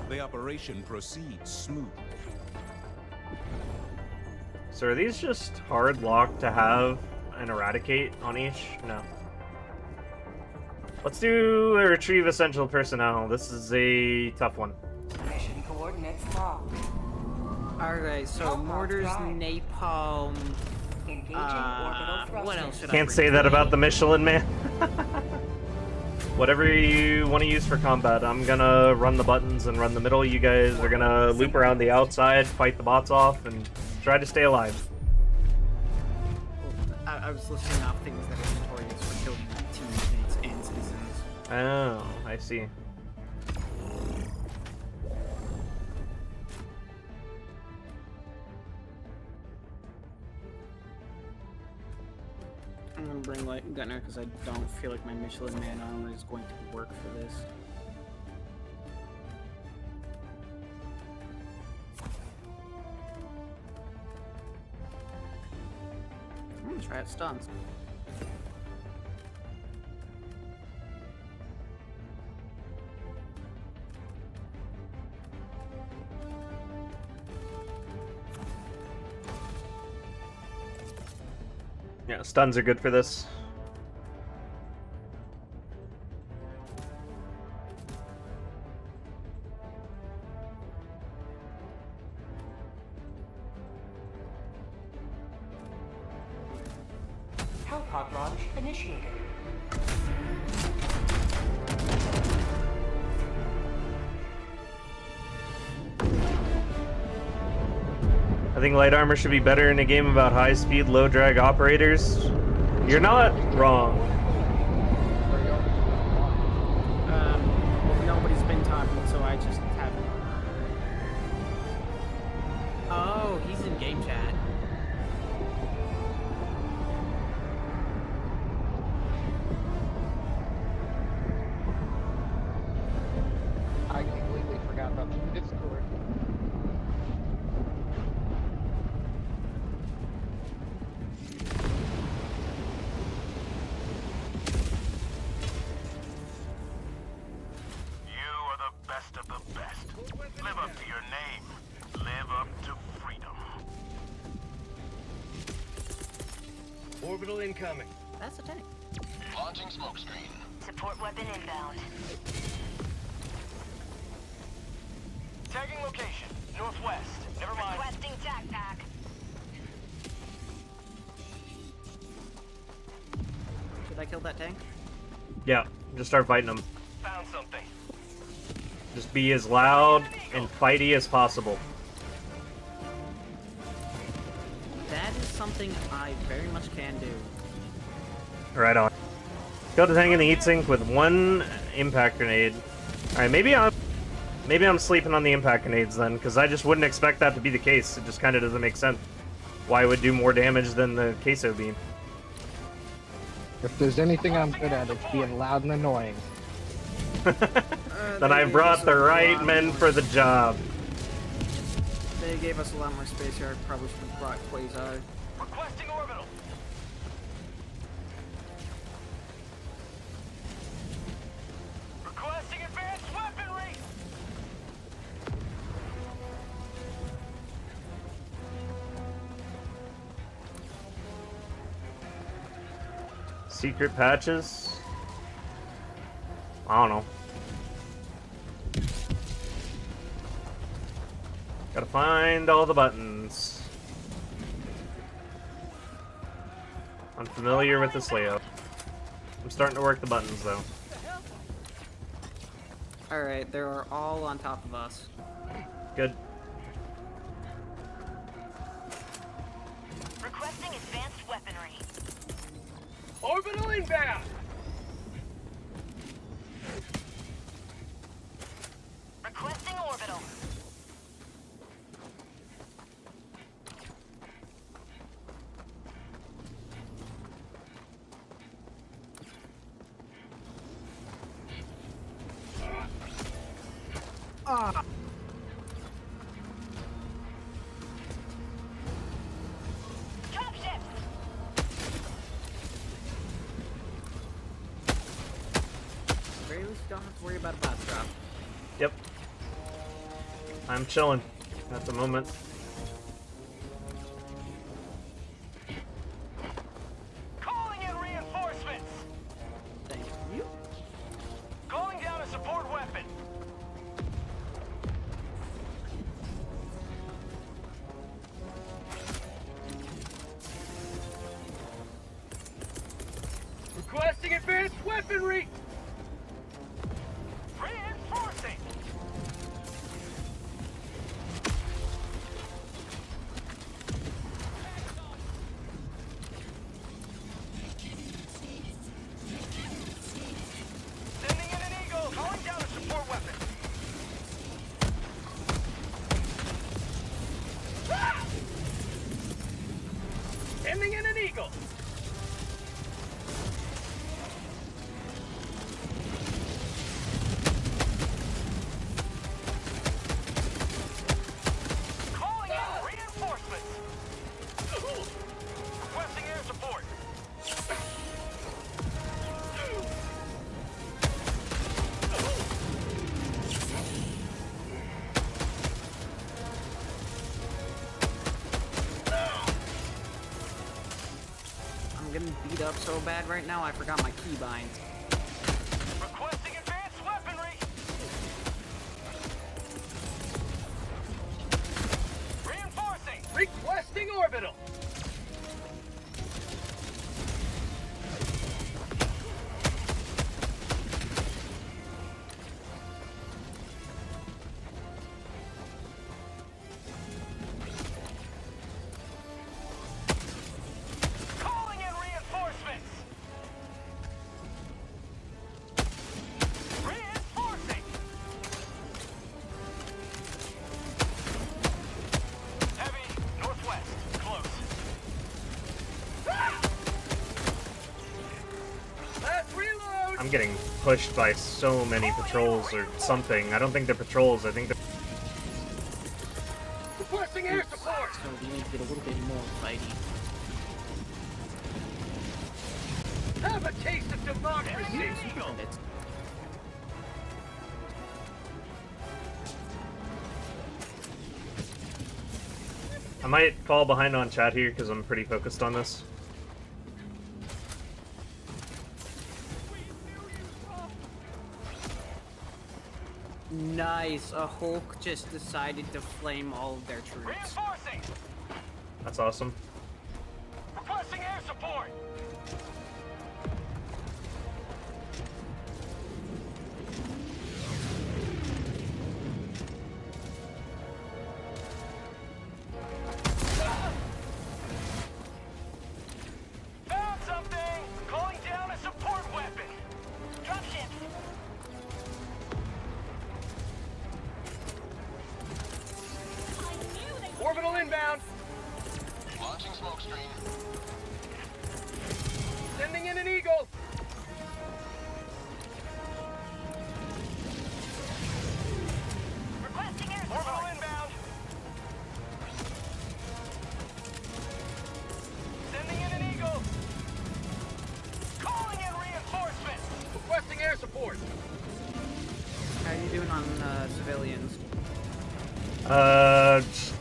The operation proceeds smoothly. So are these just hard locked to have an Eradicate on each? No. Let's do a retrieve essential personnel. This is a tough one. Mission coordinates locked. Alright, so mortars, napalm. Engaging orbital thrusters. What else should I Can't bring? say that about the Michelin Man. Whatever you want to use for combat, I'm gonna run the buttons and run the middle. You guys are gonna loop around the outside, fight the bots off, and try to stay alive. I was listing off things that are notorious for killing teammates and citizens. Oh, I see. I'm gonna bring Light Gunner because I don't feel like my Michelin Man armor is going to work for this. I'm gonna try out stuns. Yeah, stuns are good for this. Hellpod launch initiated. I think light armor should be better in a game about high-speed, low-drag operators. You're not wrong. Nobody's been talking, so I just haven't. Oh, he's in game chat. I completely forgot about the Discord. Orbital incoming. That's a tank. Launching smokescreen. Support weapon inbound. Tagging location. Northwest. Never mind. Requesting tac pack. Should I kill that tank? Yeah, just start fighting them. Found something. Just be as loud and fighty as possible. That is something I very much can do. Right on. Killed the tank in the heat sink with one impact grenade. Alright, maybe I'm sleeping on the impact grenades then, because I just wouldn't expect that to be the case. It just kind of doesn't make sense. Why it would do more damage than the queso beam? If there's anything I'm good at, it's being loud and annoying. Then I brought the right men for the job. They gave us a lot more space here. I probably should have brought Quasar. Requesting orbital. Requesting advanced weaponry. Secret patches? I don't know. Gotta find all the buttons. Unfamiliar with this layout. I'm starting to work the buttons though. Alright, they are all on top of us. Good. Requesting advanced weaponry. Orbital inbound. Requesting orbital. Ah! Dropships. Very least you don't have to worry about a boss drop. Yep. I'm chilling at the moment. Calling in reinforcements. Thank you. Calling down a support weapon. Requesting advanced weaponry. Reinforcing. Sending in an eagle. Calling down a support weapon. Ah! Sending in an eagle. beat up so bad right now, I forgot my keybind. Requesting advanced weaponry. Reinforcing. Requesting orbital. Calling in reinforcements. Reinforcing. Heavy, northwest, close. Last reload. I'm getting pushed by so many patrols or something. I don't think they're patrols. I think they're... Requesting air support. So we need to get a little bit more fighty. Have a taste of democracy. And it's I might fall behind on chat here because I'm pretty focused on this. nice. A Hulk just decided to flame all of their troops. Reinforcing. That's awesome. Requesting air support. Found something. Calling down a support weapon. Dropships. Orbital inbound. Launching smoke screen. Sending in an eagle. Requesting air support. Orbital inbound. Sending in an eagle. Calling in reinforcements. Requesting air support. How you doing on civilians?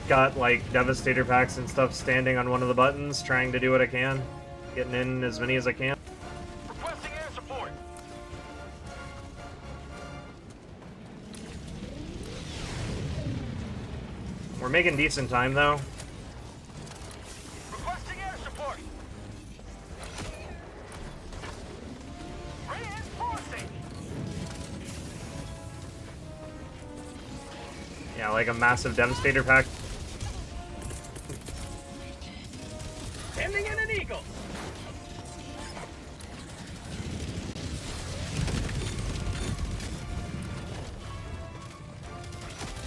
Got like Devastator packs and stuff standing on one of the buttons, trying to do what I can. Getting in as many as I can. Requesting air support. We're making decent time though. Requesting air support. Reinforcing. Yeah, like a massive Devastator pack. Sending in an eagle.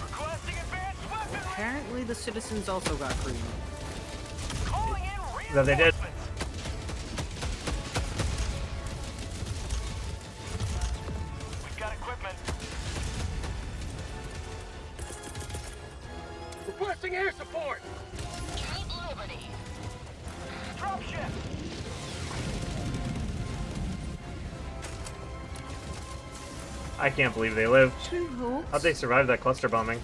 Requesting advanced weaponry. Apparently the citizens also got green. Calling in That they did. reinforcements. We've got equipment. Requesting air support. Keep Liberty. Dropship. I can't believe they lived. Two Hulks. How'd they survive that cluster bombing?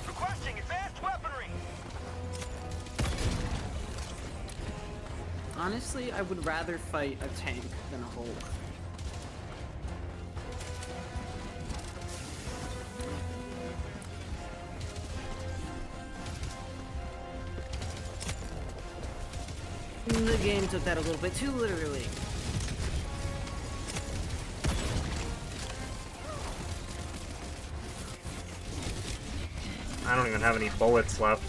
Requesting advanced weaponry. Honestly, I would rather fight a tank than a Hulk. The game took that a little bit too literally. I don't even have any bullets left.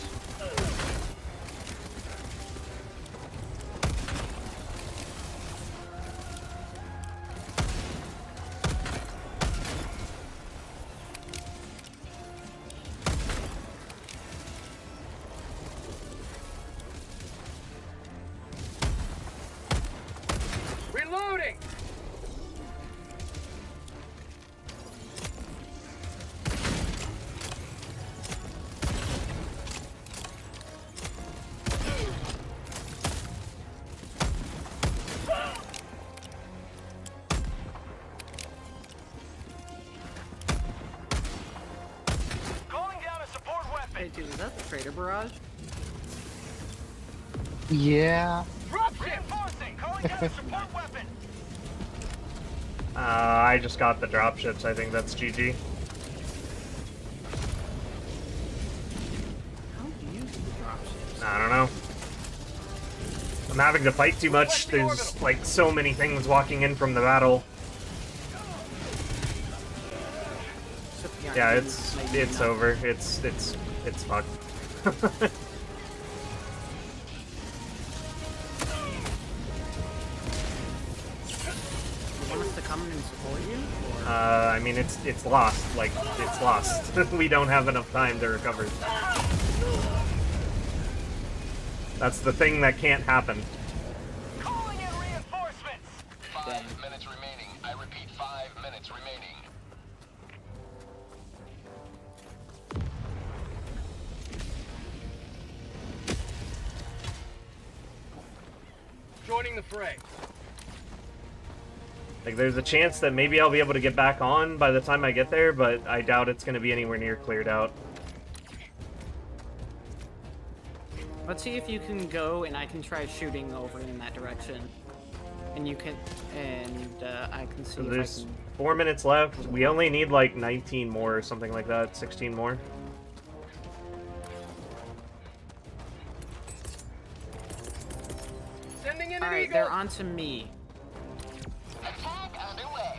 Reloading. freighter barrage? Yeah. Reinforcing! Calling down a support weapon! I just got the dropships. I think that's GG. How do you use the dropships? I don't know. I'm having to fight too much. There's like so many things walking in from the battle. Yeah, it's over. It's fucked. You want us to come and support you? Or? I mean, it's lost. Like, it's lost. We don't have enough time to recover. That's the thing that can't happen. Calling in reinforcements! 5 minutes remaining. I repeat, 5 minutes remaining. Joining the fray. Like, there's a chance that maybe I'll be able to get back on by the time I get there, but I doubt it's going to be anywhere near cleared out. Let's see if you can go, and I can try shooting over in that direction. And you can, and I can see So if there's I can... 4 minutes left. We only need like 19 more or something like that. 16 more. Sending in an Alright, eagle! they're onto me. Attack underway!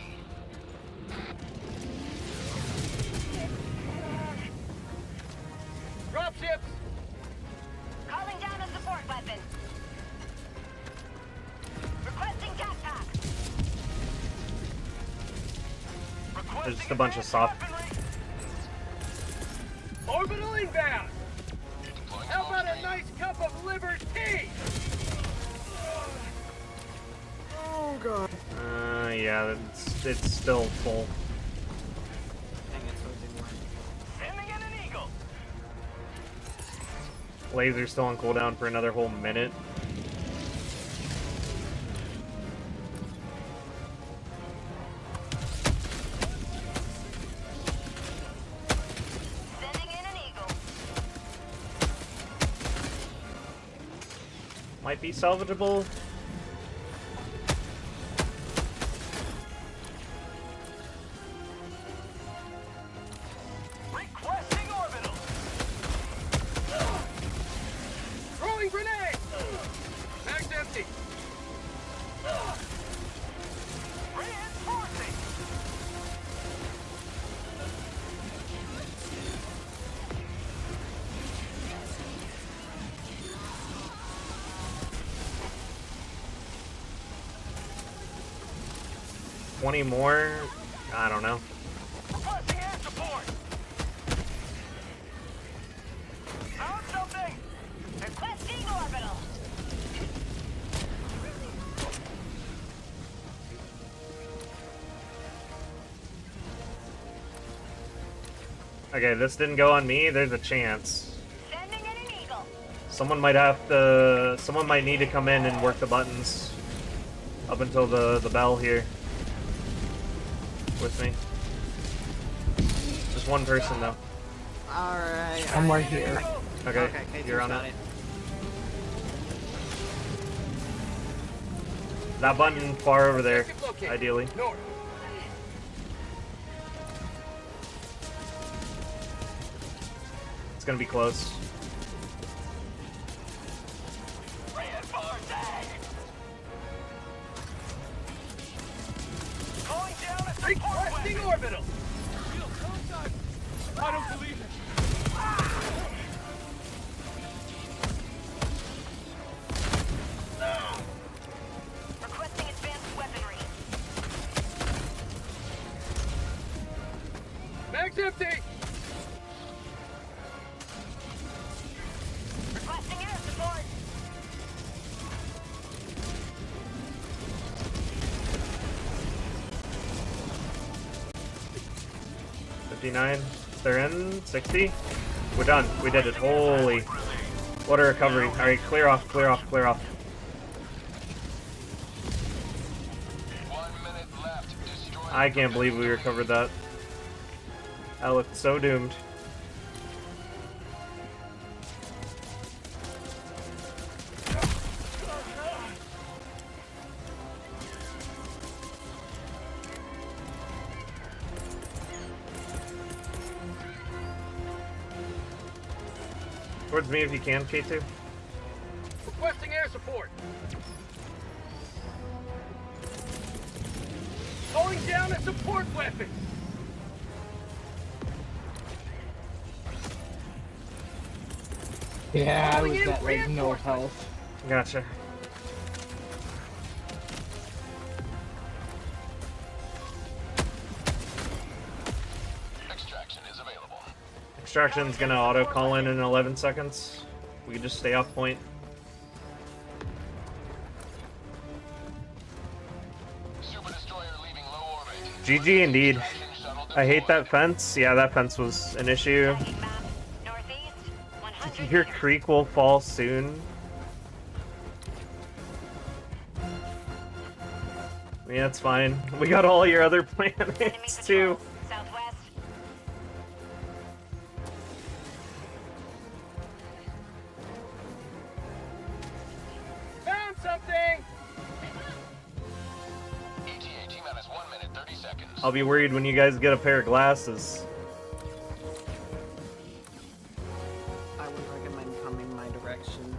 Dropships! Calling down a support weapon. Requesting jetpack. There's just a bunch of soft. Orbital inbound! How about a nice cup of liver tea? Oh god. Yeah, it's still full. Dang it, so it didn't work. Sending in an eagle! Laser's still on cooldown for another whole minute. Sending in an eagle. Might be salvageable. Requesting orbital! Throwing grenade! Mag's empty! Reinforcing! $20 more? I don't know. Requesting air support! Found something! Requesting orbital. Okay, this didn't go on me. There's a chance. Sending in an eagle. Someone might have to. Someone might need to come in and work the buttons up until the bell here with me. Just one person though. Alright. I'm right here. Okay, K2's you're on got it. That button far over there, ideally. North. It's gonna be close. Reinforcing! Calling down a support Requesting weapon! orbital! I don't believe it. Requesting advanced weaponry. Mag's empty! Requesting air support. 59. They're in. 60. We're done. We did it. Holy. What a recovery. Alright, clear off, clear off, clear off. 1 minute left. Destroy I can't believe we recovered that. That looked so doomed. Towards me if you can, K2. Requesting air support. Calling down a support weapon. Yeah, I Calling was in at like no reinforcements. health. Gotcha. Extraction is available. Extraction's gonna auto call in 11 seconds. We can just stay off point. Super destroyer leaving low orbit. GG indeed. Extraction shuttle I hate deployed. that fence. Yeah, that fence was an issue. Tracking map. Northeast, 100 Your meters. creek will fall soon. Yeah, it's fine. We got all your other Enemy planets patrol. too. Southwest. Found something. ETA T-minus 1 minute 30 seconds. I'll be worried when you guys get a pair of glasses. I would recommend coming my direction.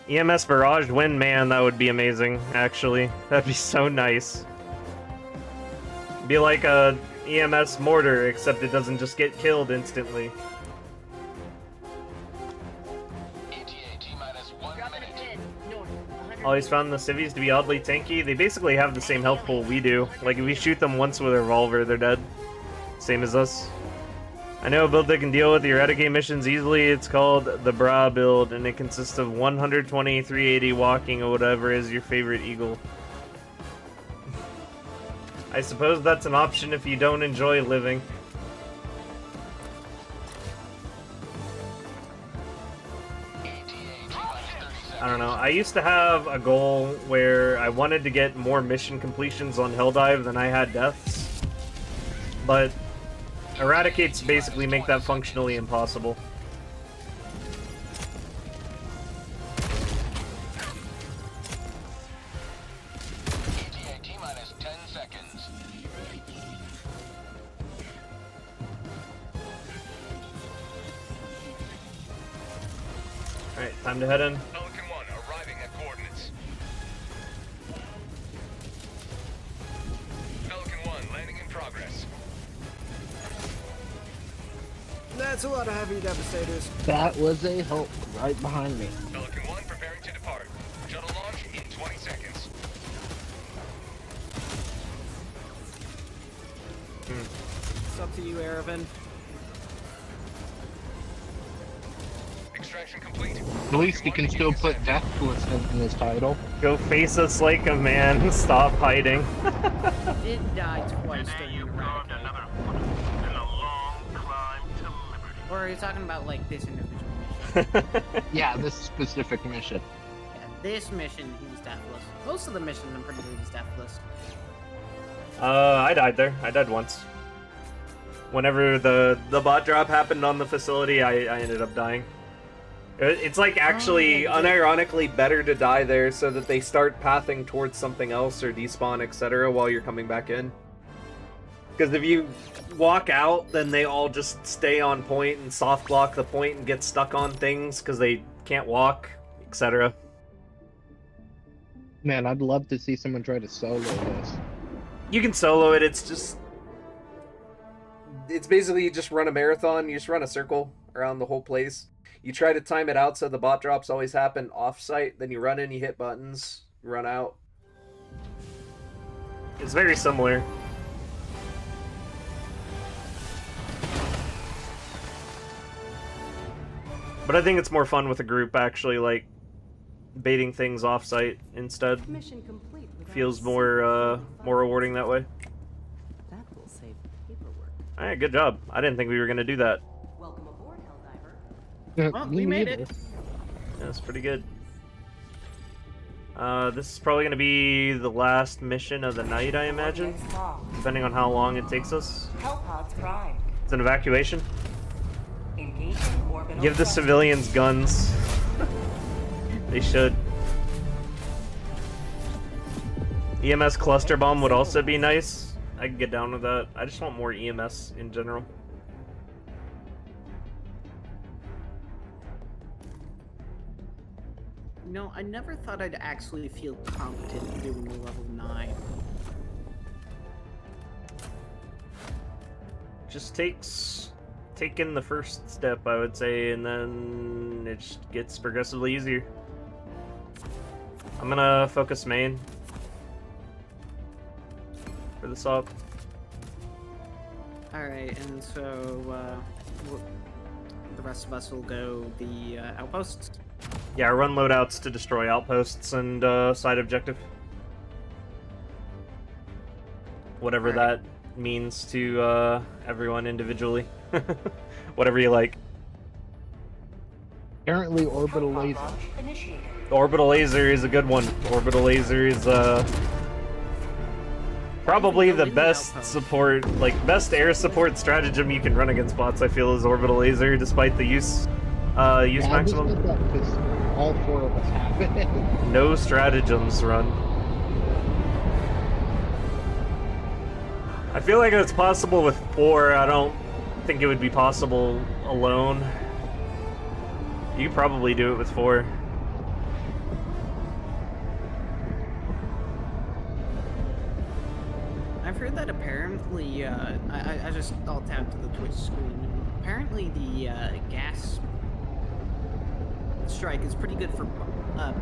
EMS barrage win, man, that would be amazing, actually. That'd be so nice. Be like a EMS mortar, except it doesn't just get killed instantly. ETA T-minus 1 minute. North, 100 Always found the civvies to be oddly tanky. They basically have the same health pool we do. Like, if we shoot them once with a revolver, they're dead. Same as us. I know a build that can deal with the Eradicate missions easily. It's called the Bra build, and it consists of 120, 380 walking, or whatever is your favorite eagle. I suppose that's an option if you don't enjoy living. I don't know. I used to have a goal where I wanted to get more mission completions on Helldive than I had deaths. But Eradicates basically make that functionally impossible. ETA T-minus 10 seconds. Alright, time to head in. Pelican 1 arriving at coordinates. Pelican 1 landing in progress. That's a lot of heavy devastators. That was a Hulk right behind me. Pelican 1 preparing to depart. Shuttle launch in 20 seconds. It's up to you, Aravan. Extraction complete. At least he can still put Deathless in his title. Go face us like a man. Stop hiding. Did die twice during Eradicate. Or are you talking about like this individual mission? Yeah, this specific mission. Yeah, this mission he was deathless. Most of the missions I'm pretty sure he's deathless. I died there. I died once. Whenever the bot drop happened on the facility, I ended up dying. It's like actually unironically better to die there so that they start pathing towards something else or despawn, etc. while you're coming back in. Because if you walk out, then they all just stay on point and soft block the point and get stuck on things because they can't walk, etc. Man, I'd love to see someone try to solo this. You can solo it, it's just... It's basically you just run a marathon, you just run a circle around the whole place. You try to time it out so the bot drops always happen off-site, then you run in, you hit buttons, you run out. It's very similar. But I think it's more fun with a group, actually, like, baiting things off-site instead. Mission complete. Feels more rewarding that way. That will save paperwork. Alright, good job. I didn't think we were gonna do that. Welcome aboard, Helldiver. Well, we made it. Yeah, that's pretty good. This is probably gonna be the last mission of the night, I imagine. Next long. Depending on how long it takes us. Hellpods prime. It's an evacuation. Engaging orbital. Give the thrust. civilians guns. They should. EMS cluster bomb would also be nice. I can get down with that. I just want more EMS in general. No, I never thought I'd actually feel competent doing a level 9. Just take in the first step, I would say, and then it just gets progressively easier. I'm gonna focus main for this op. Alright, and so the rest of us will go the outposts. Yeah, run loadouts to destroy outposts and side objective. Whatever that means to everyone individually. Whatever you like. Apparently, orbital laser. Initiated. Orbital laser is a good one. Orbital laser is probably the best support, like best air support stratagem you can run against bots. I feel is orbital laser, despite the use maximum. I just did that because all 4 of us have it. No stratagems run. I feel like it's possible with 4. I don't think it would be possible alone. You could probably do it with 4. I've heard that apparently, I just all tapped to the Twitch screen. Apparently the gas strike is pretty good for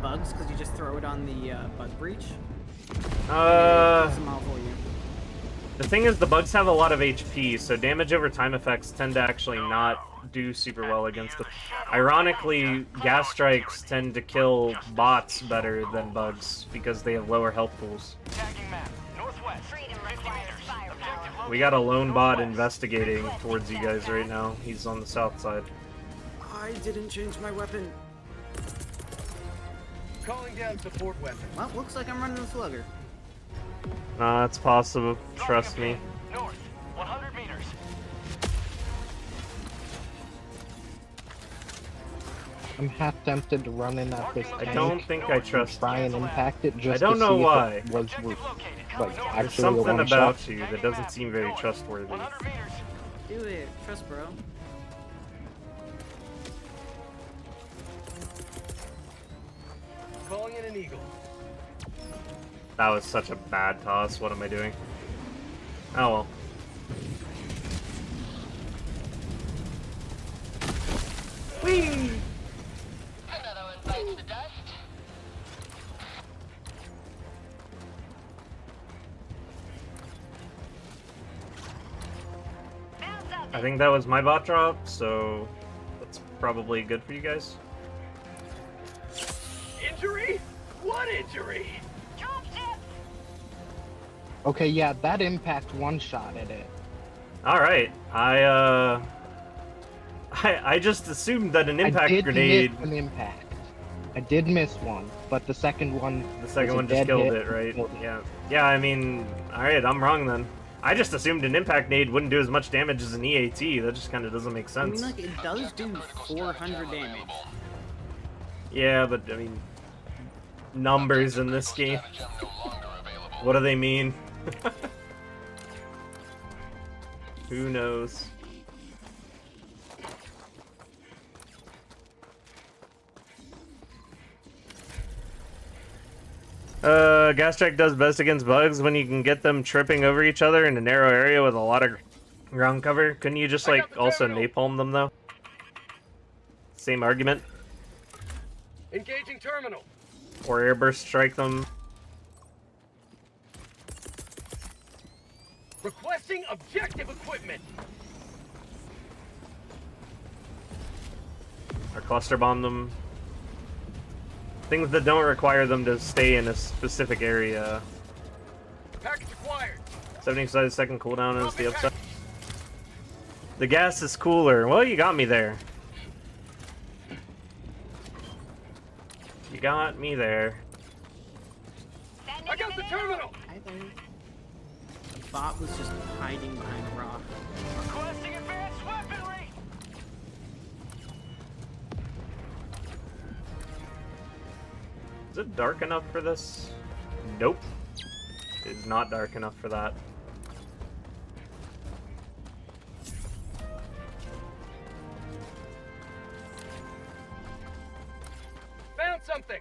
bugs because you just throw it on the bug breach. Them all for you. The thing is, the bugs have a lot of HP, so damage over time effects tend to actually not do super well against them. Ironically, gas strikes tend to kill bots better than bugs because they have lower health pools. We got a lone bot investigating towards you guys right now. He's on the south side. I didn't change my weapon. Calling down support weapon. Well, looks like I'm running the slugger. Nah, it's possible. Trust me. North, 100 meters. I'm half tempted to run in at this tank. I don't think I trust try and impact it just I don't to know see why. if it was like There's actually a something one shot. about you that doesn't seem very trustworthy. Do it. Trust, bro. Calling in an eagle. That was such a bad toss. What am I doing? Oh well. Whee! Another one bites the dust. I think that was my bot drop, so that's probably good for you guys. Injury? What injury? Okay, yeah, that impact one-shotted it. All right, I just assumed that an impact I did grenade. miss an impact. I did miss one, but the second one. The second was a one just dead killed hit. it, right? Yeah. Yeah, I mean, all right, I'm wrong then. I just assumed an impact nade wouldn't do as much damage as an EAT. That just kind of doesn't make I mean, sense. like, it does do 400 damage. Yeah, but I mean, numbers in this game. What do they mean? Who knows? Gas track does best against bugs when you can get them tripping over each other in a narrow area with a lot of ground cover. Couldn't you just, like, also napalm them, though? Same argument. Engaging terminal. Or airburst strike them. Requesting objective equipment. Or cluster bomb them. Things that don't require them to stay in a specific area. Package acquired. 75-second cooldown is the upside. The gas is cooler. Well, you got me there. You got me there. I got the terminal. Hi there. The bot was just hiding behind a rock. Requesting advanced weaponry. Is it dark enough for this? Nope. It is not dark enough for that. something.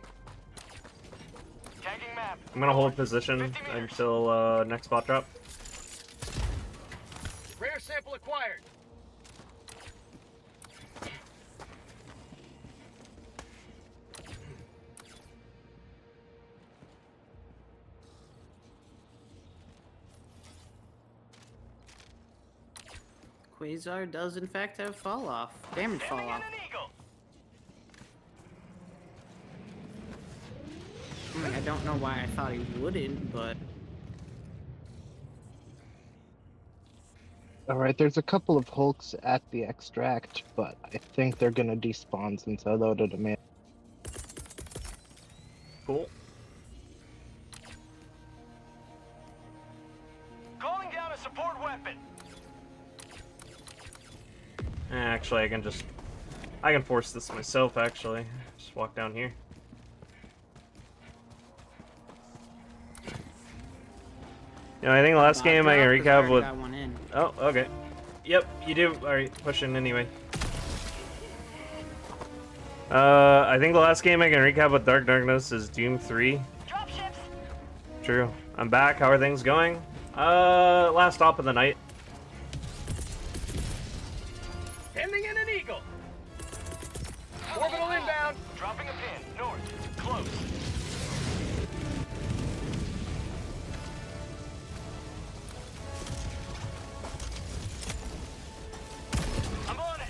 Tagging map. I'm gonna hold position until next bot drop. Rare sample acquired. Quasar does in fact have fall off. Damage fall Sending in off. an eagle. I mean, I don't know why I thought he wouldn't, but Alright, there's a couple of Hulks at the extract, but I think they're gonna despawn since I loaded them in. Cool. Calling down a support weapon. Actually, I can force this myself, actually. Just walk down here. You know, I think the last game I can recap with... got one in. Oh, okay. Yep, you do. Alright, pushing anyway. I think the last game I can recap with Dark Darkness is Doom 3. Dropships. True. I'm back. How are things going? Last stop of the night. Sending in an eagle. Orbital inbound. Dropping a pin. North. Close. I'm on it.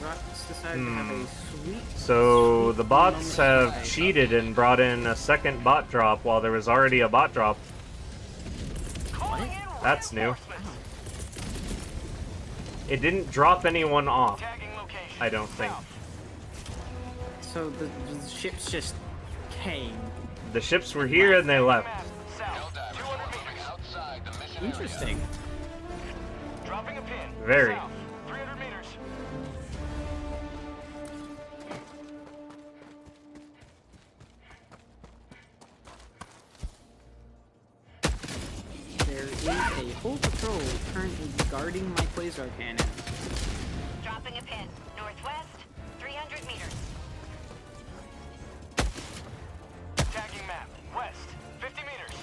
Rockets decided to have a sweet. So the bots have cheated and brought in a second bot drop while there was already a bot drop. Calling in That's new. reinforcements. It didn't drop anyone off, Tagging location. I don't think. South. So the ships just came. The ships were here and they left. Map. South. 200 meters. Outside the mission Interesting. Dropping a pin. Very. South. 300 meters. There is a whole patrol currently guarding my quasar cannon. Dropping a pin. Northwest, 300 meters. Tagging map. West. 50 meters.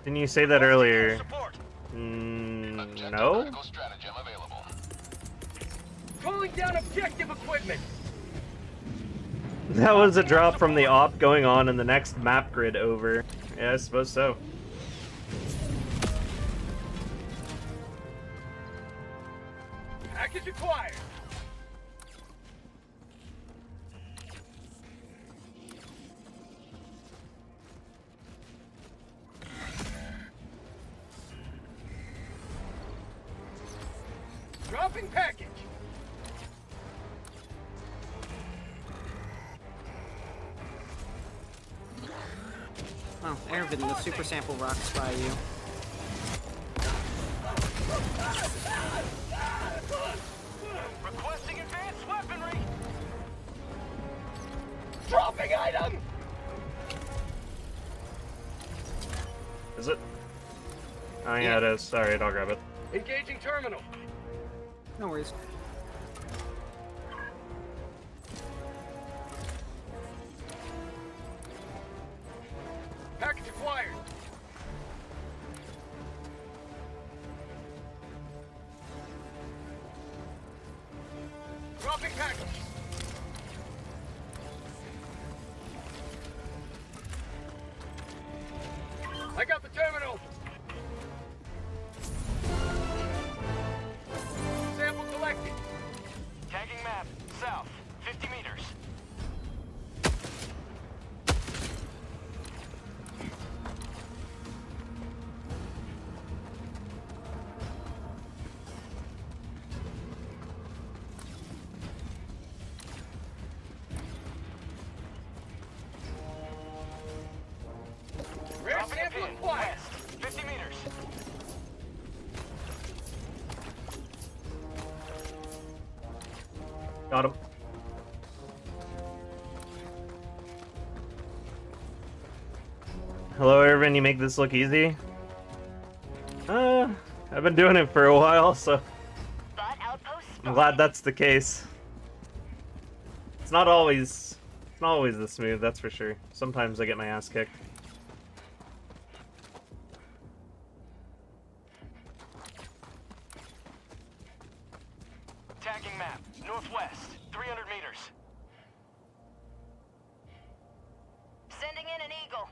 Didn't you say that earlier? Support. No? stratagem available. Calling down objective equipment. That was a drop from the op going on in the next map grid over. Yeah, I suppose so. Package acquired. Dropping package. Oh, Ervin, the super sample rocks by you. Requesting advanced weaponry. Dropping item. Is it? Oh yeah, it is. Alright, I'll grab it. Engaging terminal. No worries. Package acquired. Dropping package. I got the terminal. Sample collected. Tagging map. South. 50 meters. Rare Dropping a sample pin. acquired. West. 50 meters. Got him. Hello, Irvin. You make this look easy? I've been doing it for a while, so I'm glad that's the case. It's not always this smooth, that's for sure. Sometimes I get my ass kicked. Tagging map, northwest, 300 meters. Sending in an eagle.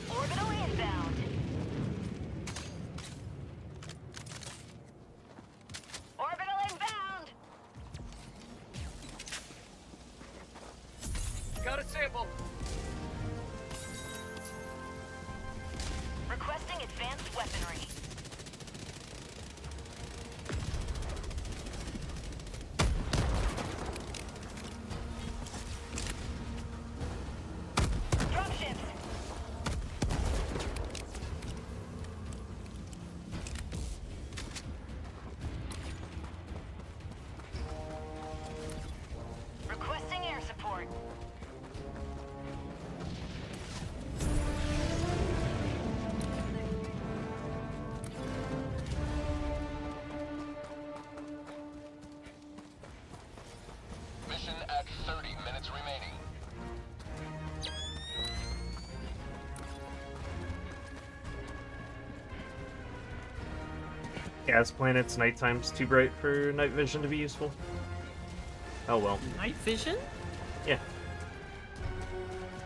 Orbital inbound. Orbital inbound. Got a sample. Requesting advanced weaponry. Dropships. Requesting air support. Mission at 30 minutes remaining. Gas planets, nighttime's too bright for night vision to be useful. Oh well. Night vision? Yeah.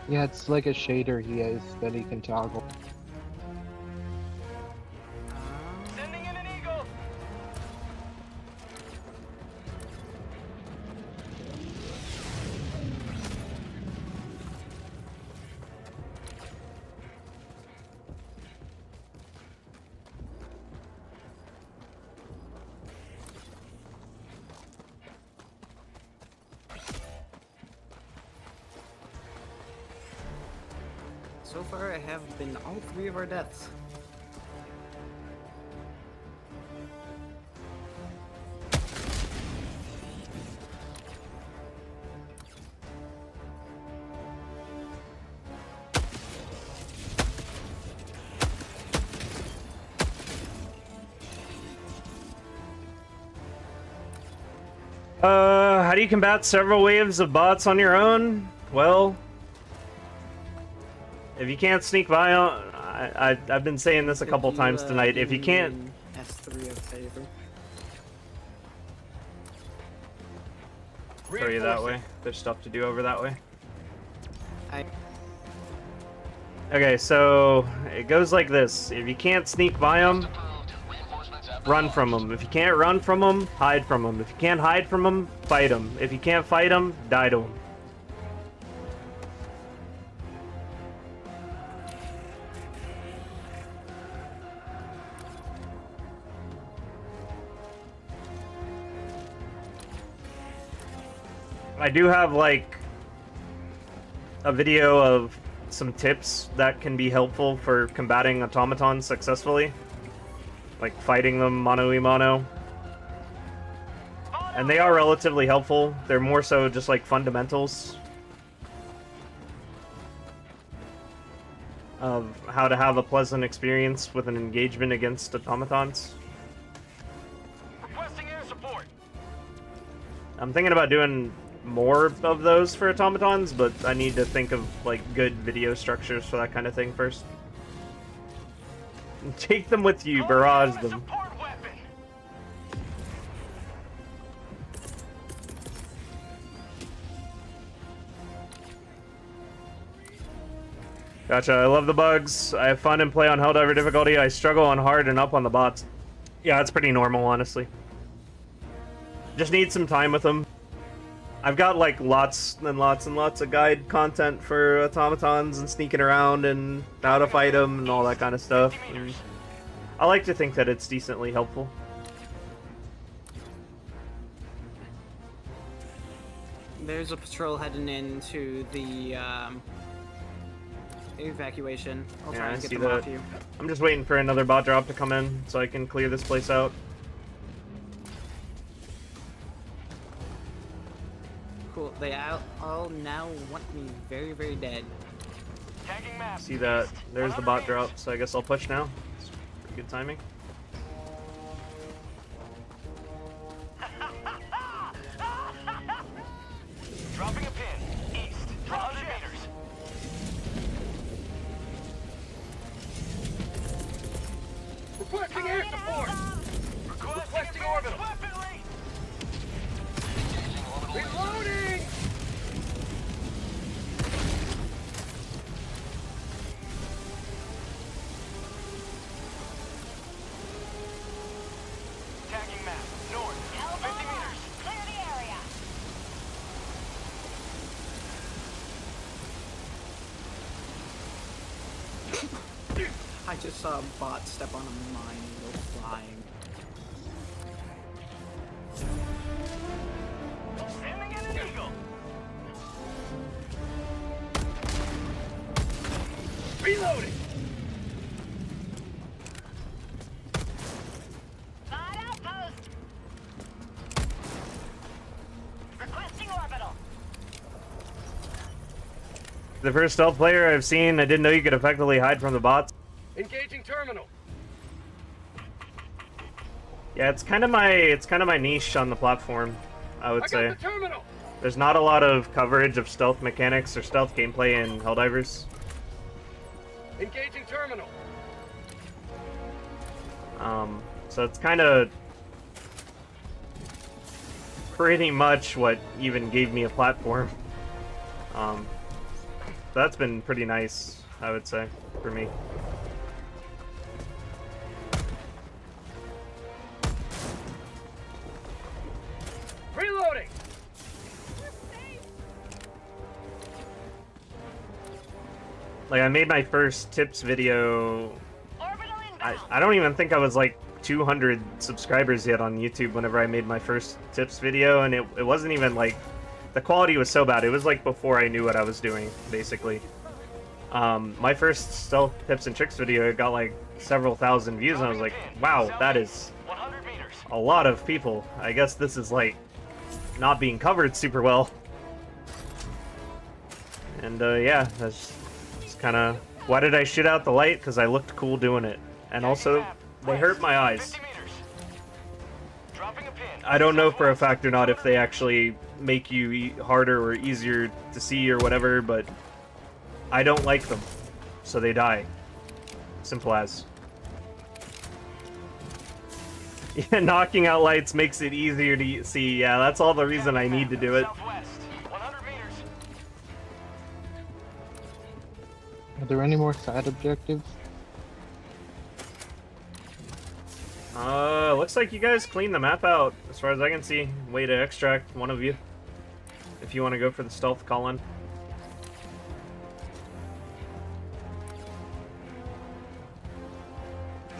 Yeah, it's like a shader he has that he can toggle. Sending in an eagle. So far, I have been all 3 of our deaths. How do you combat several waves of bots on your own? Well, if you can't sneak by on... I've been saying this a couple times tonight. If you can't... S3 of favor. Throw you that way. There's stuff to do over that way. Okay, so it goes like this. If you can't sneak by them, run from them. If you can't run from them, hide from them. If you can't hide from them, fight them. If you can't fight them, die to them. I do have, like, a video of some tips that can be helpful for combating automatons successfully. Like, fighting them mano-a-mano. And they are relatively helpful. They're more so just, like, fundamentals of how to have a pleasant experience with an engagement against automatons. Requesting air support. I'm thinking about doing more of those for automatons, but I need to think of, like, good video structures for that kind of thing first. Take them with you, barrage them. Gotcha, I love the bugs. I have fun and play on Helldiver difficulty. I struggle on hard and up on the bots. Yeah, it's pretty normal, honestly. Just need some time with them. I've got, like, lots and lots and lots of guide content for automatons and sneaking around and how to fight them and all that kind of stuff. And I like to think that it's decently helpful. There's a patrol heading into the evacuation. I'll try Yeah, I and get see them off that. you. I'm just waiting for another bot drop to come in so I can clear this place out. Cool. cool. They all now want me very, very dead. Tagging map. See that? East, There's the 100 bot meters. drop, so I guess I'll push now. It's pretty good timing. Dropping a pin. East. 100 meters. Requesting air support. Requesting orbital. Weaponry. Reloading. Tagging map. North. 50 meters. Clear the area. I just saw a bot step on a mine and go flying. Sending in an eagle. Reloading. Spot outpost. Requesting orbital. The first stealth player I've seen, I didn't know you could effectively hide from the bots. Engaging terminal. Yeah, it's kind of my niche on the platform, I would I say. got the terminal. There's not a lot of coverage of stealth mechanics or stealth gameplay in Helldivers. Engaging terminal. So it's kind of pretty much what even gave me a platform. That's been pretty nice, I would say, for me. Reloading. Like, I made my first tips video. Orbital inbound. I don't even think I was like 200 subscribers yet on YouTube whenever I made my first tips video, and it wasn't even like, the quality was so bad. It was like before I knew what I was doing, basically. My first stealth tips and tricks video got like several thousand views, and I was like, wow, that is 100 meters. a lot of people. I guess this is like not being covered super well. And yeah, that's kind of, why did I shit out the light? Because I looked cool doing it, and also they hurt my eyes. 50 meters. Dropping a pin. I don't know for a fact or not if they actually make you harder or easier to see or whatever, but I don't like them, so they die. Simple as. Yeah, knocking out lights makes it easier to see. Yeah, that's all the reason I need to do it. Southwest. 100 meters. Are there any more side objectives? Looks like you guys cleaned the map out, as far as I can see. Way to extract one of you, if you want to go for the stealth call-in.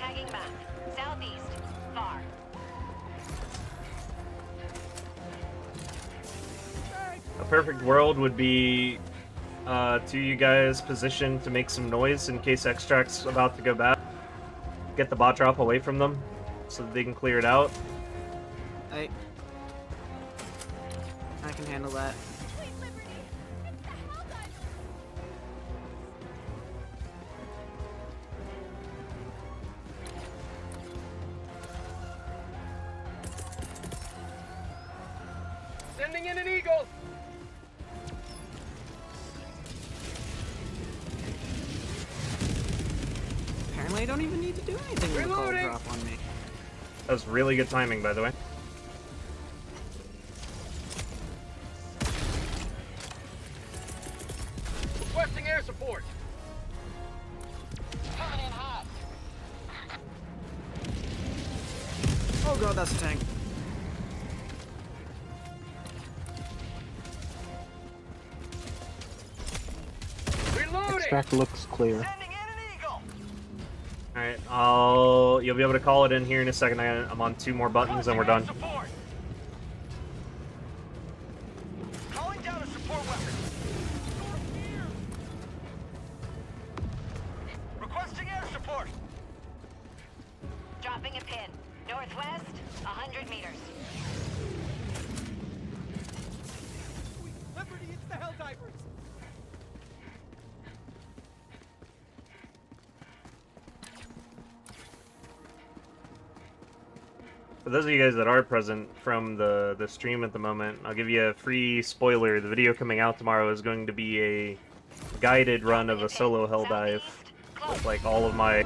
Tagging map. Southeast. Far. A perfect world would be to you guys positioned to make some noise in case extract's about to go bad. Get the bot drop away from them so that they can clear it out. I can handle that. Sending in an eagle. Apparently I don't even need to do anything with the cold Reloading. drop on me. That was really good timing, by the way. Requesting air support. Coming in hot. Oh god, that's a tank. Reloading. Extract looks clear. Sending in an eagle. Alright, you'll be able to call it in here in a second. I'm on 2 more buttons and we're done. Support. Calling down a support weapon. Requesting air support. Dropping a pin. Northwest. 100 meters. For those of you guys that are present from the stream at the moment, I'll give you a free spoiler. The video coming out tomorrow is going to be a guided run of a solo Helldive with like all of my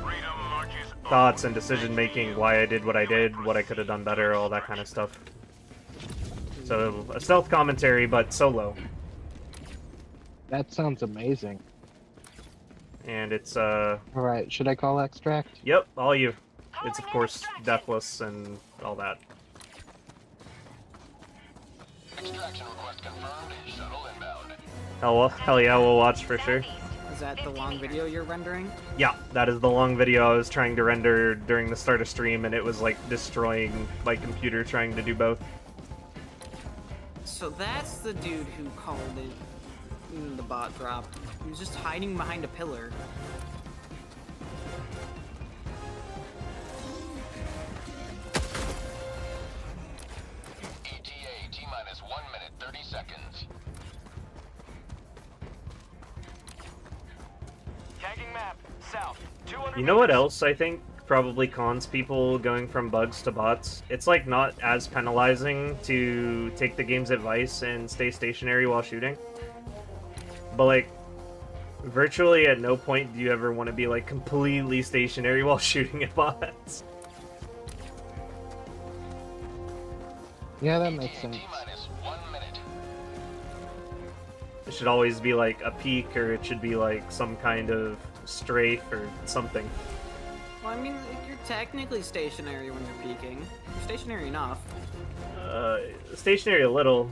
thoughts and decision making, why I did, what I could have done better, all that kind of stuff. So a stealth commentary, but solo. That sounds amazing. And it's Alright, should I call extract? Yep, all you. It's of course deathless and all that. Extraction request confirmed. Shuttle inbound. Hell yeah, we'll watch for sure. Is that the long video you're rendering? Yeah, that is the long video I was trying to render during the start of stream, and it was like destroying my computer trying to do both. So that's the dude who called it the bot drop. He was just hiding behind a pillar. ETA T-minus 1 minute 30 seconds. Tagging map south. 200 You know what else I think probably cons people going from bugs to bots? It's like not as penalizing to take the game's advice and stay stationary while shooting. But like, virtually at no point do you ever want to be like completely stationary while shooting at bots. Yeah, that makes sense. T-minus 1 minute. It should always be like a peek, or it should be like some kind of strafe or something. Well, I mean, you're technically stationary when you're peeking. You're stationary enough. Stationary a little.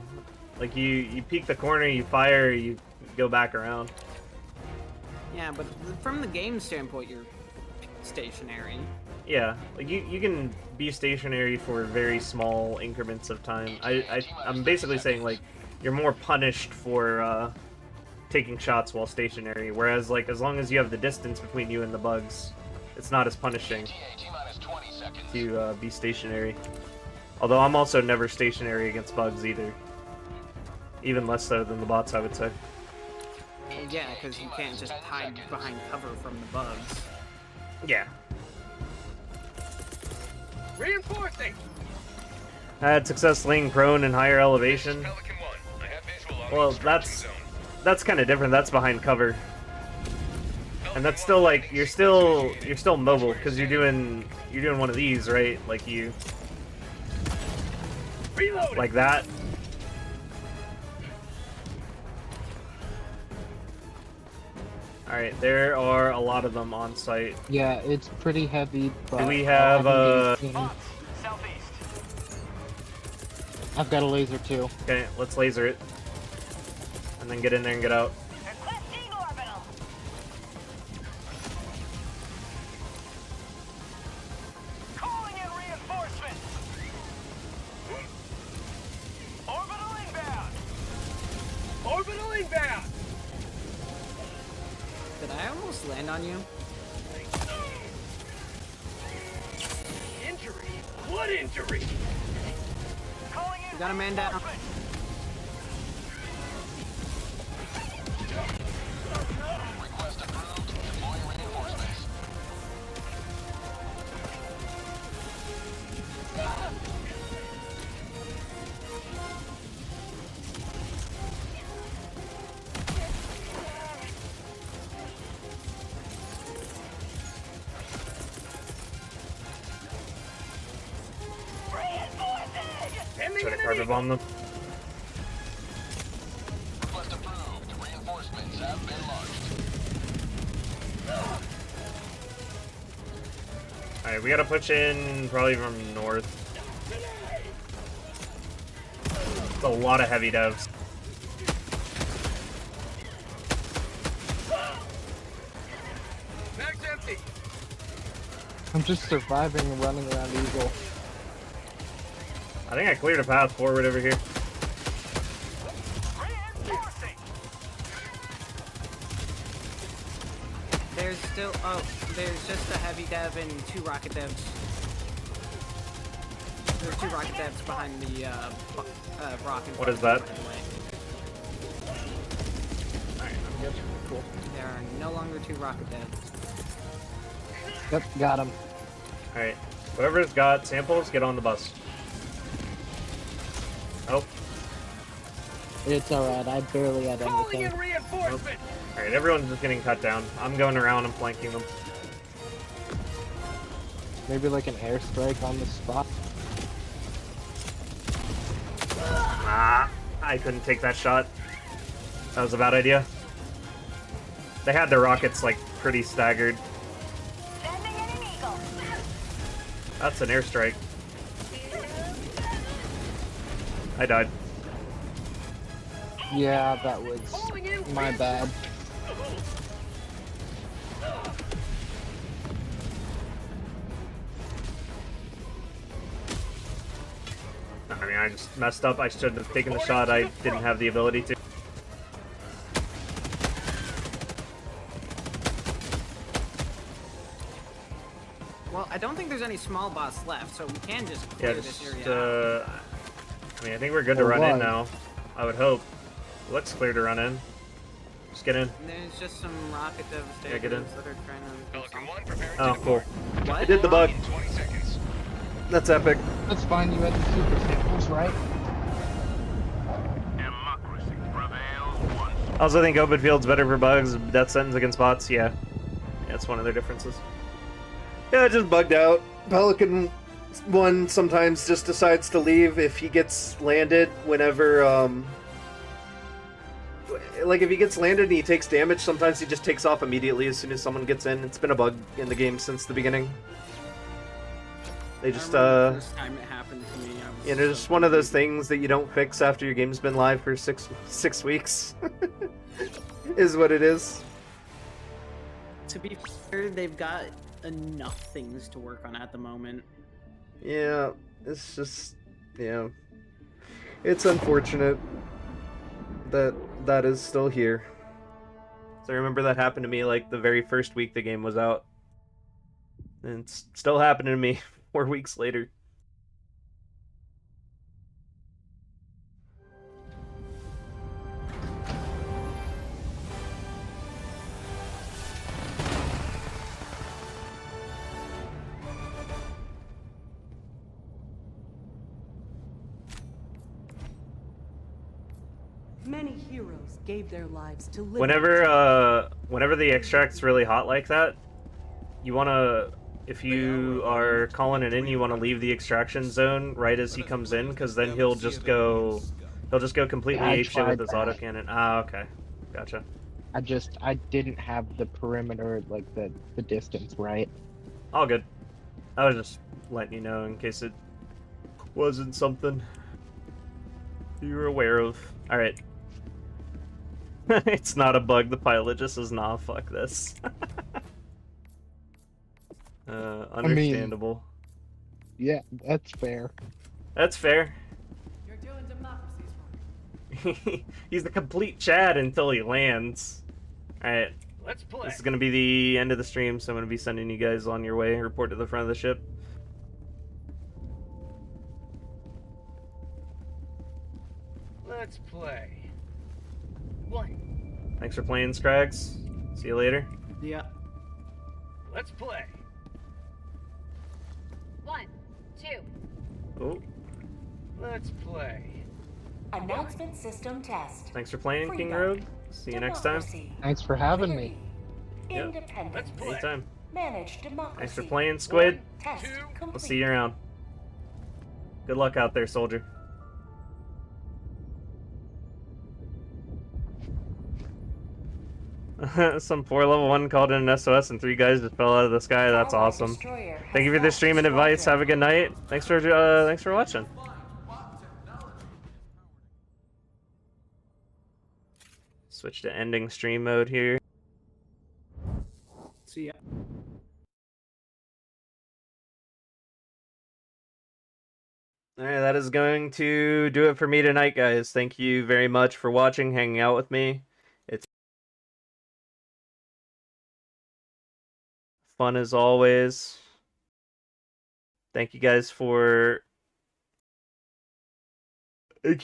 Like you peek the corner, you fire, you go back around. Yeah, but from the game standpoint, you're stationary. Yeah, like you can be stationary for very small increments of time. I'm basically saying like you're more punished for taking shots while stationary, whereas like as long as you have the distance between you and the bugs, it's not as punishing to be stationary. Although I'm also never stationary against bugs either. Even less so than the bots, I would say. Well, yeah, because you can't just hide behind cover from the bugs. Yeah. Reinforcing! I had success laying prone in higher elevation. Pelican 1. I have visual on Well, the extraction that's kind of different. That's behind cover. And that's still like you're still mobile because you're doing one of these, right? Like you Reloading. like that. All right, there are a lot of them on site. Yeah, it's pretty heavy, but... Do we have Southeast. I've got a laser too. Okay, let's laser it. And then get in there and get out. Requesting orbital. Calling in reinforcements. Orbital inbound. Orbital inbound! Did I almost land on you? Injury? What injury? Calling in We got a man down. request approved. Deploying reinforcements. Try to carpet bomb them. Request approved. Reinforcements have been launched. Alright, we gotta push in probably from north. It's a lot of heavy devs. Mag's empty. I'm just surviving and running around Eagle. I think I cleared a path forward over here. Reinforcing. There's still... Oh, there's just a heavy dev and 2 rocket devs. There's 2 rocket devs behind the rocket. What is that? By the way. Alright, I'm good. Cool. There are no longer 2 rocket devs. Yep, got him. Alright. Whoever's got samples, get on the bus. Oh. It's alright, I barely had Calling anything. in reinforcements. Alright, everyone's just getting cut down. I'm going around and flanking them. Maybe like an airstrike on the spot. Ah, I couldn't take that shot. That was a bad idea. They had their rockets, like, pretty staggered. Sending in an eagle. That's an airstrike. I died. Yeah, that was my bad. I mean, I just messed up. I should have taken the shot. I didn't have the ability to. Well, I don't think there's any small boss left, so we can just clear this area out. I mean, I think we're good to run in now. I would hope. It looks clear to run in. Just get in. And there's just some rocket devastators Yeah, get in. that are trying to... Pelican 1 preparing Oh, to cool. depart. What? I did the bug. In 20 seconds. That's epic. That's fine, you had the super samples, right? Democracy prevails once. I also think open field's better for bugs. Death sentence against bots, yeah. That's one of their differences. Yeah, it just bugged out. Pelican 1 sometimes just decides to leave if he gets landed whenever, like, if he gets landed and he takes damage, sometimes he just takes off immediately as soon as someone gets in. It's been a bug in the game since the beginning. They just, The first time it happened to me, I was you know, just one of those things that you don't fix after your game's been live for six weeks. Is what it is. To be fair, they've got enough things to work on at the moment. Yeah, it's just, yeah. It's unfortunate that that is still here. So I remember that happened to me like the very first week the game was out. And it's still happening to me 4 weeks later. Many heroes gave their lives to live. Whenever the extract's really hot like that, you wanna, if you are calling it in, you wanna leave the extraction zone right as he comes in, because then he'll just go completely Yeah, I apeshit with his tried that. autocannon. Ah, okay, gotcha. I didn't have the perimeter, like the distance right. All good. I was just letting you know in case it wasn't something you were aware of. All right. It's not a bug. The pilot just says, "Nah, fuck this." Understandable. Yeah, that's fair. That's fair. You're doing democracy's wrong. He's the complete Chad until he lands. Alright. Let's play. This is going to be the end of the stream, so I'm going to be sending you guys on your way. Report to the front of the ship. Let's play. One. Thanks for playing, Scrags. See you later. Yeah. Let's play. 1, 2. Oh, Let's play. Announcement system test. thanks for playing, King Freedom. Rogue. See you next time. Democracy. Thanks for having me. Yep. Independence. Let's play. Anytime. Manage democracy. Thanks for playing, Squid. Test Two. complete. We'll see you around. Good luck out there, soldier. Some poor level 1 called in an SOS and 3 guys just fell out of the sky. That's Allied awesome. destroyer has Thank you for the left stream and advice. squadron. Have a good night. Thanks for watching. Switch to ending stream mode here. See ya. Alright, that is going to do it for me tonight, guys. Thank you very much for watching, hanging out with me. It's fun as always. Thank you guys for the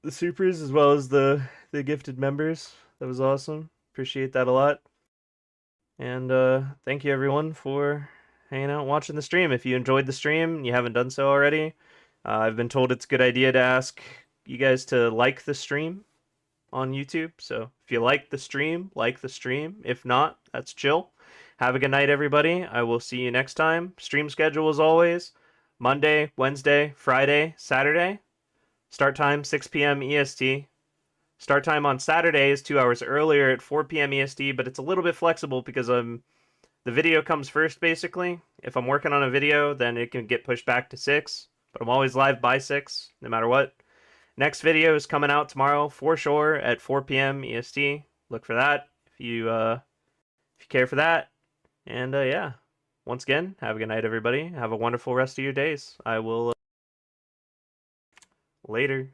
supers as well as the gifted members. That was awesome. Appreciate that a lot. And thank you everyone for hanging out, watching the stream. If you enjoyed the stream and you haven't done so already, I've been told it's a good idea to ask you guys to like the stream on YouTube. So if you like the stream, like the stream. If not, that's chill. Have a good night, everybody. I will see you next time. Stream schedule as always: Monday, Wednesday, Friday, Saturday. Start time 6 p.m. EST. Start time on Saturday is 2 hours earlier at 4 p.m. EST, but it's a little bit flexible because the video comes first, basically. If I'm working on a video, then it can get pushed back to 6, but I'm always live by 6, no matter what. Next video is coming out tomorrow, for sure, at 4 p.m. EST. Look for that if you care for that. And yeah, once again, have a good night, everybody. Have a wonderful rest of your days. I will later.